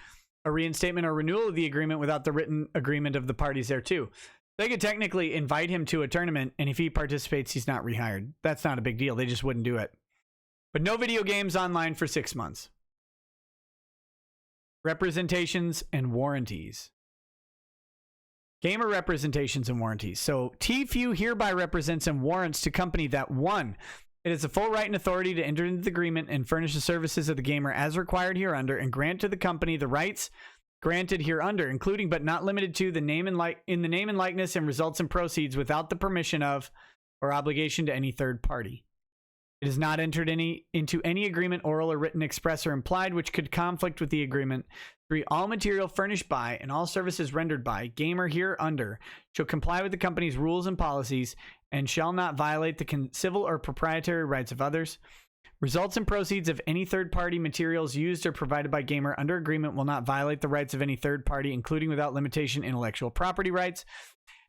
S1: a reinstatement or renewal of the agreement without the written agreement of the parties thereto. They could technically invite him to a tournament, and if he participates, he's not rehired. That's not a big deal. They just wouldn't do it. But no video games online for 6 months. Representations and warranties. Gamer representations and warranties. So Tfue hereby represents and warrants to company that 1, it is a full right and authority to enter into the agreement and furnish the services of the gamer as required hereunder and grant to the company the rights granted hereunder, including but not limited to the name and likeness and results and proceeds without the permission of or obligation to any third party. It is not entered into any agreement, oral or written, express or implied, which could conflict with the agreement. 3. All material furnished by and all services rendered by gamer hereunder shall comply with the company's rules and policies and shall not violate the civil or proprietary rights of others. Results and proceeds of any third-party materials used or provided by gamer under agreement will not violate the rights of any third party, including without limitation intellectual property rights.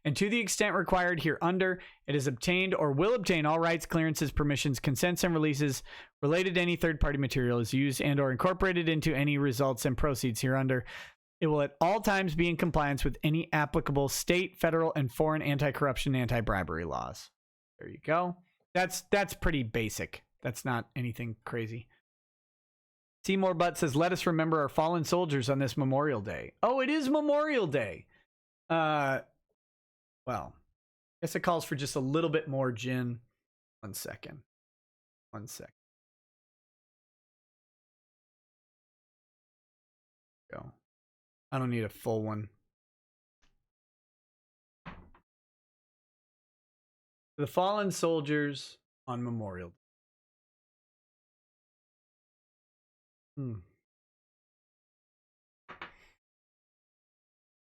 S1: And to the extent required hereunder, it is obtained or will obtain all rights, clearances, permissions, consents, and releases related to any third-party material is used and or incorporated into any results and proceeds hereunder. It will at all times be in compliance with any applicable state, federal, and foreign anti-corruption and anti-bribery laws. There you go. That's pretty basic. That's not anything crazy. Seymour Butt says, let us remember our fallen soldiers on this Memorial Day. Oh, it is Memorial Day. Well, I guess it calls for just a little bit more gin. 1 second. 1 second. Go. I don't need a full one. The fallen soldiers on Memorial Day.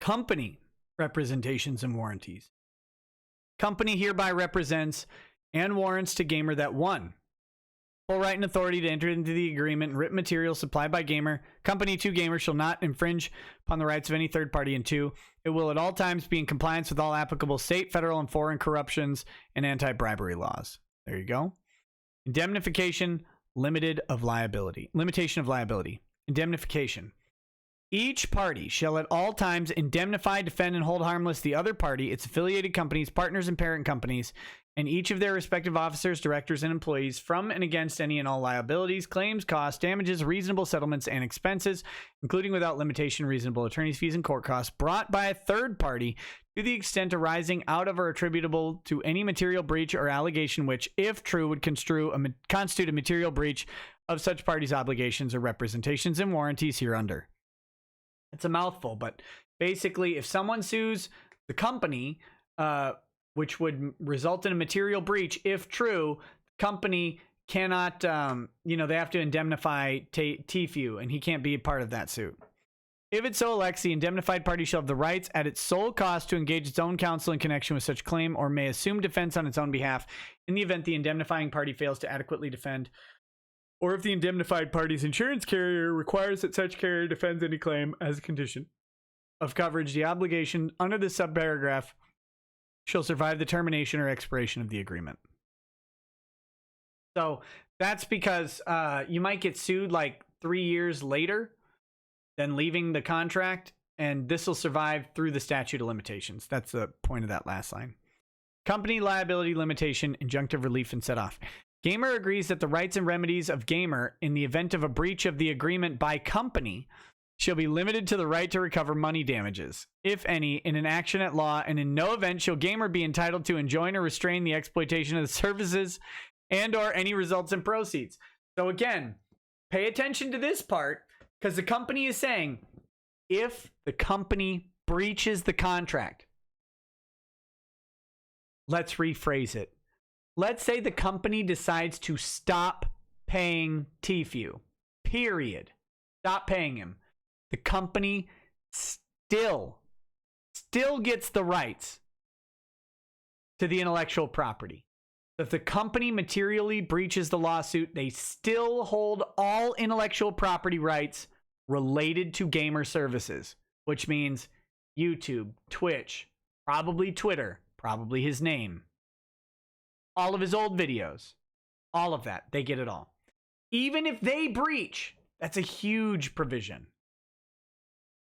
S1: Company representations and warranties. Company hereby represents and warrants to gamer that 1. Full right and authority to enter into the agreement and written material supplied by gamer. Company to gamer shall not infringe upon the rights of any third party. And 2, it will at all times be in compliance with all applicable state, federal, and foreign corruptions and anti-bribery laws. There you go. Indemnification, limitation of liability. Indemnification. Each party shall at all times indemnify, defend, and hold harmless the other party, its affiliated companies, partners, and parent companies, and each of their respective officers, directors, and employees from and against any and all liabilities, claims, costs, damages, reasonable settlements, and expenses, including without limitation reasonable attorney's fees and court costs, brought by a third party to the extent arising out of or attributable to any material breach or allegation which, if true, would constitute a material breach of such parties' obligations or representations and warranties hereunder. It's a mouthful, but basically, if someone sues the company, which would result in a material breach, if true, the company cannot, they have to indemnify Tfue, and he can't be a part of that suit. If it so elects, the indemnified party shall have the rights at its sole cost to engage its own counsel in connection with such claim, or may assume defense on its own behalf in the event the indemnifying party fails to adequately defend, or if the indemnified party's insurance carrier requires that such carrier defends any claim as a condition of coverage. The obligation under this subparagraph shall survive the termination or expiration of the agreement. So that's because you might get sued like 3 years later than leaving the contract, and this will survive through the statute of limitations. That's the point of that last line. Company liability limitation, injunctive relief, and set off. Gamer agrees that the rights and remedies of gamer in the event of a breach of the agreement by company shall be limited to the right to recover money damages, if any, in an action at law, and in no event shall gamer be entitled to enjoin or restrain the exploitation of the services and or any results and proceeds. So again, pay attention to this part, because the company is saying if the company breaches the contract, let's rephrase it. Let's say the company decides to stop paying Tfue, period. Stop paying him. The company still gets the rights to the intellectual property. If the company materially breaches the lawsuit, they still hold all intellectual property rights related to gamer services, which means YouTube, Twitch, probably Twitter, probably his name. All of his old videos, all of that, they get it all. Even if they breach, that's a huge provision.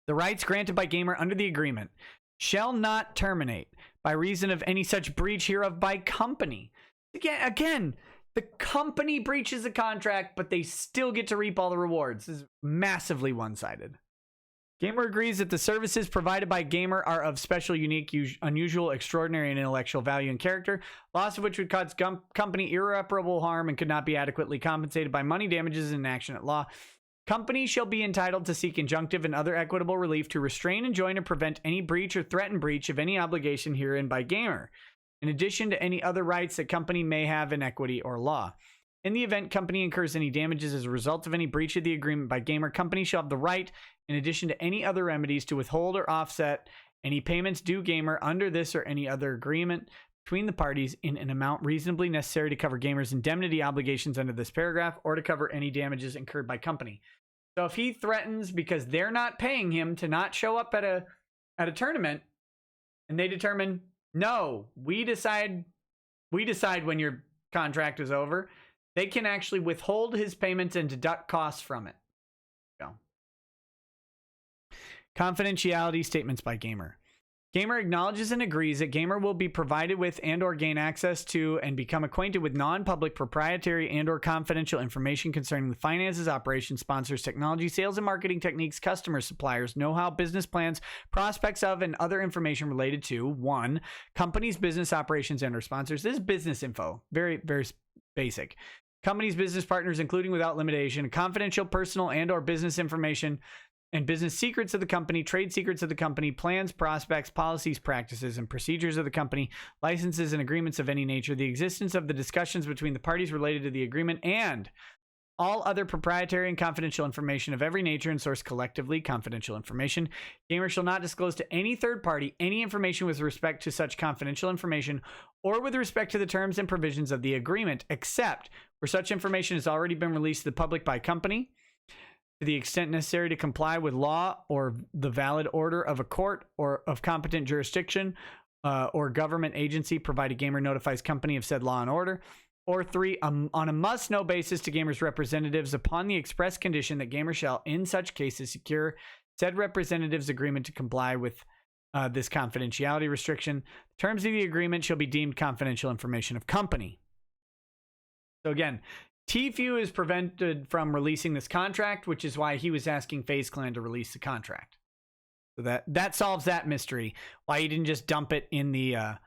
S1: The rights granted by gamer under the agreement shall not terminate by reason of any such breach hereof by company. Again, the company breaches the contract, but they still get to reap all the rewards. This is massively one-sided. Gamer agrees that the services provided by gamer are of special, unique, unusual, extraordinary, and intellectual value and character, loss of which would cause company irreparable harm and could not be adequately compensated by money damages in action at law. Companies shall be entitled to seek injunctive and other equitable relief to restrain, enjoin, or prevent any breach or threaten breach of any obligation herein by gamer, in addition to any other rights that company may have in equity or law. In the event company incurs any damages as a result of any breach of the agreement by gamer, company shall have the right, in addition to any other remedies, to withhold or offset any payments due gamer under this or any other agreement between the parties in an amount reasonably necessary to cover gamer's indemnity obligations under this paragraph or to cover any damages incurred by company. So if he threatens because they're not paying him to not show up at a tournament, and they determine, no, we decide when your contract is over, they can actually withhold his payments and deduct costs from it. Go. Confidentiality statements by gamer. Gamer acknowledges and agrees that gamer will be provided with and or gain access to and become acquainted with non-public, proprietary, and or confidential information concerning the finances, operations, sponsors, technology, sales and marketing techniques, customers, suppliers, know-how, business plans, prospects of, and other information related to 1. Company's business operations and or sponsors. This is business info. Very, very basic. Company's business partners, including without limitation, confidential, personal, and or business information, and business secrets of the company, trade secrets of the company, plans, prospects, policies, practices, and procedures of the company, licenses and agreements of any nature, the existence of the discussions between the parties related to the agreement, and all other proprietary and confidential information of every nature and source collectively confidential information. Gamer shall not disclose to any third party any information with respect to such confidential information or with respect to the terms and provisions of the agreement, except where such information has already been released to the public by company, to the extent necessary to comply with law or the valid order of a court or of competent jurisdiction or government agency, provided gamer notifies company of said law and order. Or 3, on a must-know basis to gamer's representatives upon the express condition that gamer shall, in such cases, secure said representative's agreement to comply with this confidentiality restriction. The terms of the agreement shall be deemed confidential information of company. So again, Tfue is prevented from releasing this contract, which is why he was asking FazeClan to release the contract. So that solves that mystery. Why he didn't just dump it in the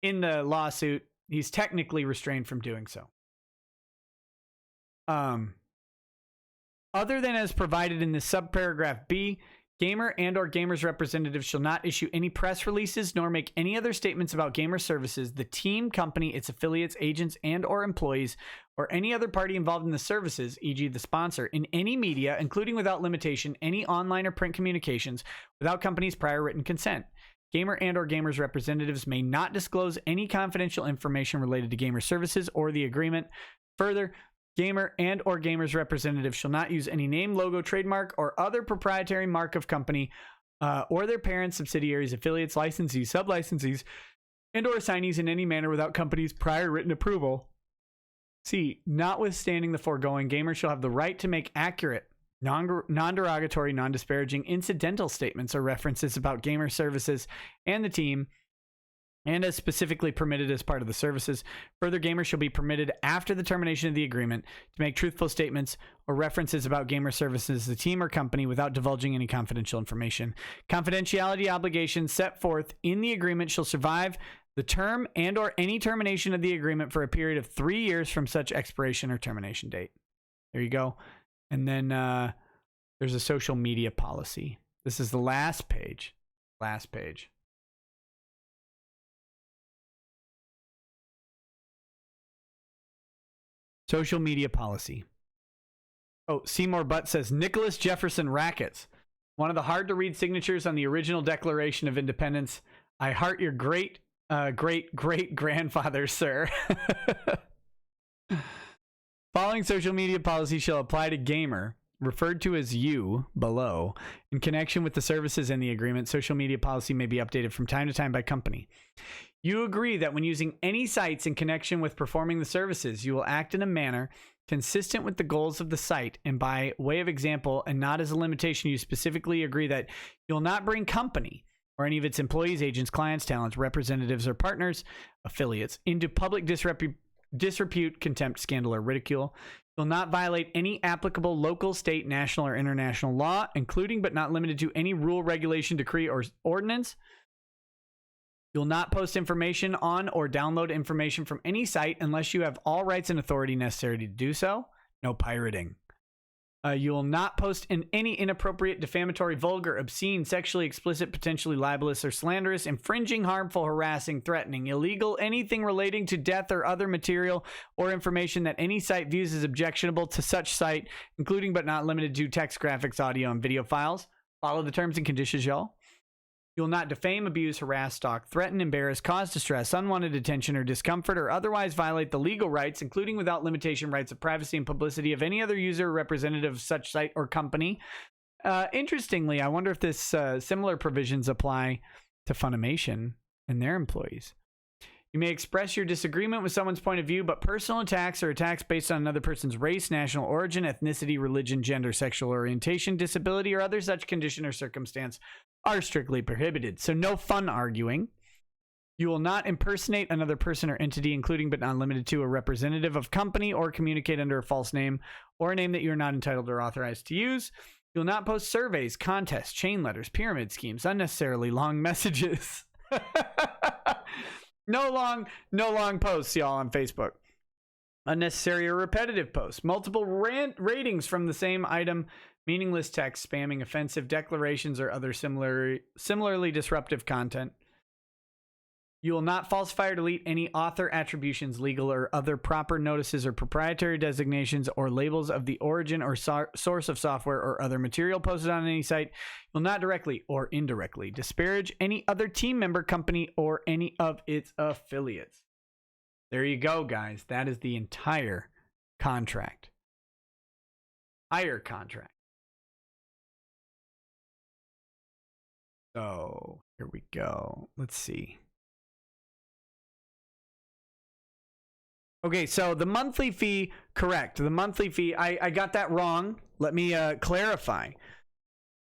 S1: lawsuit. He's technically restrained from doing so. Other than as provided in the subparagraph B, gamer and or gamer's representatives shall not issue any press releases nor make any other statements about gamer services, the team, company, its affiliates, agents, and or employees, or any other party involved in the services, e.g. the sponsor, in any media, including without limitation, any online or print communications, without company's prior written consent. Gamer and or gamer's representatives may not disclose any confidential information related to gamer services or the agreement. Further, gamer and or gamer's representatives shall not use any name, logo, trademark, or other proprietary mark of company or their parents, subsidiaries, affiliates, licensees, sub-licensees, and or assignees in any manner without company's prior written approval. C. Notwithstanding the foregoing, gamers shall have the right to make accurate, non-derogatory, non-disparaging, incidental statements or references about gamer services and the team, and as specifically permitted as part of the services. Further, gamers shall be permitted after the termination of the agreement to make truthful statements or references about gamer services, the team or company, without divulging any confidential information. Confidentiality obligations set forth in the agreement shall survive the term and or any termination of the agreement for a period of 3 years from such expiration or termination date. There you go. And then there's a social media policy. This is the last page. Last page. Social media policy. Oh, Seymour Butt says, Nicholas Jefferson Rackets. One of the hard-to-read signatures on the original Declaration of Independence. I heart your great-great-great-grandfather, sir. Following social media policy shall apply to gamer, referred to as you below, in connection with the services in the agreement. Social media policy may be updated from time to time by company. You agree that when using any sites in connection with performing the services, you will act in a manner consistent with the goals of the site, and by way of example, and not as a limitation, you specifically agree that you will not bring company or any of its employees, agents, clients, talents, representatives, or partners, affiliates, into public disrepute, contempt, scandal, or ridicule. Will not violate any applicable local, state, national, or international law, including but not limited to any rule, regulation, decree, or ordinance. You'll not post information on or download information from any site unless you have all rights and authority necessary to do so. No pirating. You will not post in any inappropriate, defamatory, vulgar, obscene, sexually explicit, potentially libelous or slanderous, infringing, harmful, harassing, threatening, illegal, anything relating to death or other material or information that any site views as objectionable to such site, including but not limited to text, graphics, audio, and video files. Follow the terms and conditions, y'all. You will not defame, abuse, harass, stalk, threaten, embarrass, cause distress, unwanted attention, or discomfort, or otherwise violate the legal rights, including without limitation rights of privacy and publicity of any other user or representative of such site or company. Interestingly, I wonder if this similar provisions apply to Funimation and their employees. You may express your disagreement with someone's point of view, but personal attacks or attacks based on another person's race, national origin, ethnicity, religion, gender, sexual orientation, disability, or other such condition or circumstance are strictly prohibited. So no fun arguing. You will not impersonate another person or entity, including but not limited to a representative of company, or communicate under a false name or a name that you are not entitled or authorized to use. You will not post surveys, contests, chain letters, pyramid schemes, unnecessarily long messages. No long posts, y'all, on Facebook. Unnecessary or repetitive posts. Multiple ratings from the same item. Meaningless text, spamming, offensive declarations, or other similarly disruptive content. You will not falsify or delete any author attributions, legal or other proper notices or proprietary designations or labels of the origin or source of software or other material posted on any site. You will not directly or indirectly disparage any other team member, company, or any of its affiliates. There you go, guys. That is the entire contract. Entire contract. So here we go. Let's see. Okay, so the monthly fee, correct. The monthly fee, I got that wrong. Let me clarify.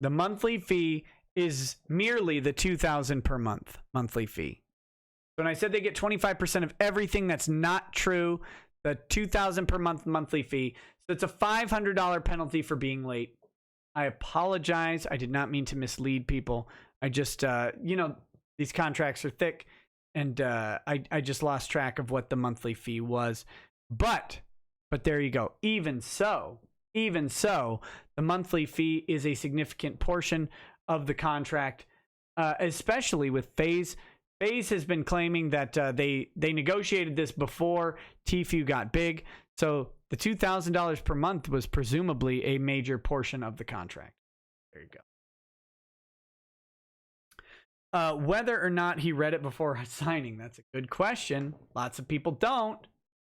S1: The monthly fee is merely the $2,000 per month monthly fee. When I said they get 25% of everything, that's not true. The $2,000 per month monthly fee. So it's a $500 penalty for being late. I apologize. I did not mean to mislead people. I just, these contracts are thick, and I just lost track of what the monthly fee was. But there you go. Even so, the monthly fee is a significant portion of the contract, especially with Phase. Phase has been claiming that they negotiated this before Tfue got big. So the $2,000 per month was presumably a major portion of the contract. There you go. Whether or not he read it before signing, that's a good question. Lots of people don't.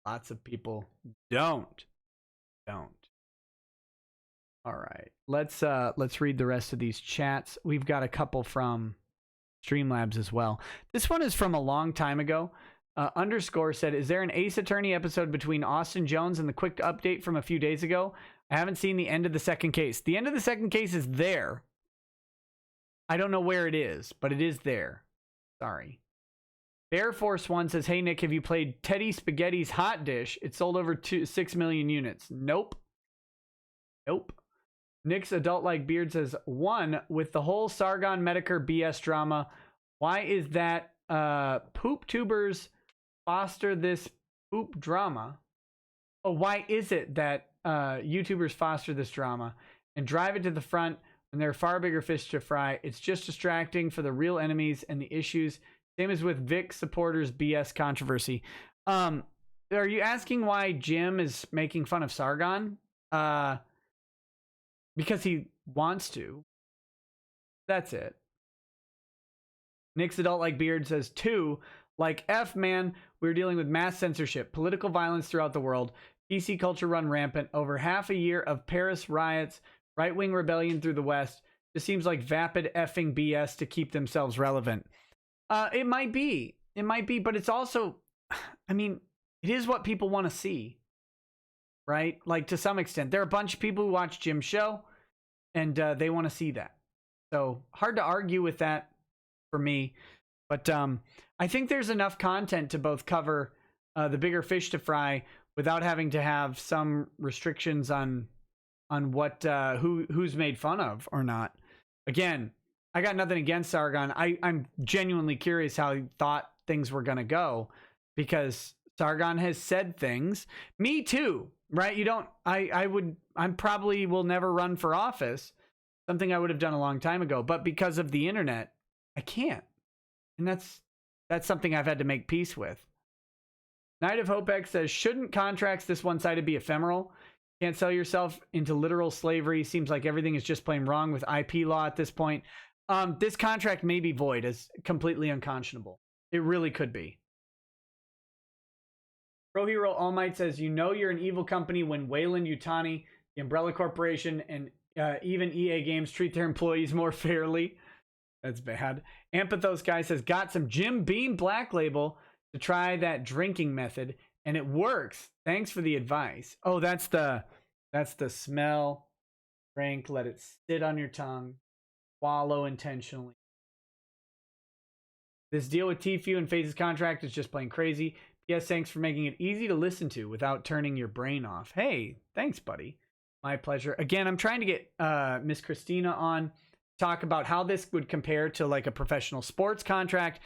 S1: All right, let's read the rest of these chats. We've got a couple from Streamlabs as well. This one is from a long time ago. Underscore said, is there an Ace Attorney episode between Austin Jones and the quick update from a few days ago? I haven't seen the end of the second case. The end of the second case is there. I don't know where it is, but it is there. Sorry. Bear Force 1 says, hey, Nick, have you played Teddy Spaghetti's Hot Dish? It sold over 6 million units. Nope. Nick's Adult-Like Beard says, 1, with the whole Sargon Medicare BS drama, why is that poop tubers foster this poop drama? Oh, why is it that YouTubers foster this drama and drive it to the front when there are far bigger fish to fry? It's just distracting for the real enemies and the issues. Same as with Vic supporters BS controversy. Are you asking why Jim is making fun of Sargon? Because he wants to. That's it. Nick's Adult-Like Beard says, 2, like F, man, we're dealing with mass censorship, political violence throughout the world, PC culture run rampant, over half a year of Paris riots, right-wing rebellion through the West. Just seems like vapid effing BS to keep themselves relevant. It might be, but it's also, I mean, it is what people want to see, right? Like, to some extent. There are a bunch of people who watch Jim's show, and they want to see that. So, hard to argue with that for me. But I think there's enough content to both cover the bigger fish to fry without having to have some restrictions on what who's made fun of or not. Again, I got nothing against Sargon. I'm genuinely curious how he thought things were going to go, because Sargon has said things. Me too. right? You don't, I probably will never run for office, something I would have done a long time ago, but because of the internet, I can't. And that's something I've had to make peace with. Knight of Hope X says, shouldn't contracts this one-sided be ephemeral? Can't sell yourself into literal slavery. Seems like everything is just plain wrong with IP law at this point. This contract may be void as completely unconscionable. It really could be. Pro Hero All Might says, you know you're an evil company when Wayland Yutani, the Umbrella Corporation, and even EA Games treat their employees more fairly. That's bad. Ampathos Guy says, got some Jim Beam Black Label to try that drinking method, and it works. Thanks for the advice. Oh, that's the smell, drink, let it sit on your tongue, swallow intentionally. This deal with Tfue and FaZe's contract is just plain crazy. P.S. Thanks for making it easy to listen to without turning your brain off. Hey, thanks, buddy. My pleasure. Again, I'm trying to get Miss Christina on, talk about how this would compare to like a professional sports contract.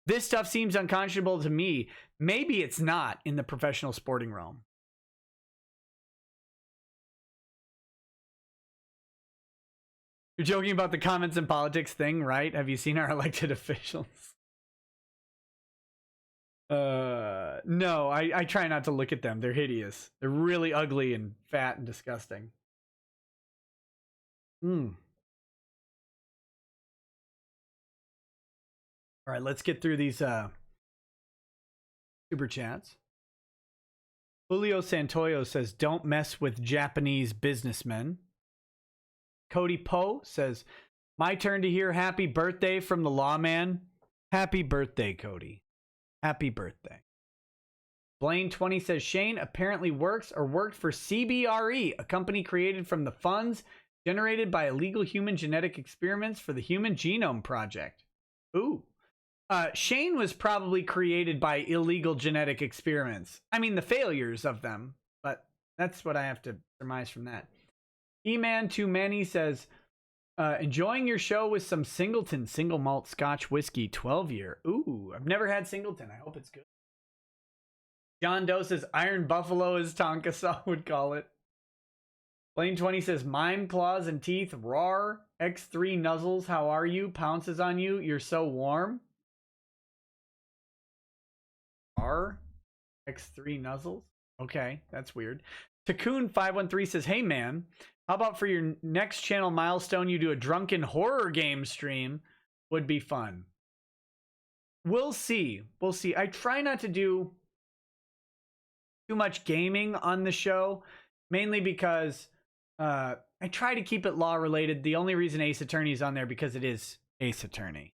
S1: This stuff seems unconscionable to me. Maybe it's not in the professional sporting realm. You're joking about the comments and politics thing, right? Have you seen our elected officials? No, I try not to look at them. They're hideous. They're really ugly and fat and disgusting. All right, let's get through these super chats. Julio Santoyo says, don't mess with Japanese businessmen. Cody Poe says, my turn to hear happy birthday from the lawman. Happy birthday, Cody. Happy birthday. Blaine20 says, Shane apparently works or worked for CBRE, a company created from the funds generated by illegal human genetic experiments for the Human Genome Project. Ooh. Shane was probably created by illegal genetic experiments. I mean, the failures of them, but that's what I have to surmise from that. E-Man Too Many says, enjoying your show with some Singleton single malt Scotch whiskey 12-year. Ooh, I've never had Singleton. I hope it's good. John Doe says, Iron Buffalo, as Tonka Saw would call it. Blaine20 says, mime claws and teeth, rawr. X3 nuzzles, how are you? Pounces on you, you're so warm. R X3 nuzzles. Okay, that's weird. Tacoon513 says, hey man, how about for your next channel milestone you do a drunken horror game stream? Would be fun. We'll see. We'll see. I try not to do too much gaming on the show, mainly because I try to keep it law related. The only reason Ace Attorney is on there because it is Ace Attorney.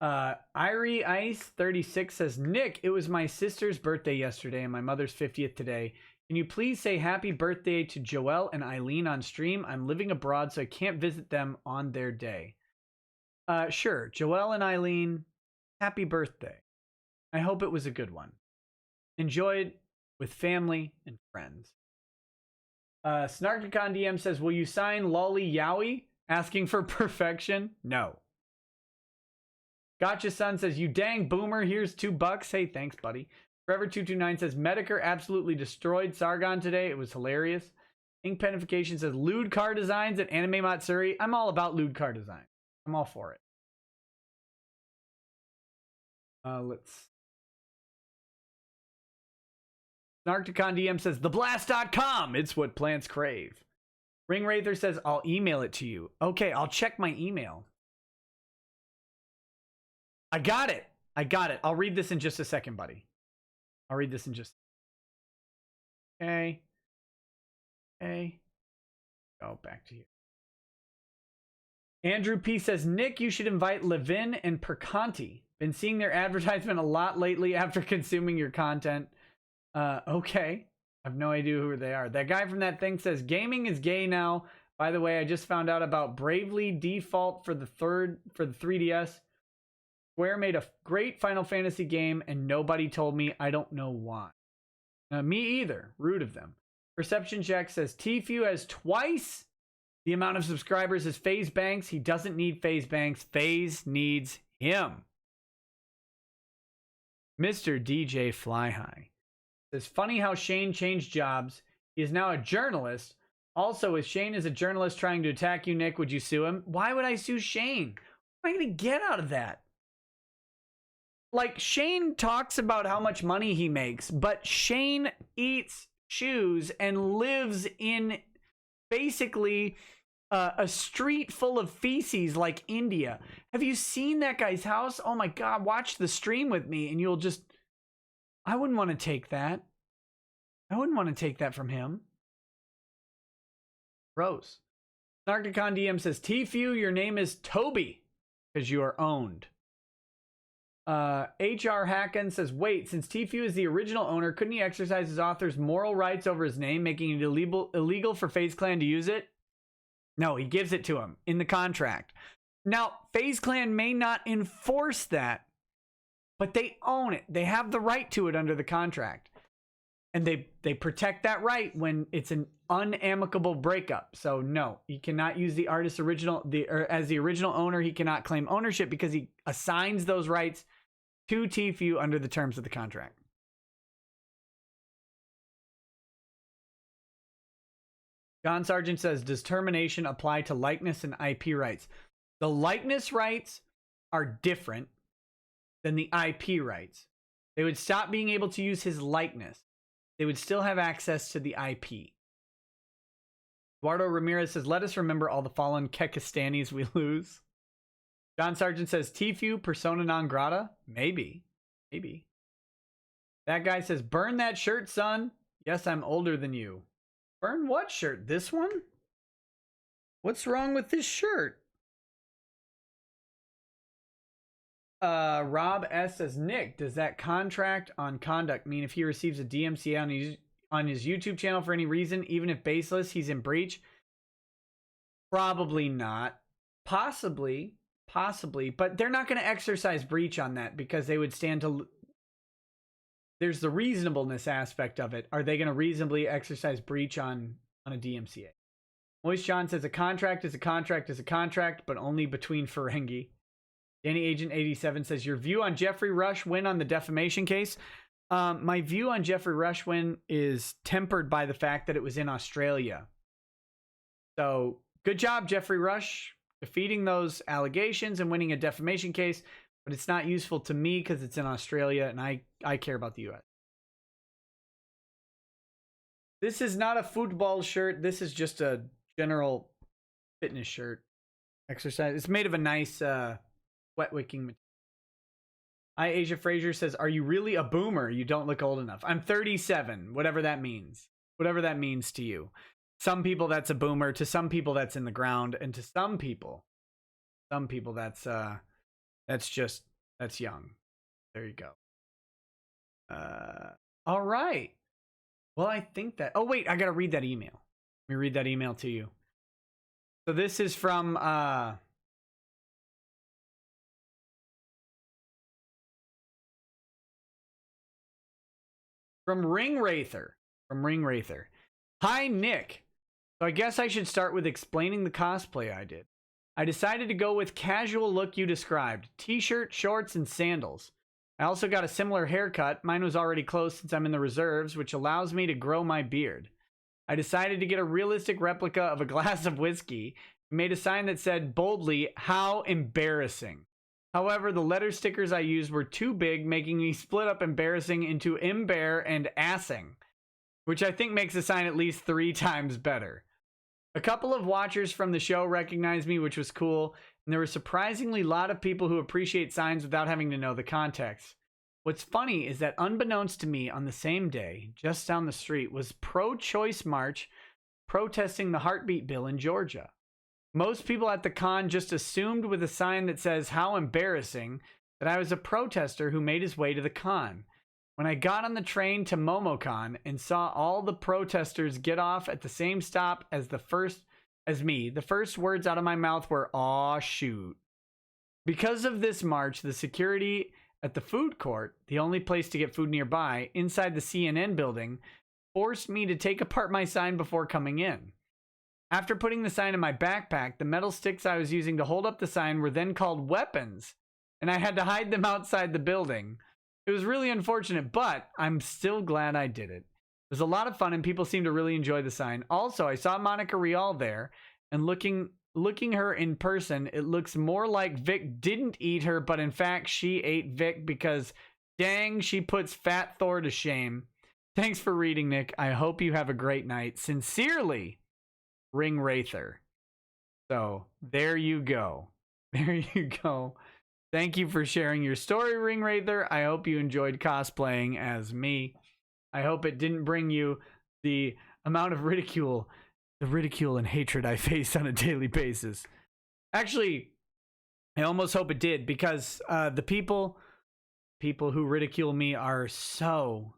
S1: Irie Ice 36 says, Nick, it was my sister's birthday yesterday and my mother's 50th today. Can you please say happy birthday to Joelle and Eileen on stream? I'm living abroad, so I can't visit them on their day. Sure. Joelle and Eileen, happy birthday. I hope it was a good one. Enjoy it with family and friends. Snarkicon DM says, will you sign Lolly Yowie? Asking for perfection? No. Gotcha Son says, you dang boomer, here's $2. Hey, thanks, buddy. Forever229 says, Medicare absolutely destroyed Sargon today. It was hilarious. Ink Penification says, lewd car designs at Anime Matsuri. I'm all about lewd car design. I'm all for it. Let's... Snarkticon DM says, theblast.com. It's what plants crave. Ring Wraither says, I'll email it to you. Okay, I'll check my email. I got it. I got it. I'll read this in just a second, buddy. I'll read this in just... Okay. Okay. Go back to you. Andrew P says, Nick, you should invite Levin and Perconti. Been seeing their advertisement a lot lately after consuming your content. Okay. I have no idea who they are. That guy from that thing says, gaming is gay now. By the way, I just found out about Bravely Default for the 3DS. Square made a great Final Fantasy game and nobody told me. I don't know why. Me either. Rude of them. Perception Check says Tfue has twice the amount of subscribers as FaZe Banks. He doesn't need FaZe Banks. FaZe needs him. Mr. DJ Fly High. It's funny how Shane changed jobs. He is now a journalist. Also, if Shane is a journalist trying to attack you, Nick, would you sue him? Why would I sue Shane? What am I going to get out of that? Like, Shane talks about how much money he makes, but Shane eats shoes and lives in basically a street full of feces like India. Have you seen that guy's house? Oh my God, watch the stream with me and you'll just... I wouldn't want to take that. I wouldn't want to take that from him. Rose. Narcticon DM says, Tfue, your name is Toby because you are owned. HR Hacken says, wait, since Tfue is the original owner, couldn't he exercise his author's moral rights over his name, making it illegal for FazeClan to use it? No, he gives it to him in the contract. Now, FazeClan may not enforce that, but they own it. They have the right to it under the contract. And they protect that right when it's an unamicable breakup. So no, he cannot use the artist's original, as the original owner, he cannot claim ownership because he assigns those rights to Tfue under the terms of the contract. John Sargent says, does termination apply to likeness and IP rights? The likeness rights are different than the IP rights. They would stop being able to use his likeness. They would still have access to the IP. Eduardo Ramirez says, let us remember all the fallen Kekistanis we lose. John Sargent says, Tfue, persona non grata? Maybe. Maybe. That guy says, burn that shirt, son. Yes, I'm older than you. Burn what shirt? This one? What's wrong with this shirt? Rob S says, Nick, does that contract on conduct mean if he receives a DMCA on his YouTube channel for any reason, even if baseless, he's in breach? Probably not. Possibly, but they're not going to exercise breach on that because they would stand to... There's the reasonableness aspect of it. Are they going to reasonably exercise breach on a DMCA? Moist John says, a contract is a contract is a contract, but only between Ferengi. Danny Agent 87 says, your view on Jeffrey Rush win on the defamation case? My view on Jeffrey Rush win is tempered by the fact that it was in Australia. So good job, Jeffrey Rush, defeating those allegations and winning a defamation case, but it's not useful to me because it's in Australia and I care about the US. This is not a football shirt. This is just a general fitness shirt. Exercise. It's made of a nice wet wicking material. Asia Frazier says, are you really a boomer? You don't look old enough. I'm 37, whatever that means. Whatever that means to you. Some people that's a boomer, to some people that's in the ground, and to some people that's young. There you go. All right. Well, I think that, oh wait, I gotta read that email. Let me read that email to you. So this is from Ring Wraither. Hi, Nick. So I guess I should start with explaining the cosplay I did. I decided to go with casual look you described. T-shirt, shorts, and sandals. I also got a similar haircut. Mine was already close since I'm in the reserves, which allows me to grow my beard. I decided to get a realistic replica of a glass of whiskey and made a sign that said boldly, how embarrassing. However, the letter stickers I used were too big, making me split up embarrassing into imbear and assing, which I think makes the sign at least 3 times better. A couple of watchers from the show recognized me, which was cool, and there were surprisingly a lot of people who appreciate signs without having to know the context. What's funny is that unbeknownst to me on the same day, just down the street, was pro-choice march protesting the heartbeat bill in Georgia. Most people at the con just assumed with a sign that says, how embarrassing, that I was a protester who made his way to the con. When I got on the train to MomoCon and saw all the protesters get off at the same stop as the first words out of my mouth were, aw, shoot. Because of this march, the security at the food court, the only place to get food nearby, inside the CNN building, forced me to take apart my sign before coming in. After putting the sign in my backpack, the metal sticks I was using to hold up the sign were then called weapons, and I had to hide them outside the building. It was really unfortunate, but I'm still glad I did it. It was a lot of fun, and people seem to really enjoy the sign. Also, I saw Monica Rial there, and looking her in person, it looks more like Vic didn't eat her, but in fact, she ate Vic because, dang, she puts Fat Thor to shame. Thanks for reading, Nick. I hope you have a great night. Sincerely, Ring Wraither. So, there you go. There you go. Thank you for sharing your story, Ring Wraither. I hope you enjoyed cosplaying as me. I hope it didn't bring you the amount of ridicule, the ridicule and hatred I face on a daily basis. Actually, I almost hope it did, because the people who ridicule me are so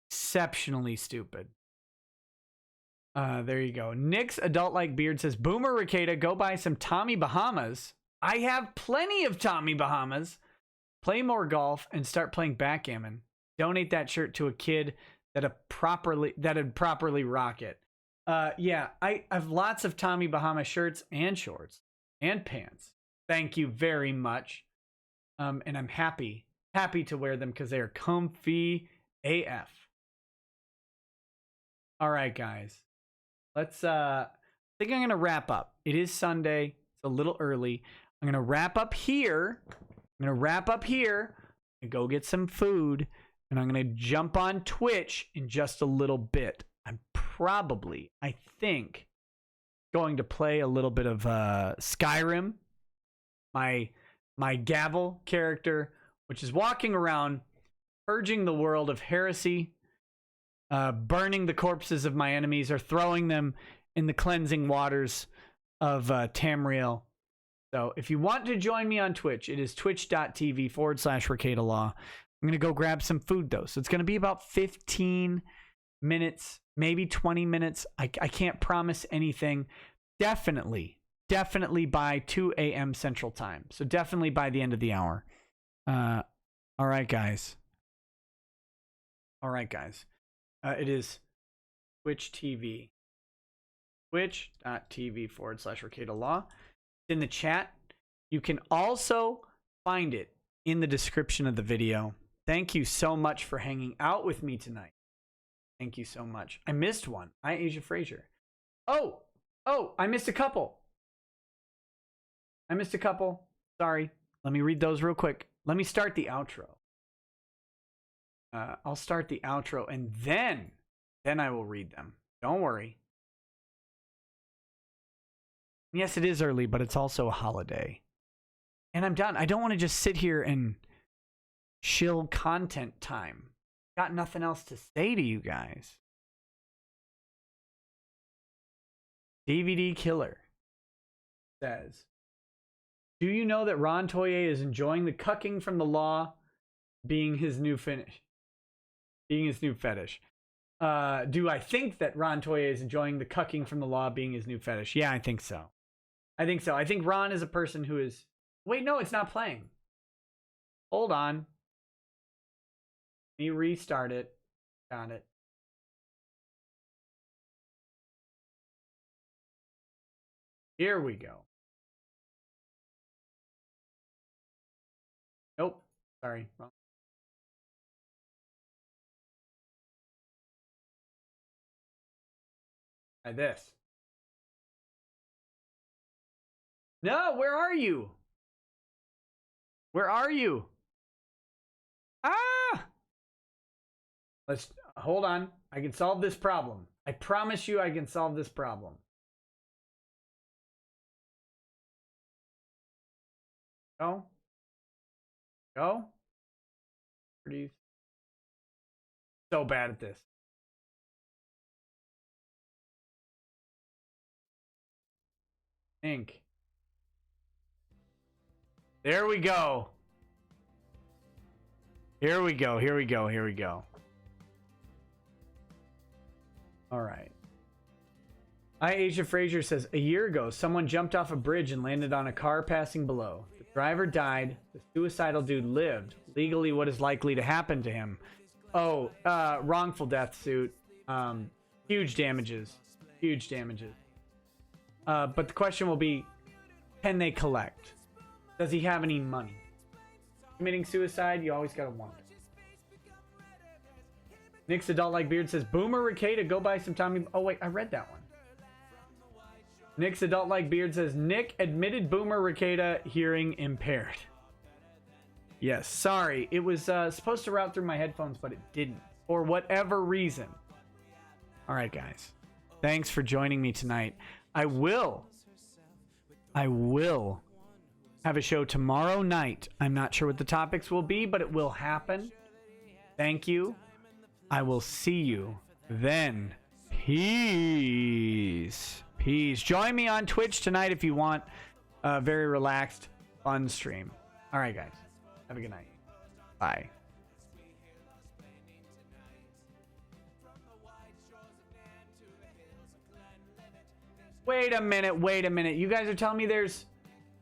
S1: exceptionally stupid. There you go. Nick's adult-like beard says, Boomer Rekieta, go buy some Tommy Bahamas. I have plenty of Tommy Bahamas. Play more golf and start playing backgammon. Donate that shirt to a kid that'd properly rock it. Yeah, I have lots of Tommy Bahama shirts and shorts and pants. Thank you very much. And I'm happy to wear them because they are comfy AF. All right, guys. Let's I think I'm gonna wrap up. It is Sunday. It's a little early. I'm gonna wrap up here. And go get some food. And I'm gonna jump on Twitch in just a little bit. I'm probably, I think, going to play a little bit of Skyrim. My Gavel character, which is walking around, purging the world of heresy, burning the corpses of my enemies, or throwing them in the cleansing waters of Tamriel. So if you want to join me on Twitch, it is twitch.tv/Rekieta Law. I'm going to go grab some food, though. So it's going to be about 15 minutes, maybe 20 minutes. I can't promise anything. Definitely by 2 a.m. Central Time. So definitely by the end of the hour. All right, guys. It is Twitch TV. Twitch.tv/Rekieta Law. In the chat. You can also find it in the description of the video. Thank you so much for hanging out with me tonight. Thank you so much. I missed one. Asia Frazier. Oh, I missed a couple. Sorry. Let me read those real quick. Let me start the outro. I'll start the outro and then I will read them. Don't worry. Yes, it is early, but it's also a holiday. And I'm done. I don't want to just sit here and chill content time. Got nothing else to say to you guys. DVD Killer says, do you know that Ron Toye is enjoying the cucking from the law being his new fetish? Do I think that Ron Toye is enjoying the cucking from the law being his new fetish? Yeah, I think so. I think Ron is a person who is... Wait, no, it's not playing. Hold on. Let me restart it. Got it. Here we go. Nope. Sorry. Wrong. Try this. No, where are you? Where are you? Ah! Let's hold on. I can solve this problem. I promise you I can solve this problem. Go. Pretty so bad at this. Ink. There we go. Here we go. All right. Asia Frazier says, a year ago, someone jumped off a bridge and landed on a car passing below. The driver died. The suicidal dude lived. Legally, what is likely to happen to him? Oh, wrongful death suit. Huge damages. But the question will be, can they collect? Does he have any money? Committing suicide, you always gotta wonder. Nick's Adult Like Beard says, Boomer Rekieta, go buy some Tommy. Oh, wait, I read that one. Nick's Adult Like Beard says, Nick admitted Boomer Rekieta hearing impaired. Yes, sorry. It was supposed to route through my headphones, but it didn't. For whatever reason. All right, guys. Thanks for joining me tonight. I will have a show tomorrow night. I'm not sure what the topics will be, but it will happen. Thank you. I will see you then. Peace. Peace. Join me on Twitch tonight if you want a very relaxed, fun stream. All right, guys. Have a good night. Bye. Wait a minute. You guys are telling me there's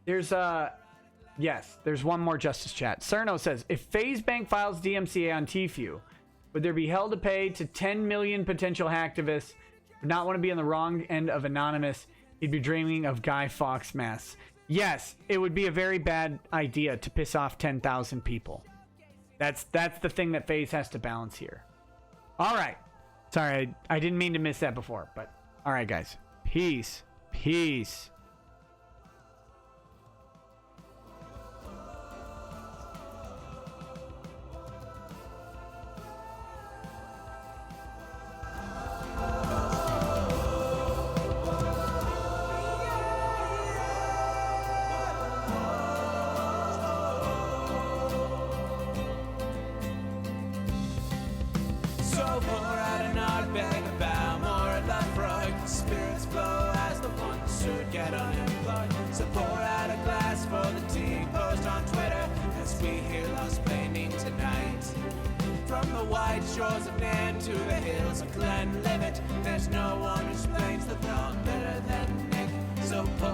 S1: yes, there's one more justice chat. Cerno says, if FaZe Bank files DMCA on Tfue, would there be hell to pay to 10 million potential hacktivists who not want to be on the wrong end of anonymous? He'd be dreaming of Guy Fawkes masks. Yes, it would be a very bad idea to piss off 10,000 people. That's the thing that FaZe has to balance here. All right. Sorry, I didn't mean to miss that before, but all right, guys. Peace. Peace.
S2: Shores of Nan to the hills of Glenlivet. There's no one who explains the thought better than Nick. So pour